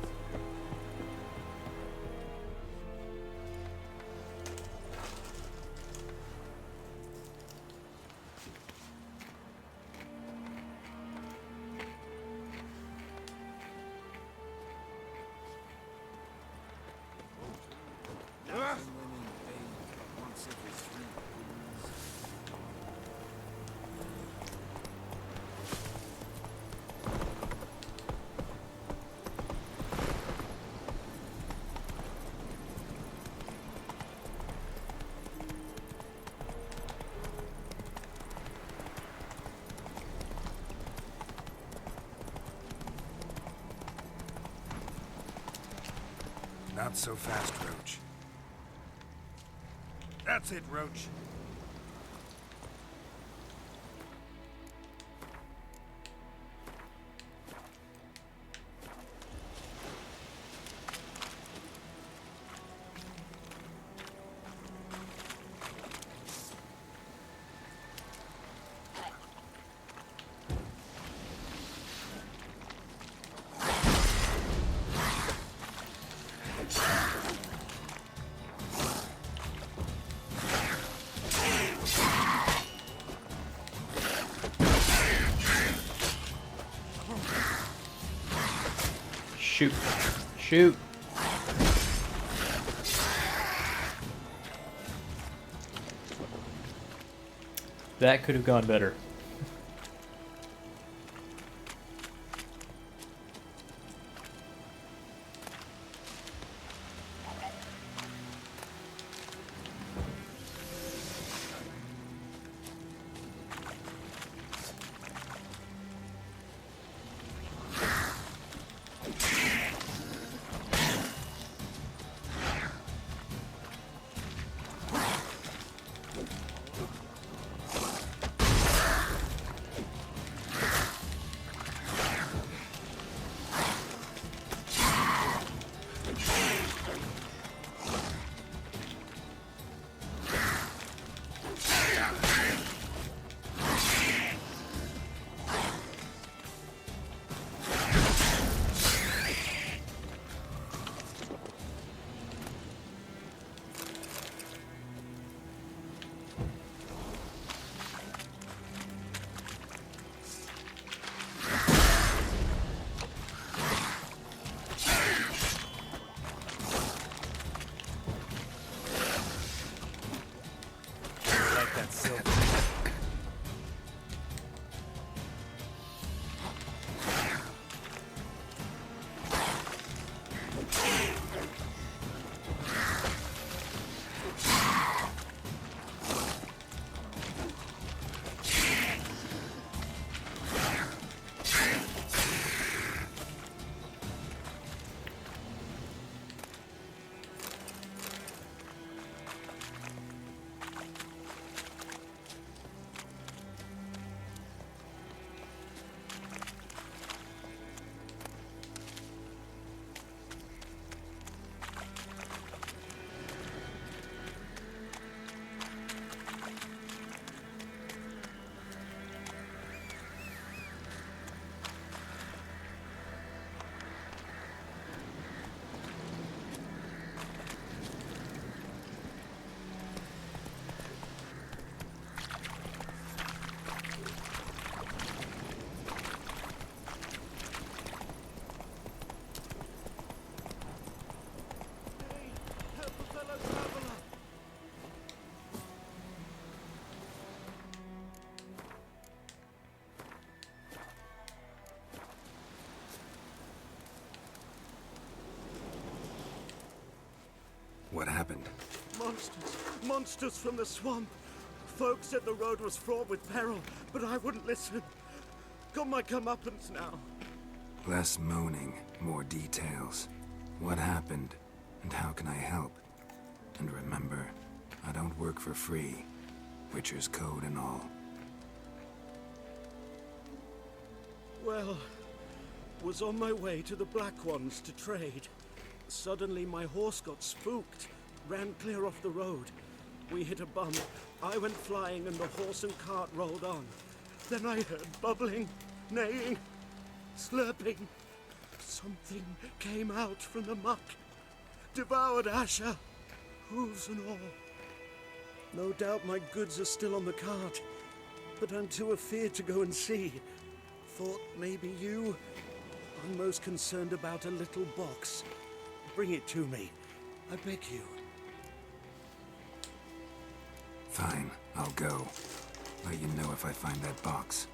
Not so fast, Roach. That's it, Roach. Shoot. Shoot. That could have gone better. Monsters! Monsters from the swamp! Folks said the road was fraught with peril, but I wouldn't listen. Got my comeuppance now. Less moaning, more details. What happened, and how can I help? And remember, I don't work for free. Witcher's code and all. Well, was on my way to the Black Ones to trade. Suddenly my horse got spooked, ran clear off the road. We hit a bump. I went flying and the horse and cart rolled on. Then I heard bubbling, neighing, slurping. Something came out from the muck, devoured Asher, hooves and all. No doubt my goods are still on the cart, but I'm too afeard to go and see. Thought maybe you. I'm most concerned about a little box. Bring it to me, I beg you. Fine, I'll go. Let you know if I find that box.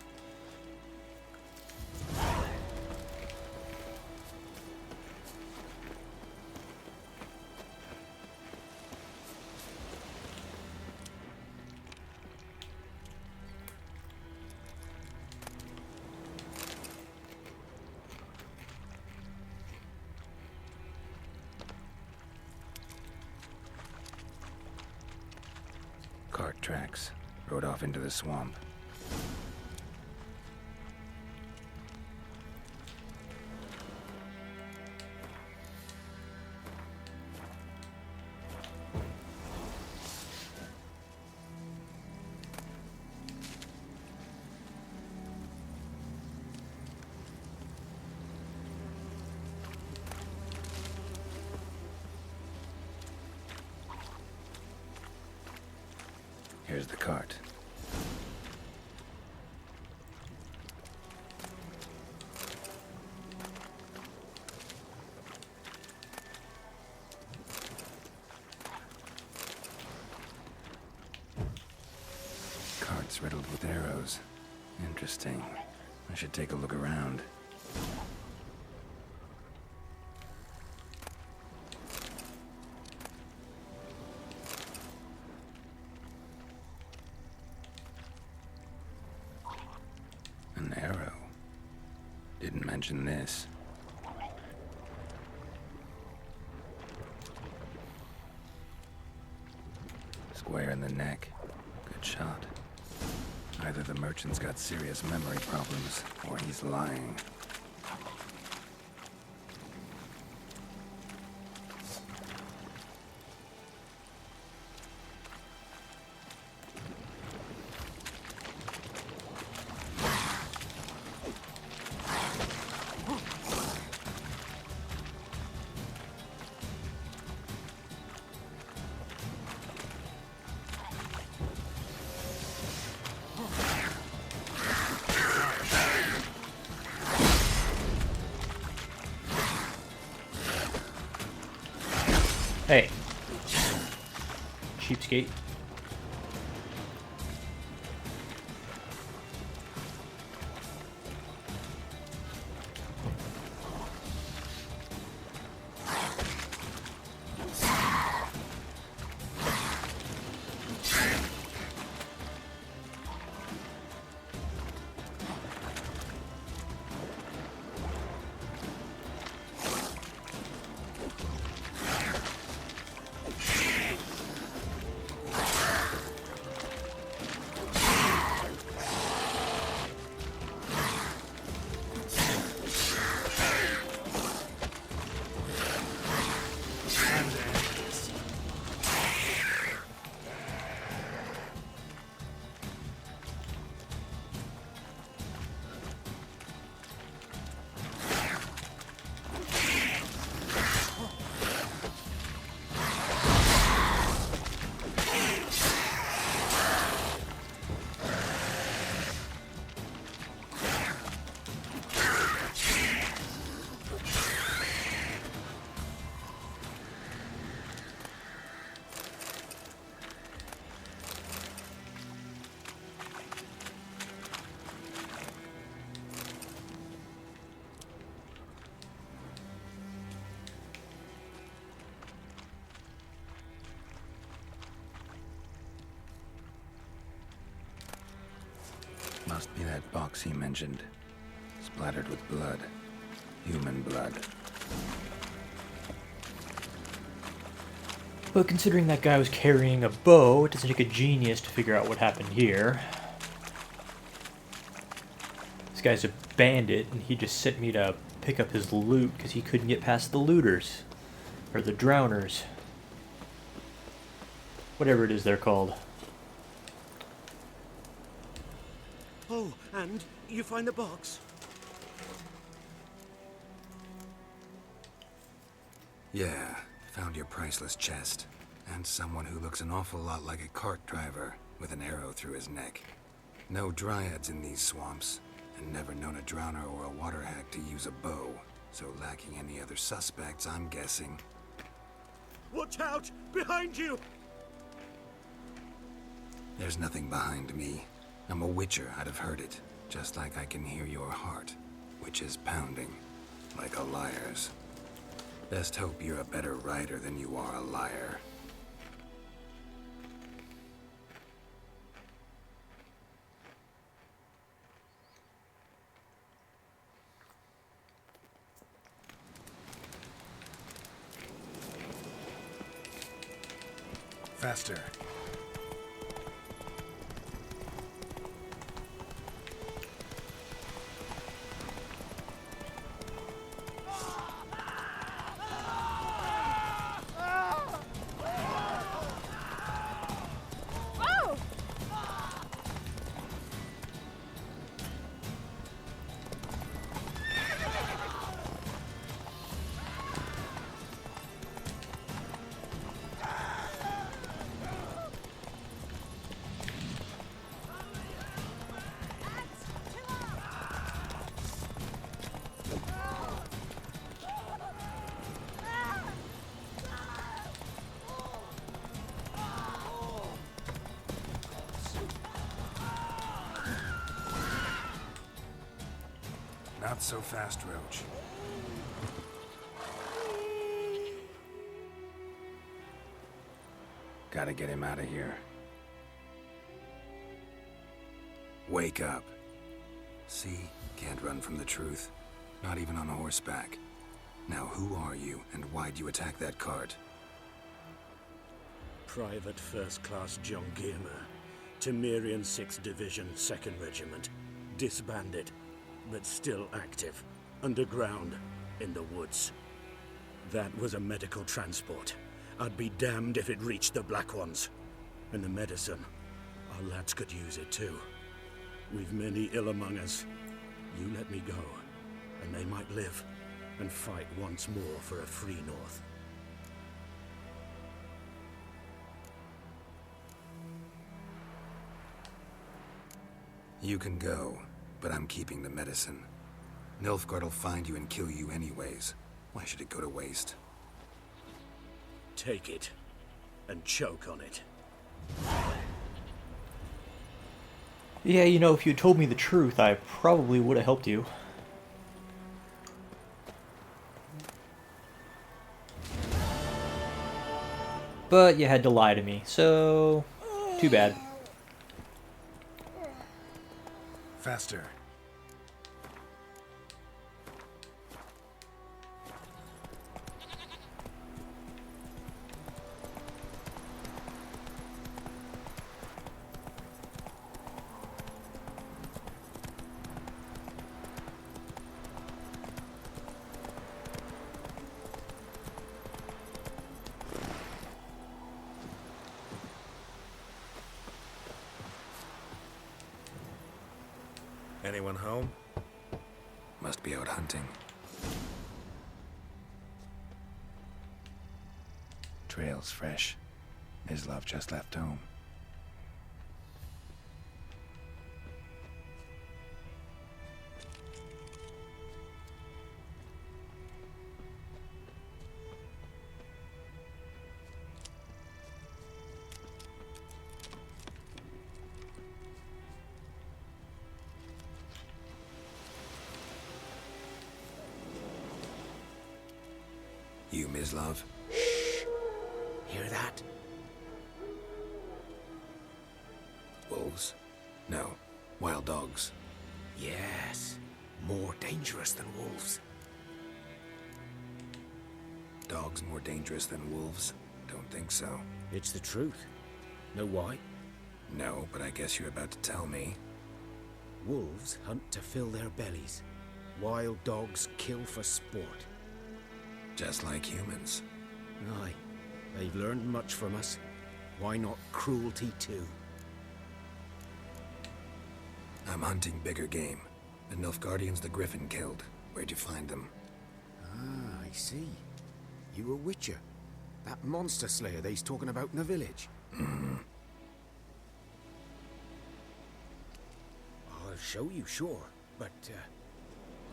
Cart tracks. Rode off into the swamp. Here's the cart. Cart's riddled with arrows. Interesting. I should take a look around. An arrow. Didn't mention this. Square in the neck. Good shot. Either the merchant's got serious memory problems, or he's lying. Hey. Cheapskate. Must be that box he mentioned. Splattered with blood. Human blood. But considering that guy was carrying a bow, it doesn't take a genius to figure out what happened here. This guy's a bandit, and he just sent me to pick up his loot because he couldn't get past the looters. Or the drowners. Whatever it is they're called. Oh, and you find the box? Yeah, found your priceless chest. And someone who looks an awful lot like a cart driver with an arrow through his neck. No dryads in these swamps, and never known a drowner or a water hack to use a bow. So lacking any other suspects, I'm guessing. Watch out! Behind you! There's nothing behind me. I'm a witcher, I'd have heard it. Just like I can hear your heart, which is pounding, like a liar's. Best hope you're a better writer than you are a liar. Faster. Not so fast, Roach. Gotta get him out of here. Wake up. See? Can't run from the truth. Not even on horseback. Now who are you, and why'd you attack that cart? Private First Class John Giermer. Temerian 6th Division, 2nd Regiment. Disbanded, but still active. Underground, in the woods. That was a medical transport. I'd be damned if it reached the Black Ones. And the medicine, our lads could use it too. We've many ill among us. You let me go, and they might live, and fight once more for a free North. You can go, but I'm keeping the medicine. Nilfgaard'll find you and kill you anyways. Why should it go to waste? Take it, and choke on it. Yeah, you know, if you told me the truth, I probably would have helped you. But you had to lie to me, so too bad. Faster. Anyone home? Must be out hunting. Trail's fresh. Islov just left home. You, Mislov? Hear that? Wolves? No. Wild dogs. Yes. More dangerous than wolves. Dogs more dangerous than wolves? Don't think so. It's the truth. Know why? No, but I guess you're about to tell me. Wolves hunt to fill their bellies. Wild dogs kill for sport. Just like humans. Aye. They've learned much from us. Why not cruelty too? I'm hunting bigger game. The Nilfgaardians the Griffin killed. Where'd you find them? Ah, I see. You a witcher. That monster slayer they's talking about in the village. Mm-hmm. I'll show you, sure. But,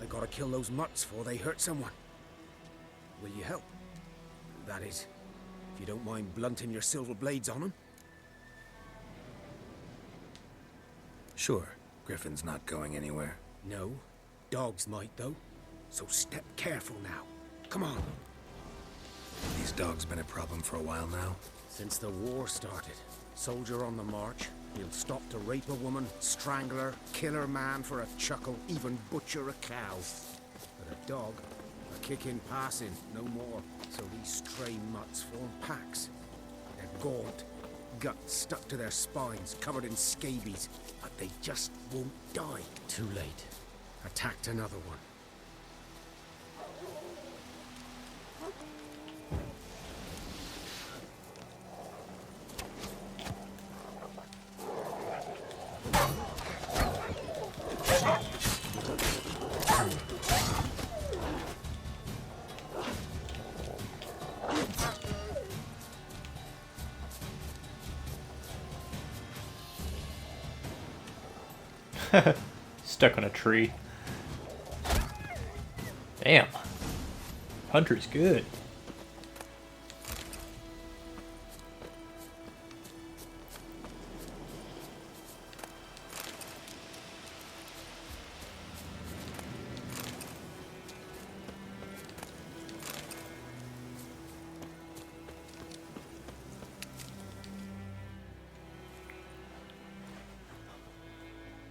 I gotta kill those mutts before they hurt someone. Will you help? That is, if you don't mind blunting your silver blades on them. Sure. Griffin's not going anywhere. No. Dogs might, though. So step careful now. Come on. These dogs been a problem for a while now? Since the war started. Soldier on the march. He'll stop to rape a woman, strangle her, kill her man for a chuckle, even butcher a cow. But a dog, a kick in passing, no more. So these stray mutts form packs. They're gaunt, guts stuck to their spines, covered in scabies. But they just won't die. Too late. Attacked another one. Stuck on a tree. Damn. Hunter's good.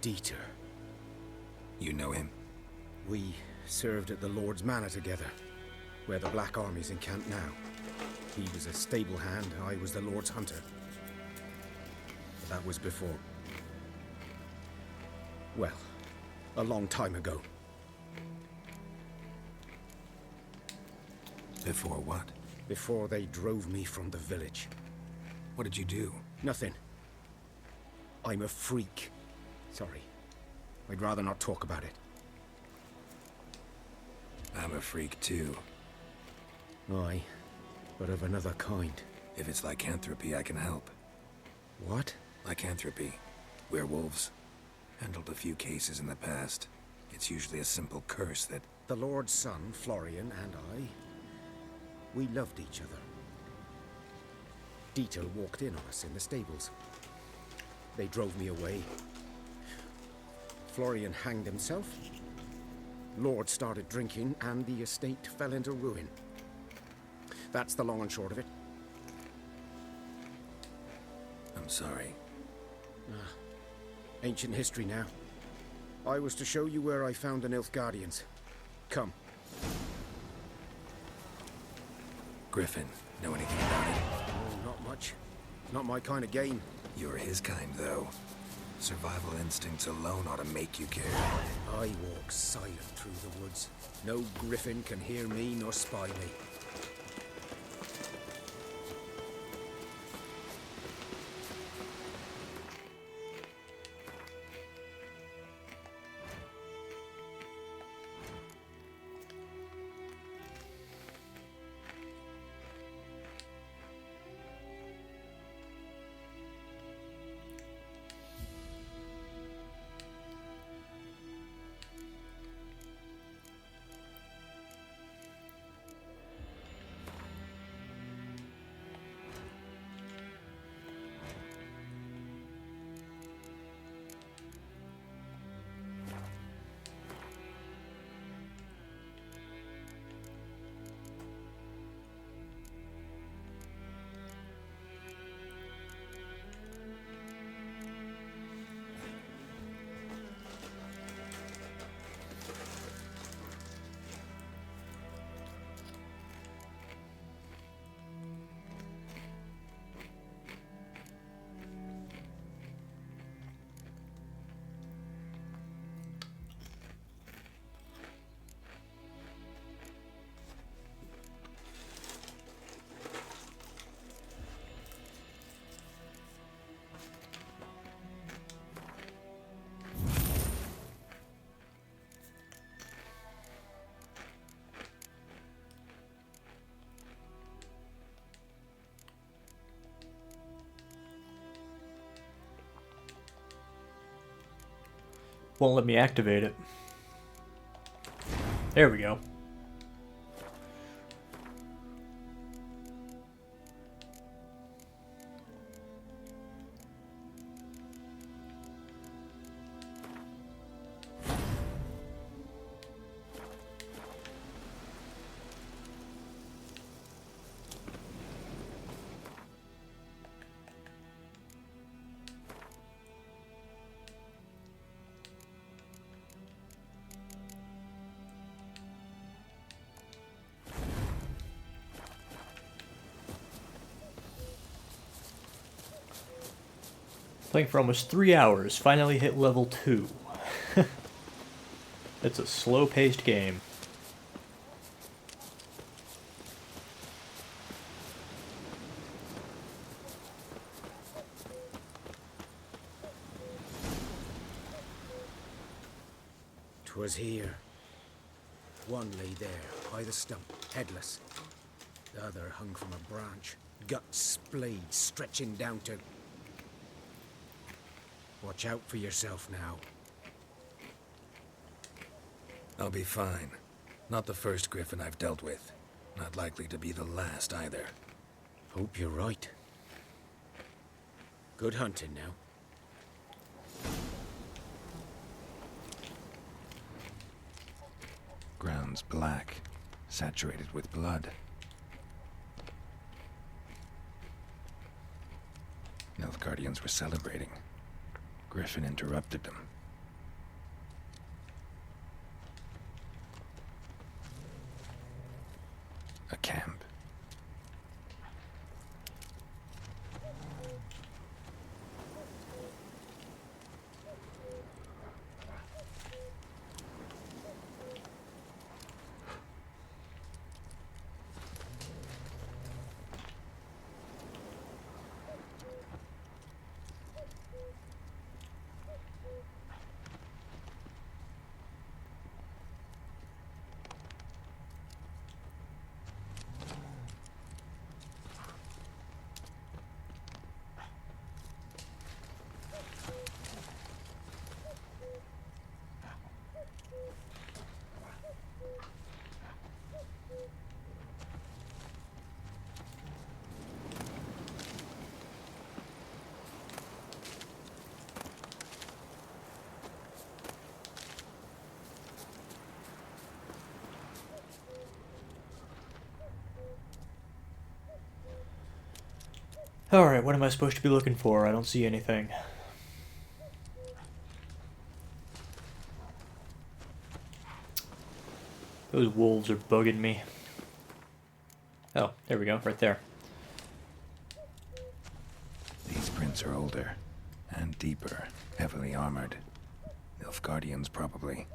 Dieter. You know him? We served at the Lord's Manor together, where the Black Army's encamped now. He was a stable hand, I was the Lord's hunter. But that was before. Well, a long time ago. Before what? Before they drove me from the village. What did you do? Nothing. I'm a freak. Sorry. I'd rather not talk about it. I'm a freak too. Aye, but of another kind. If it's lycanthropy, I can help. What? Lycanthropy. Werewolves. Handled a few cases in the past. It's usually a simple curse that... The Lord's son, Florian, and I... we loved each other. Dieter walked in on us in the stables. They drove me away. Florian hanged himself. Lord started drinking, and the estate fell into ruin. That's the long and short of it. I'm sorry. Ancient history now. I was to show you where I found the Nilfgaardians. Come. Griffin, know anything about it? Oh, not much. Not my kind of game. You're his kind, though. Survival instincts alone ought to make you care. I walk silent through the woods. No griffin can hear me nor spy me. Won't let me activate it. There we go. Playing for almost 3 hours, finally hit level 2. It's a slow-paced game. "'Twas here. One lay there, by the stump, headless. The other hung from a branch, guts splayed, stretching down to... Watch out for yourself now." I'll be fine. Not the first griffin I've dealt with. Not likely to be the last either. Hope you're right. Good hunting now. Ground's black, saturated with blood. Nilfgaardians were celebrating. Griffin interrupted them. A camp. Alright, what am I supposed to be looking for? I don't see anything. Those wolves are bugging me. Oh, there we go, right there. These prints are older and deeper, heavily armored. Nilfgaardians, probably.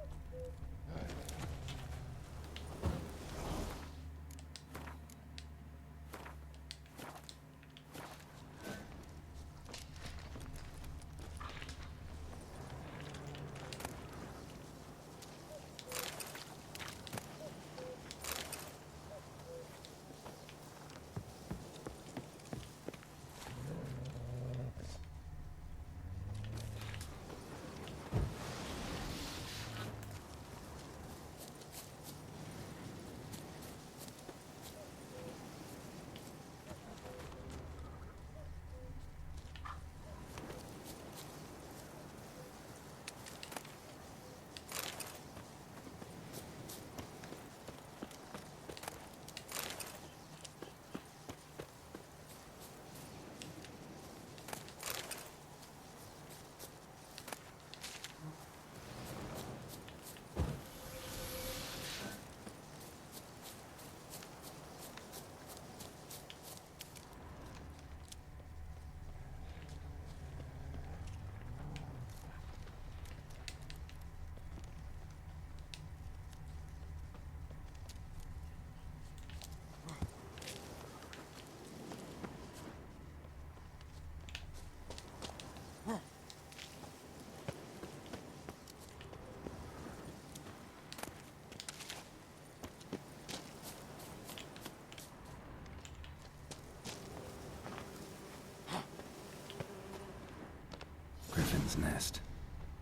Griffin's nest.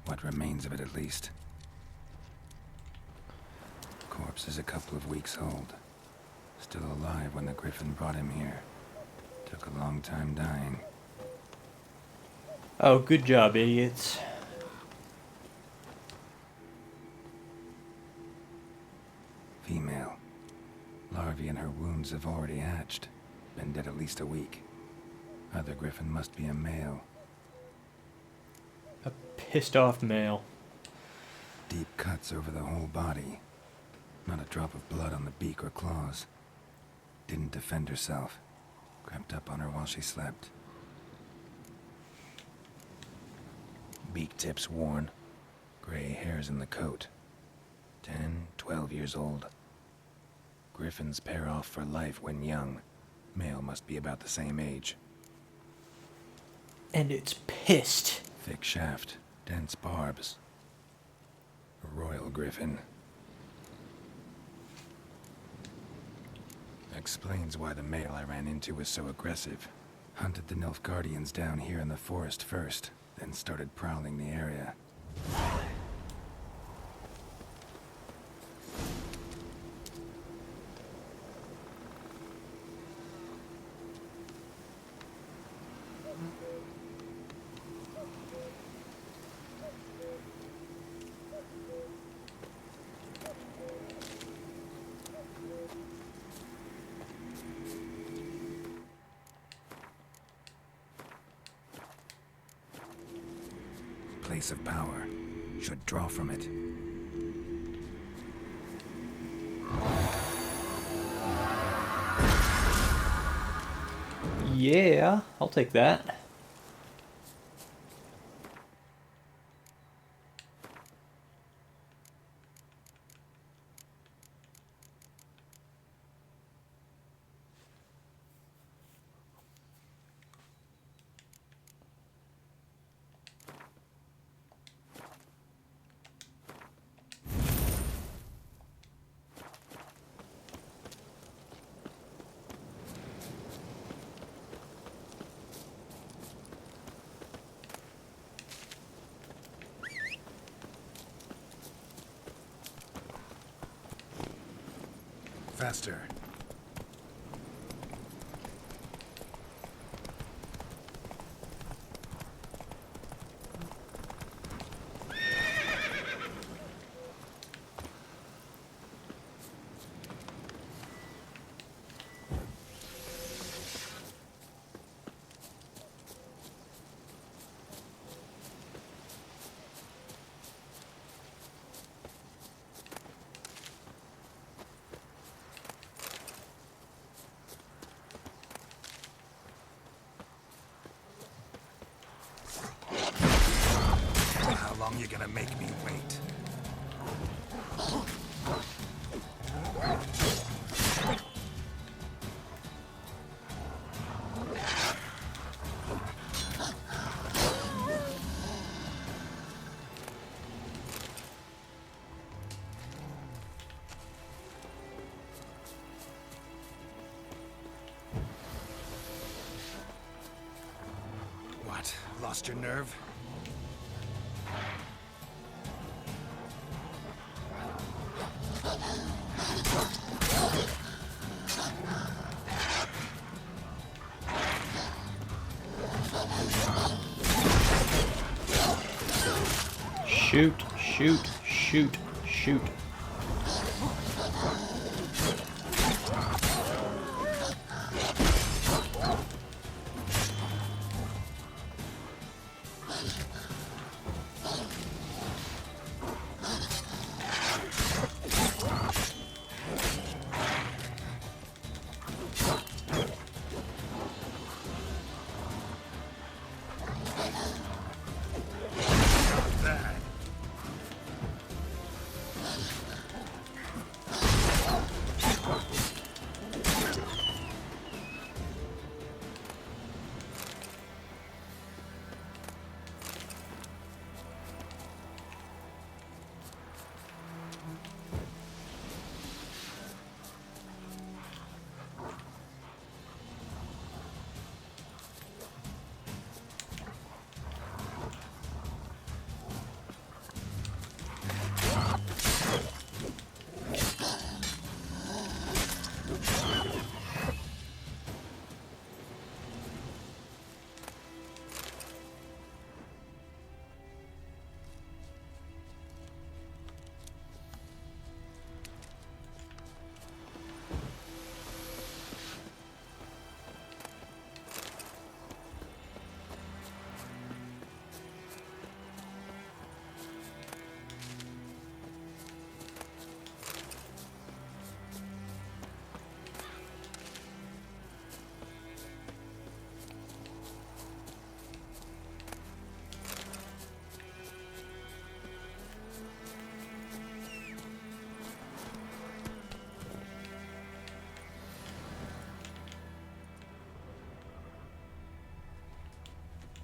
What remains of it, at least. Corpse is a couple of weeks old. Still alive when the Griffin brought him here. Took a long time dying. Oh, good job, idiots. Female. Larvae in her wounds have already hatched. Been dead at least a week. Other Griffin must be a male. A pissed off male. Deep cuts over the whole body. Not a drop of blood on the beak or claws. Didn't defend herself. Crept up on her while she slept. Beak tips worn. Gray hairs in the coat. 10, 12 years old. Griffins pair off for life when young. Male must be about the same age. And it's pissed. Thick shaft, dense barbs. A royal griffin. Explains why the male I ran into was so aggressive. Hunted the Nilfgaardians down here in the forest first, then started prowling the area. Place of power. Should draw from it. Yeah, I'll take that. Faster. How long you gonna make me wait? What? Lost your nerve? Shoot, shoot, shoot, shoot.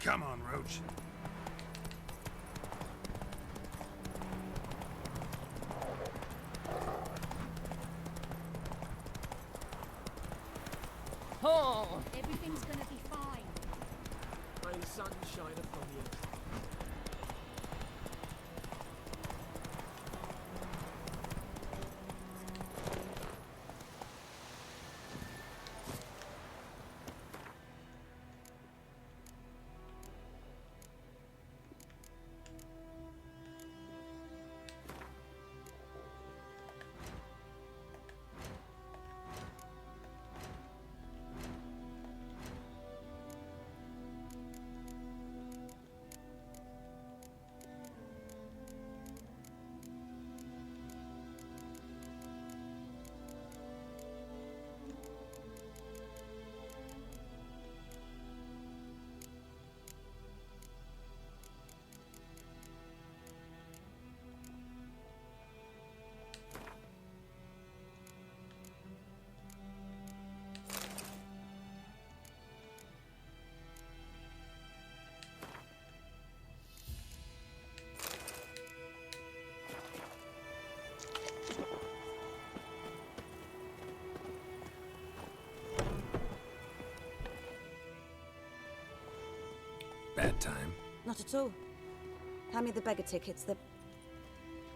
Come on, Roach. Oh! Everything's gonna be fine. May the sun shine upon you. Bad time. Not at all. Hand me the beggar tickets, the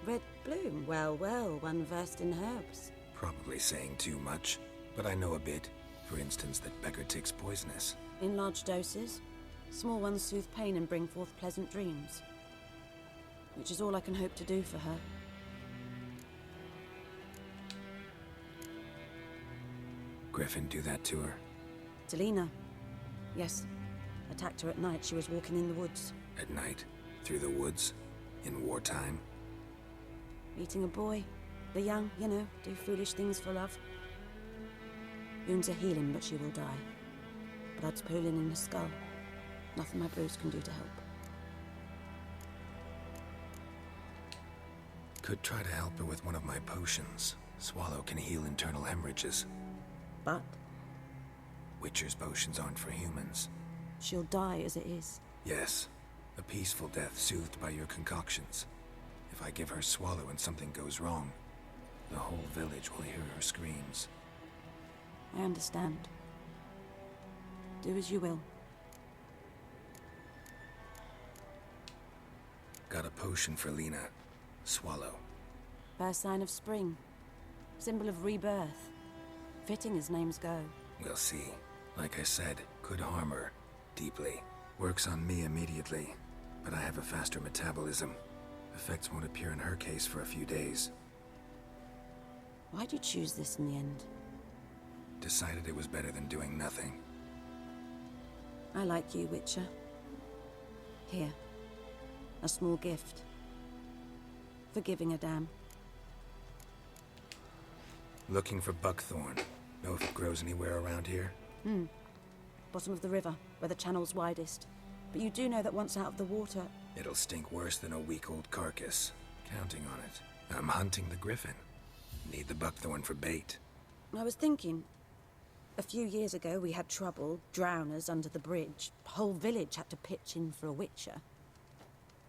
red bloom. Well, well, one versed in herbs. Probably saying too much, but I know a bit. For instance, that beggar tick's poisonous. In large doses. Small ones soothe pain and bring forth pleasant dreams. Which is all I can hope to do for her. Griffin do that to her? To Lena. Yes. Attacked her at night. She was walking in the woods. At night? Through the woods? In wartime? Meeting a boy. The young, you know, do foolish things for love. Wounds are healing, but she will die. Blood's pooling in the skull. Nothing my brews can do to help. Could try to help her with one of my potions. Swallow can heal internal hemorrhages. But? Witcher's potions aren't for humans. She'll die as it is. Yes. A peaceful death soothed by your concoctions. If I give her Swallow and something goes wrong, the whole village will hear her screams. I understand. Do as you will. Got a potion for Lena. Swallow. First sign of spring. Symbol of rebirth. Fitting as names go. We'll see. Like I said, could harm her. Deeply. Works on me immediately, but I have a faster metabolism. Effects won't appear in her case for a few days. Why'd you choose this in the end? Decided it was better than doing nothing. I like you, Witcher. Here. A small gift. For giving a damn. Looking for buckthorn. Know if it grows anywhere around here? Bottom of the river, where the channel's widest. But you do know that once out of the water... It'll stink worse than a week-old carcass. Counting on it. I'm hunting the griffin. Need the buckthorn for bait. I was thinking... A few years ago we had trouble, drowners under the bridge. Whole village had to pitch in for a witcher.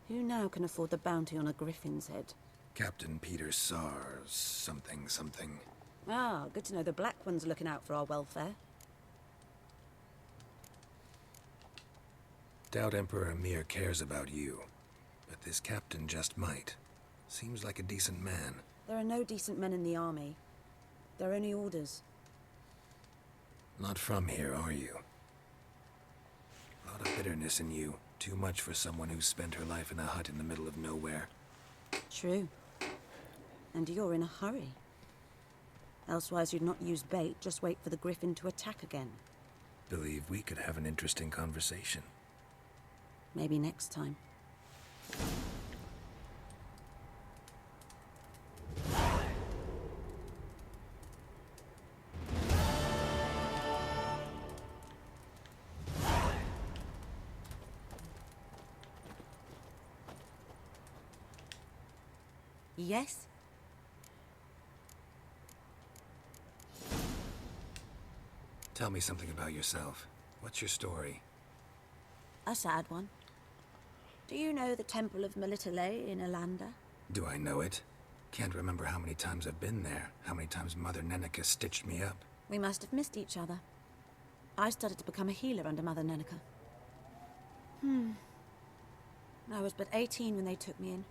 Who now can afford the bounty on a griffin's head? Captain Peter Sars... something. Ah, good to know the Black One's looking out for our welfare. Doubt Emperor Emir cares about you. But this captain just might. Seems like a decent man. There are no decent men in the army. They're only orders. Not from here, are you? A lot of bitterness in you. Too much for someone who spent her life in a hut in the middle of nowhere. True. And you're in a hurry. Elsewise you'd not use bait, just wait for the griffin to attack again. Believe we could have an interesting conversation. Maybe next time. Yes? Tell me something about yourself. What's your story? A sad one. Do you know the Temple of Melitele in Alanda? Do I know it? Can't remember how many times I've been there, how many times Mother Nenica stitched me up. We must have missed each other. I started to become a healer under Mother Nenica. I was but 18 when they took me in.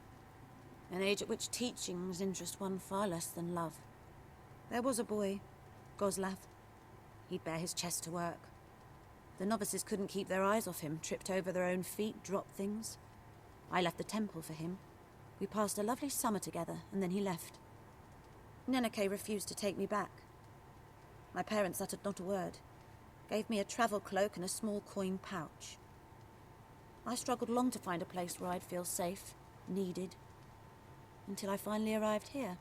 An age at which teachings interest one far less than love. There was a boy, Goslav. He'd bare his chest to work. The novices couldn't keep their eyes off him, tripped over their own feet, dropped things. I left the temple for him. We passed a lovely summer together, and then he left. Nenike refused to take me back. My parents uttered not a word, gave me a travel cloak and a small coin pouch. I struggled long to find a place where I'd feel safe, needed, until I finally arrived here.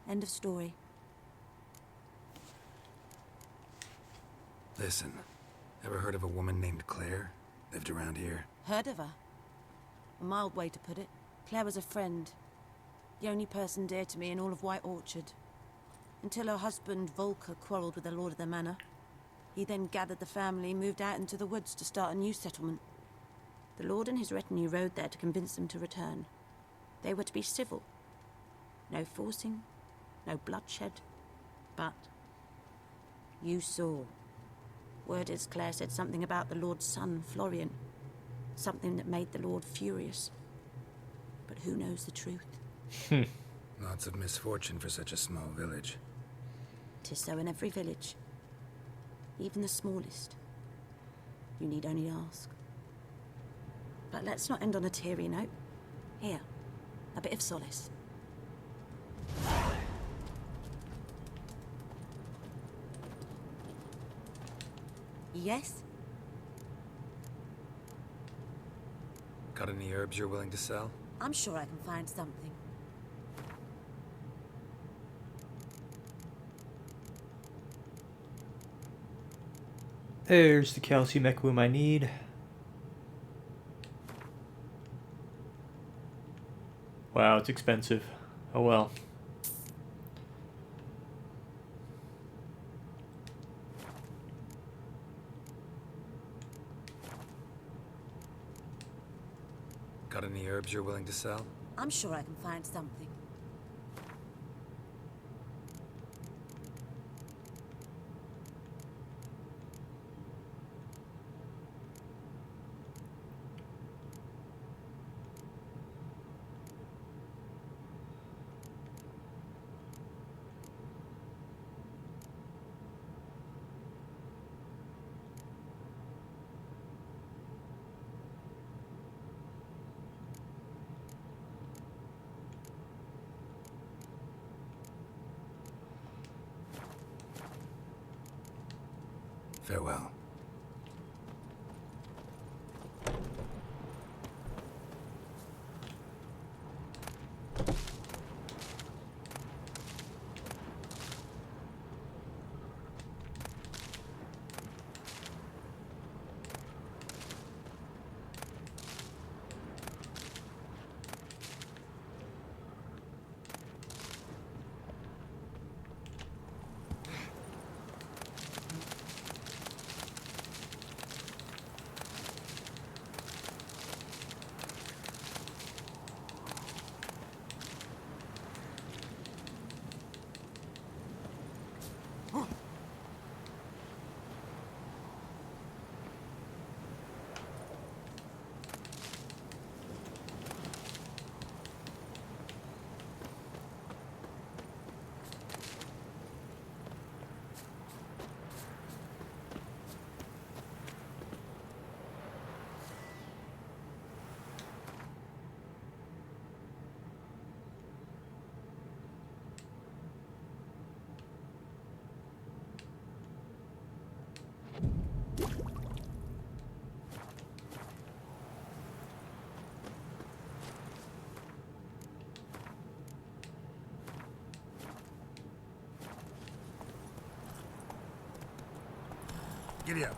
End of story. Listen, ever heard of a woman named Claire? Lived around here? Heard of her? A mild way to put it. Claire was a friend. The only person dear to me in all of White Orchard. Until her husband, Volker, quarreled with the lord of the manor. He then gathered the family, moved out into the woods to start a new settlement. The lord and his retinue rode there to convince them to return. They were to be civil. No forcing, no bloodshed. But you saw. Word is Claire said something about the lord's son, Florian. Something that made the lord furious. But who knows the truth? Lots of misfortune for such a small village. 'Tis so in every village. Even the smallest. You need only ask. But let's not end on a teary note. Here, a bit of solace. Yes? Got any herbs you're willing to sell? I'm sure I can find something. There's the calcium equum I need. Wow, it's expensive. Oh well. Got any herbs you're willing to sell? I'm sure I can find something. Farewell. Giddy up.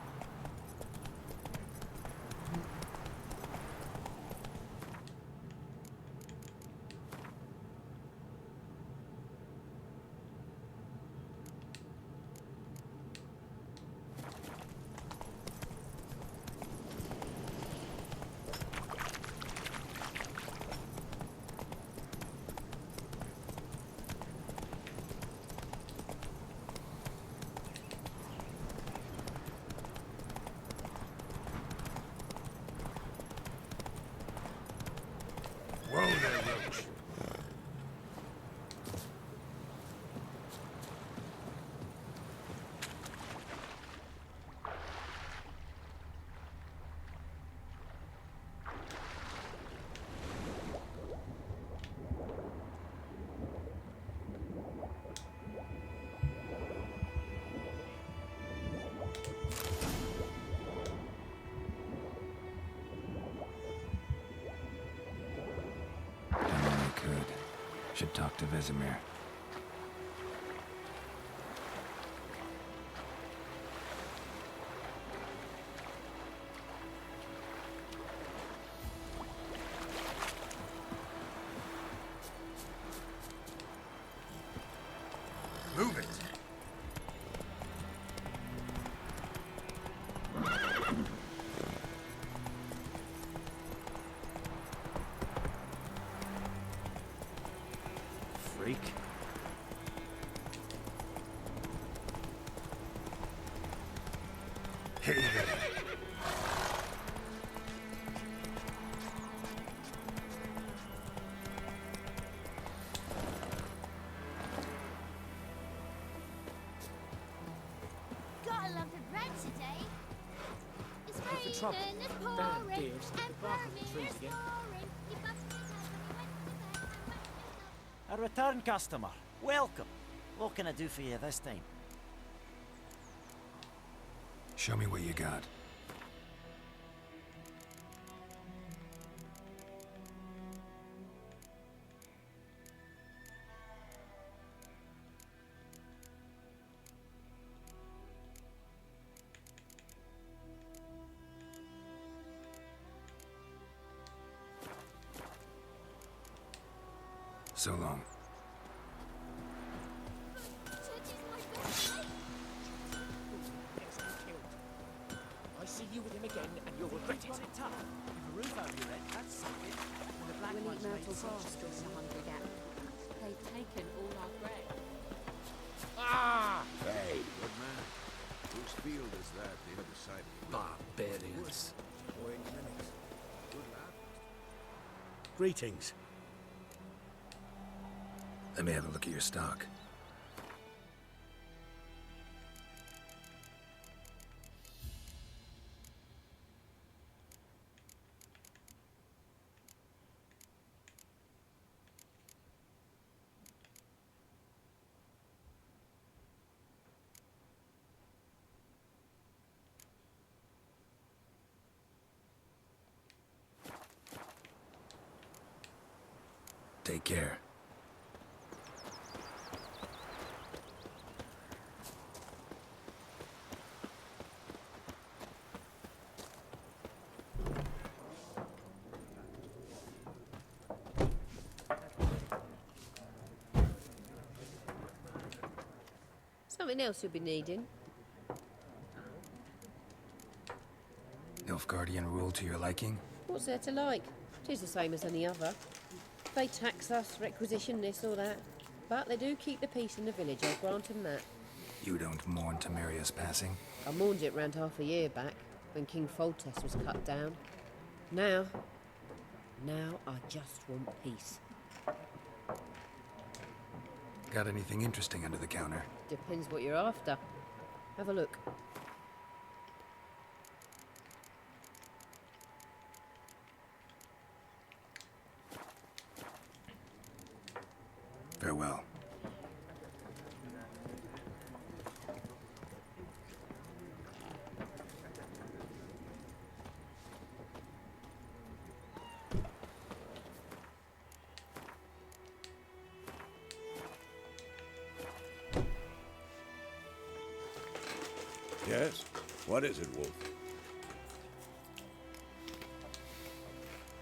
Should talk to Vesemir. Move it! Freak. Hey there. Got a lump of bread today. It's for raining, trouble. it's Damn pouring, deer stick and the bark on the burning, trees it's again. pouring. He busted his head when he went to bed and wet himself. A return customer. Welcome. What can I do for you this time? Show me what you got. So long. I see you with him again, and you'll regret it. Run it tough. You've a roof over your head, that's something. And the black We'll one's eat made myrtle such a grass during the hungry gap. They've taken all our bread. Ah! Hey, good man. Whose field is that the other side of the Barbarians. Good lad. Greetings. Let me have a look at your stock. Take care. Something else you'll be needing. Nilfgaardian rule to your liking? What's there to like? 'Tis the same as any other. They tax us, requisition this or that. But they do keep the peace in the village, I'll grant 'em that. You don't mourn Temeria's passing? I mourned it round half a year back, when King Foltest was cut down. Now I just want peace. Got anything interesting under the counter? Depends what you're after. Have a look. Farewell. Yes? What is it, Wolf?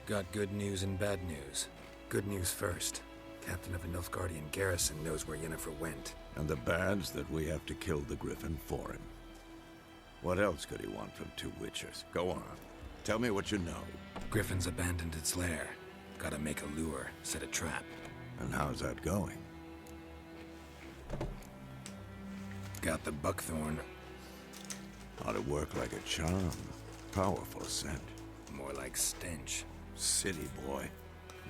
Got good news and bad news. Good news first. Captain of a Nilfgaardian garrison knows where Yennefer went. And the bad's that we have to kill the Griffin for him. What else could he want from two witchers? Go on. Tell me what you know. Griffin's abandoned its lair. Gotta make a lure, set a trap. And how's that going? Got the buckthorn. Ought to work like a charm. Powerful scent. More like stench. City boy.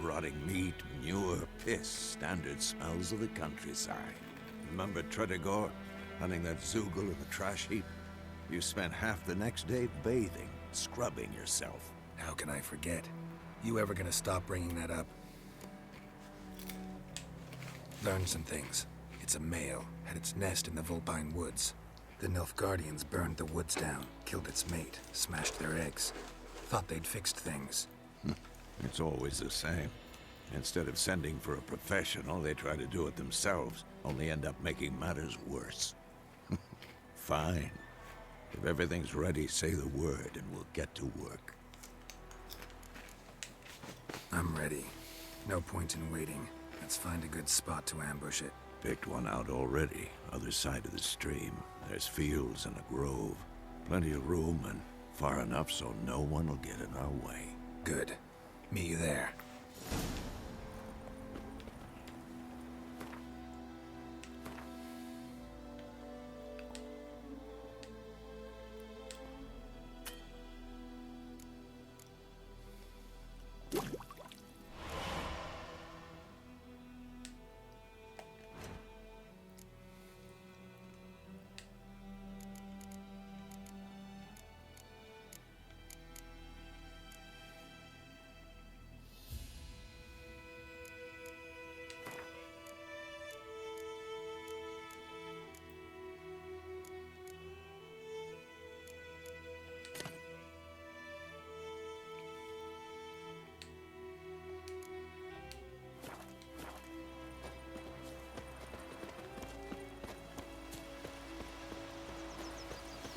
Rotting meat, manure, piss. Standard smells of the countryside. Remember Tredegor? Hunting that Zoogle in the trash heap? You spent half the next day bathing, scrubbing yourself. How can I forget? You ever gonna stop bringing that up? Learned some things. It's a male, had its nest in the Vulpine Woods. The Nilfgaardians burned the woods down, killed its mate, smashed their eggs. Thought they'd fixed things. It's always the same. Instead of sending for a professional, they try to do it themselves, only end up making matters worse. Fine. If everything's ready, say the word and we'll get to work. I'm ready. No point in waiting. Let's find a good spot to ambush it. Picked one out already, other side of the stream. There's fields and a grove. Plenty of room and far enough so no one will get in our way. Good. Meet you there.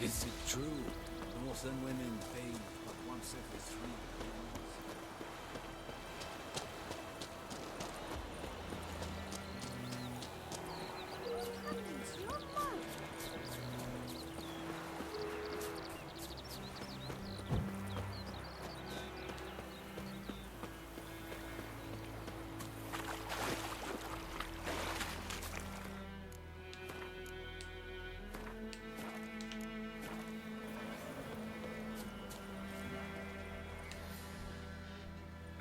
Is it true? Northern women bathe but once every 3 years.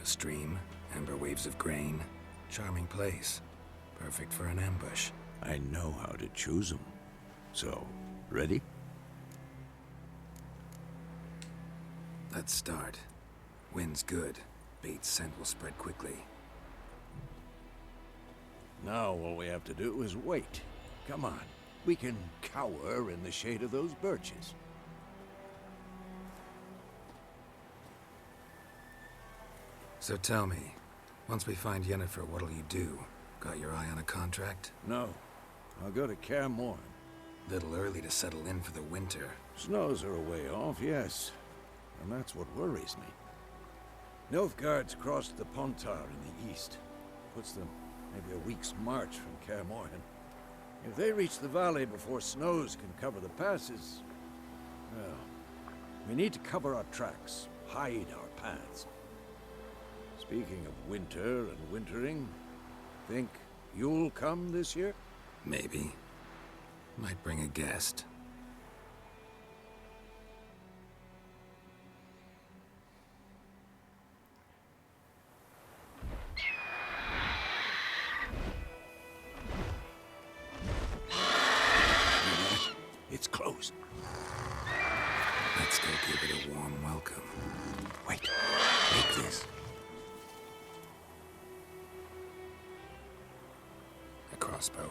A stream, amber waves of grain. Charming place. Perfect for an ambush. I know how to choose them. So, ready? Let's start. Wind's good. Bait's scent will spread quickly. Now all we have to do is wait. Come on. We can cower in the shade of those birches. So tell me, once we find Yennefer, what'll you do? Got your eye on a contract? No. I'll go to Kaer Morhen. Little early to settle in for the winter. Snows are a way off, yes. And that's what worries me. Nilfgaard's crossed the Pontar in the east. Puts them maybe a week's march from Kaer Morhen. If they reach the valley before snows can cover the passes, well, we need to cover our tracks, hide our paths. Speaking of winter and wintering, think you'll come this year? Maybe. Might bring a guest. It's close. Let's go give it a warm welcome. Wait, take this. A crossbow.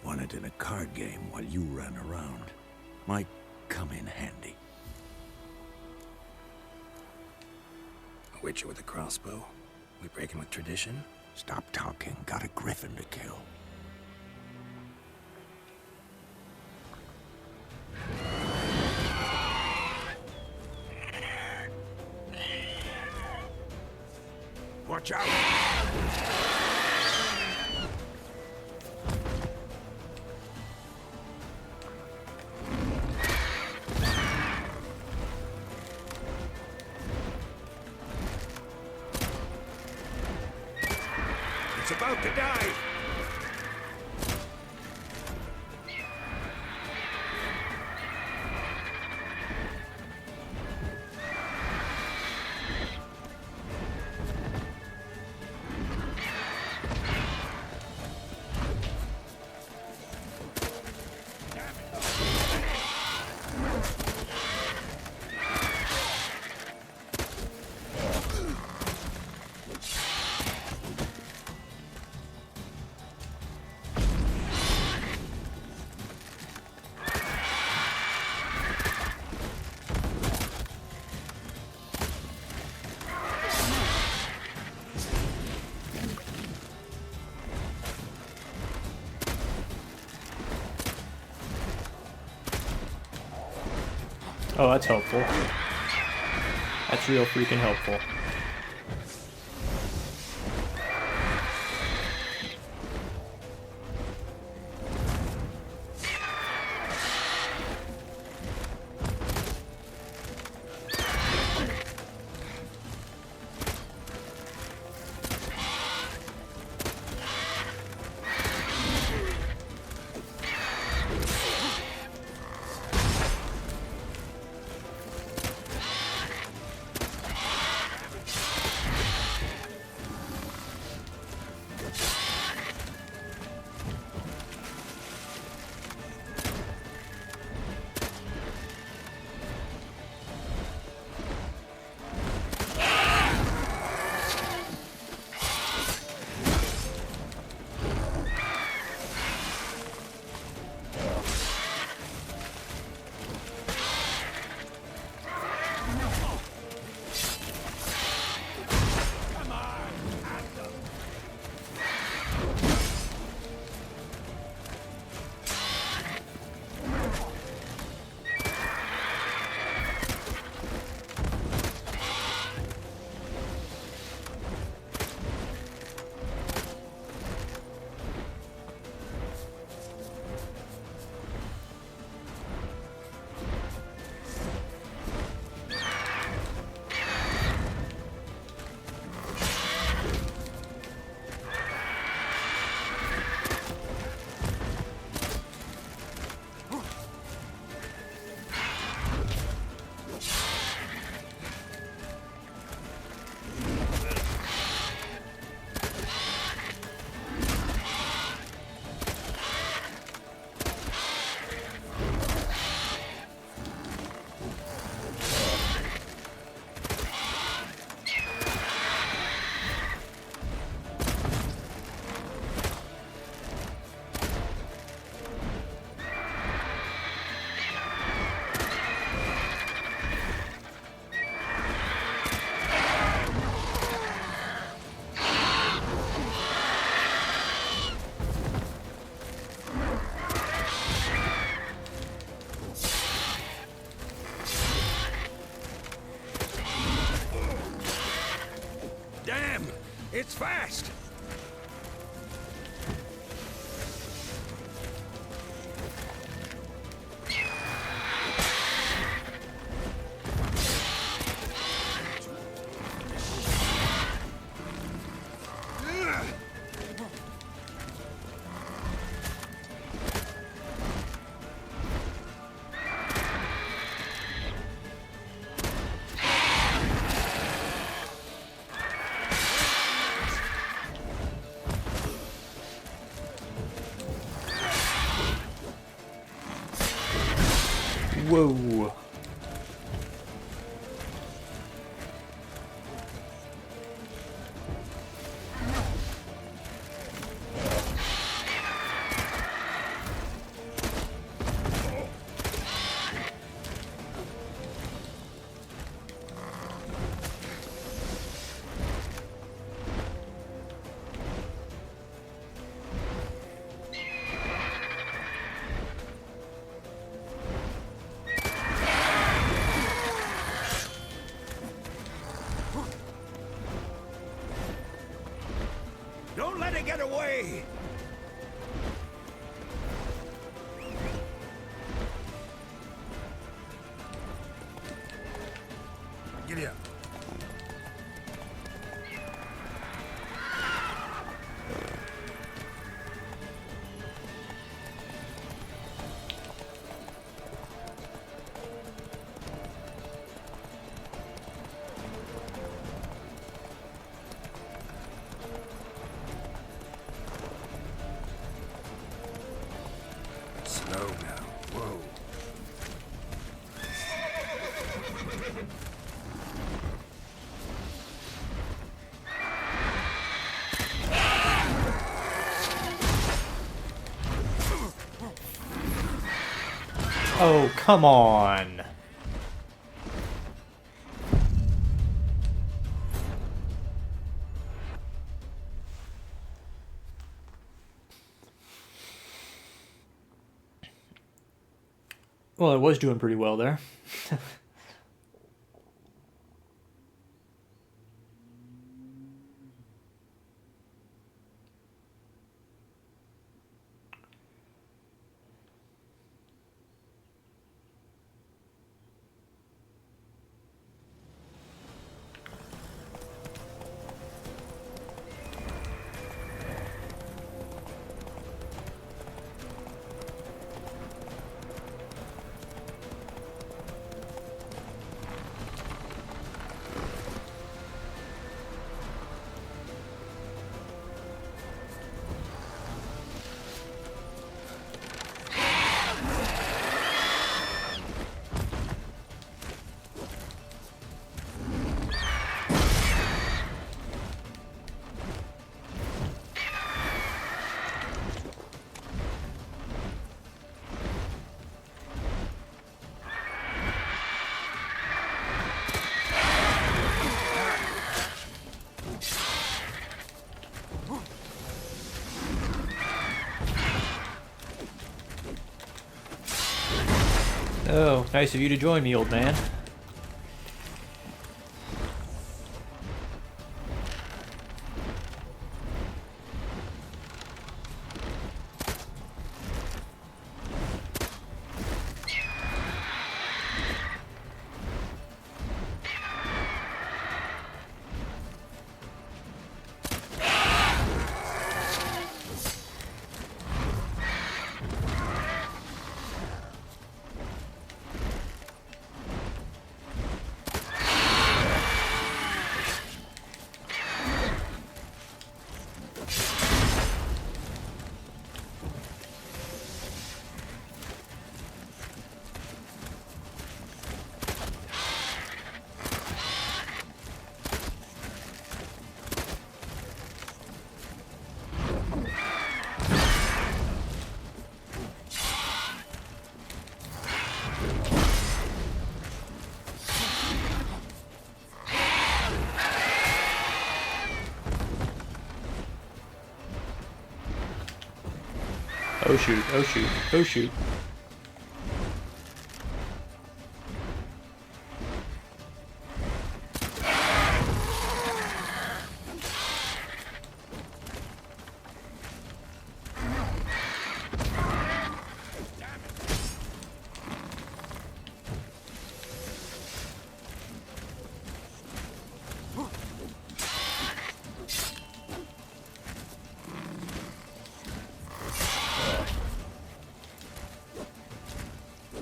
Won it in a card game while you ran around. Might come in handy. A witcher with a crossbow? We breaking with tradition? Stop talking. Got a griffin to kill. Watch out! It's about to dive! Oh, that's helpful. That's real freaking helpful. It's fast! Whoa. Don't let it get away! Giddy up. Slow now. Whoa. Oh, come on. Well, I was doing pretty well there. Oh, nice of you to join me, old man. Oh shoot, oh shoot, oh shoot.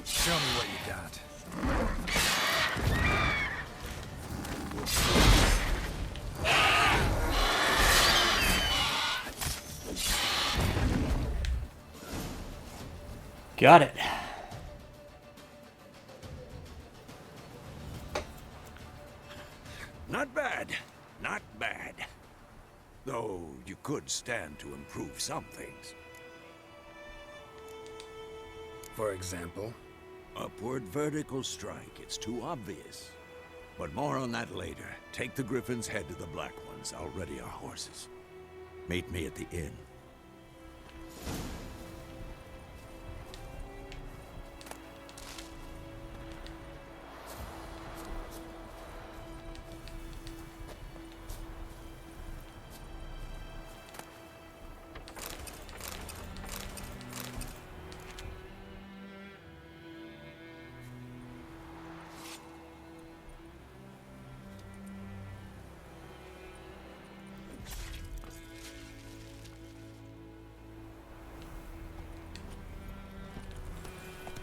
Show me what you got. Got it. Not bad. Not bad. Though you could stand to improve some things. For example? Upward vertical strike. It's too obvious. But more on that later. Take the Griffin's head to the Black Ones. I'll ready our horses. Meet me at the inn.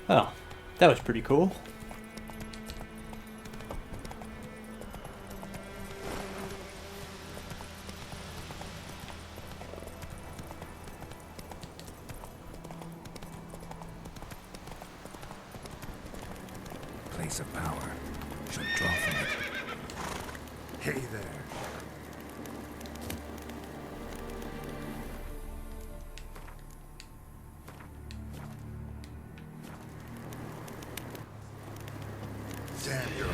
Oh, that was pretty cool. Place of power. Should draw from it. Hey there. Damn, you're late.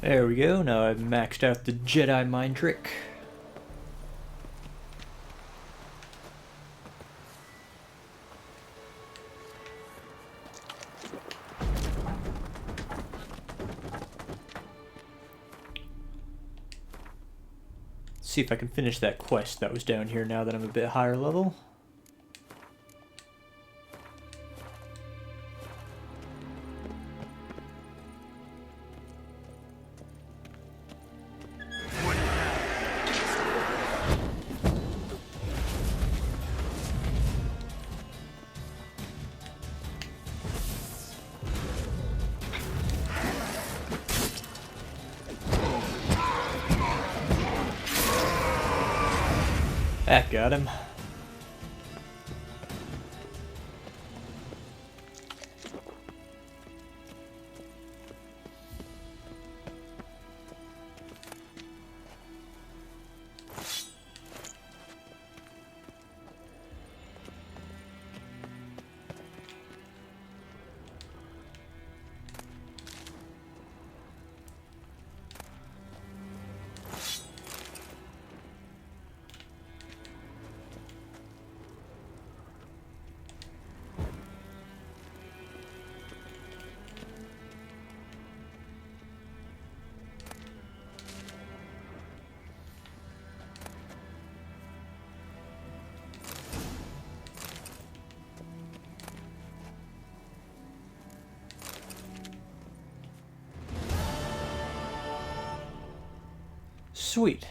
There we go, now I've maxed out the Jedi mind trick. See if I can finish that quest that was down here now that I'm a bit higher level. That got him. Sweet.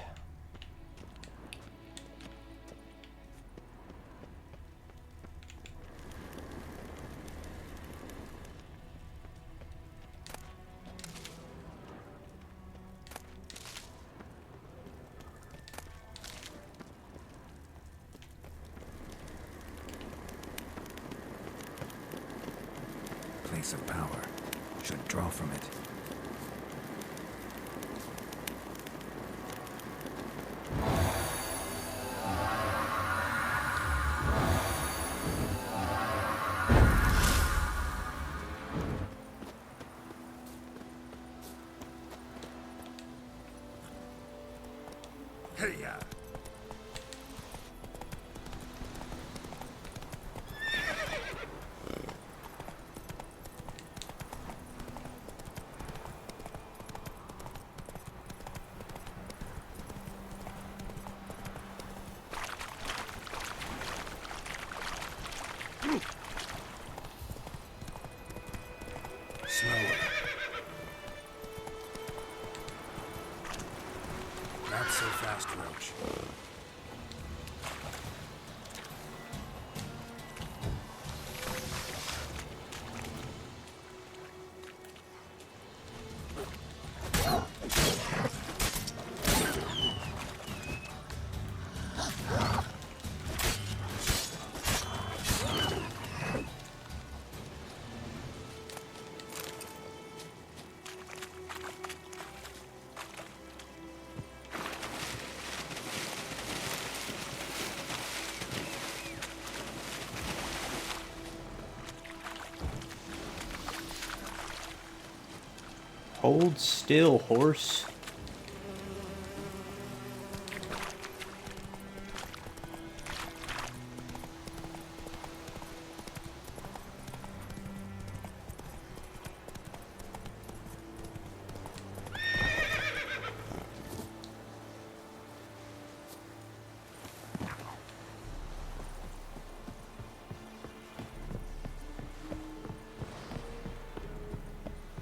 Place of power. Should draw from it. Hey-ya! Slower. Not so fast, Roach. Hold still, horse.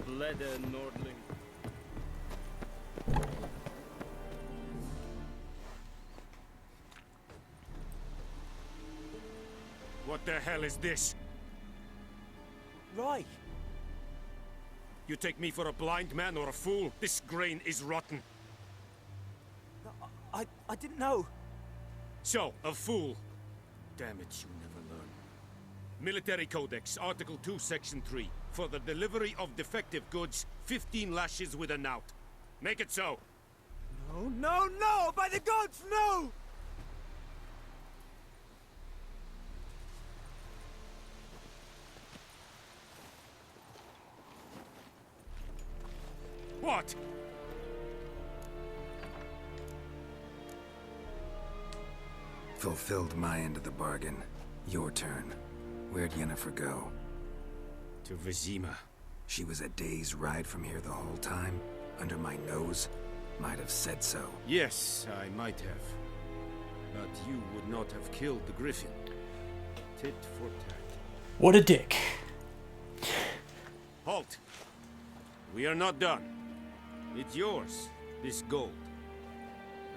Leather Nordling. What the hell is this? Right. You take me for a blind man or a fool? This grain is rotten. I didn't know. So, a fool. Damn it, you never learn. Military Codex, Article 2, Section 3. For the delivery of defective goods, 15 lashes with a knout. Make it so. No, no, no! By the gods, no! What? Fulfilled my end of the bargain. Your turn. Where'd Yennefer go? To Vizima. She was a day's ride from here the whole time? Under my nose? Might have said so. Yes, I might have. But you would not have killed the griffin. Tit for tat. What a dick. Halt! We are not done. It's yours, this gold.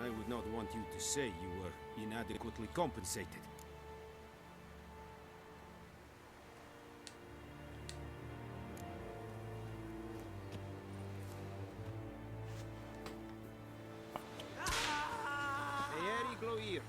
I would not want you to say you were inadequately compensated. Gloir.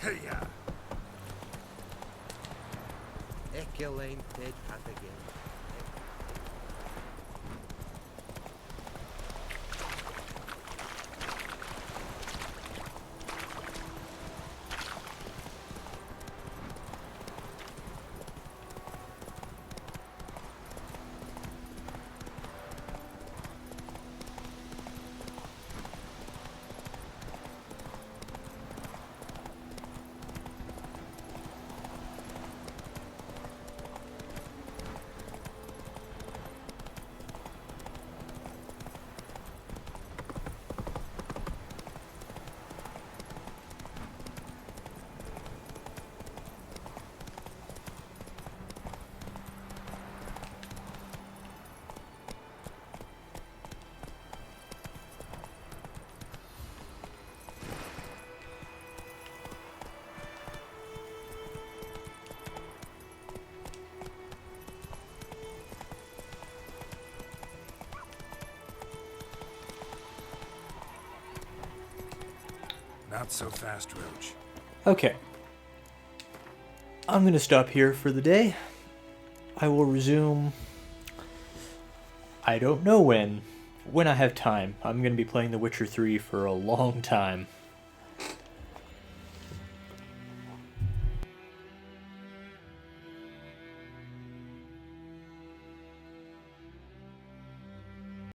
Hey-ya! Echelane dead hat again. Not so fast, Roach. Okay. I'm going to stop here for the day. I will resume... I don't know when. When I have time. I'm going to be playing The Witcher 3 for a long time.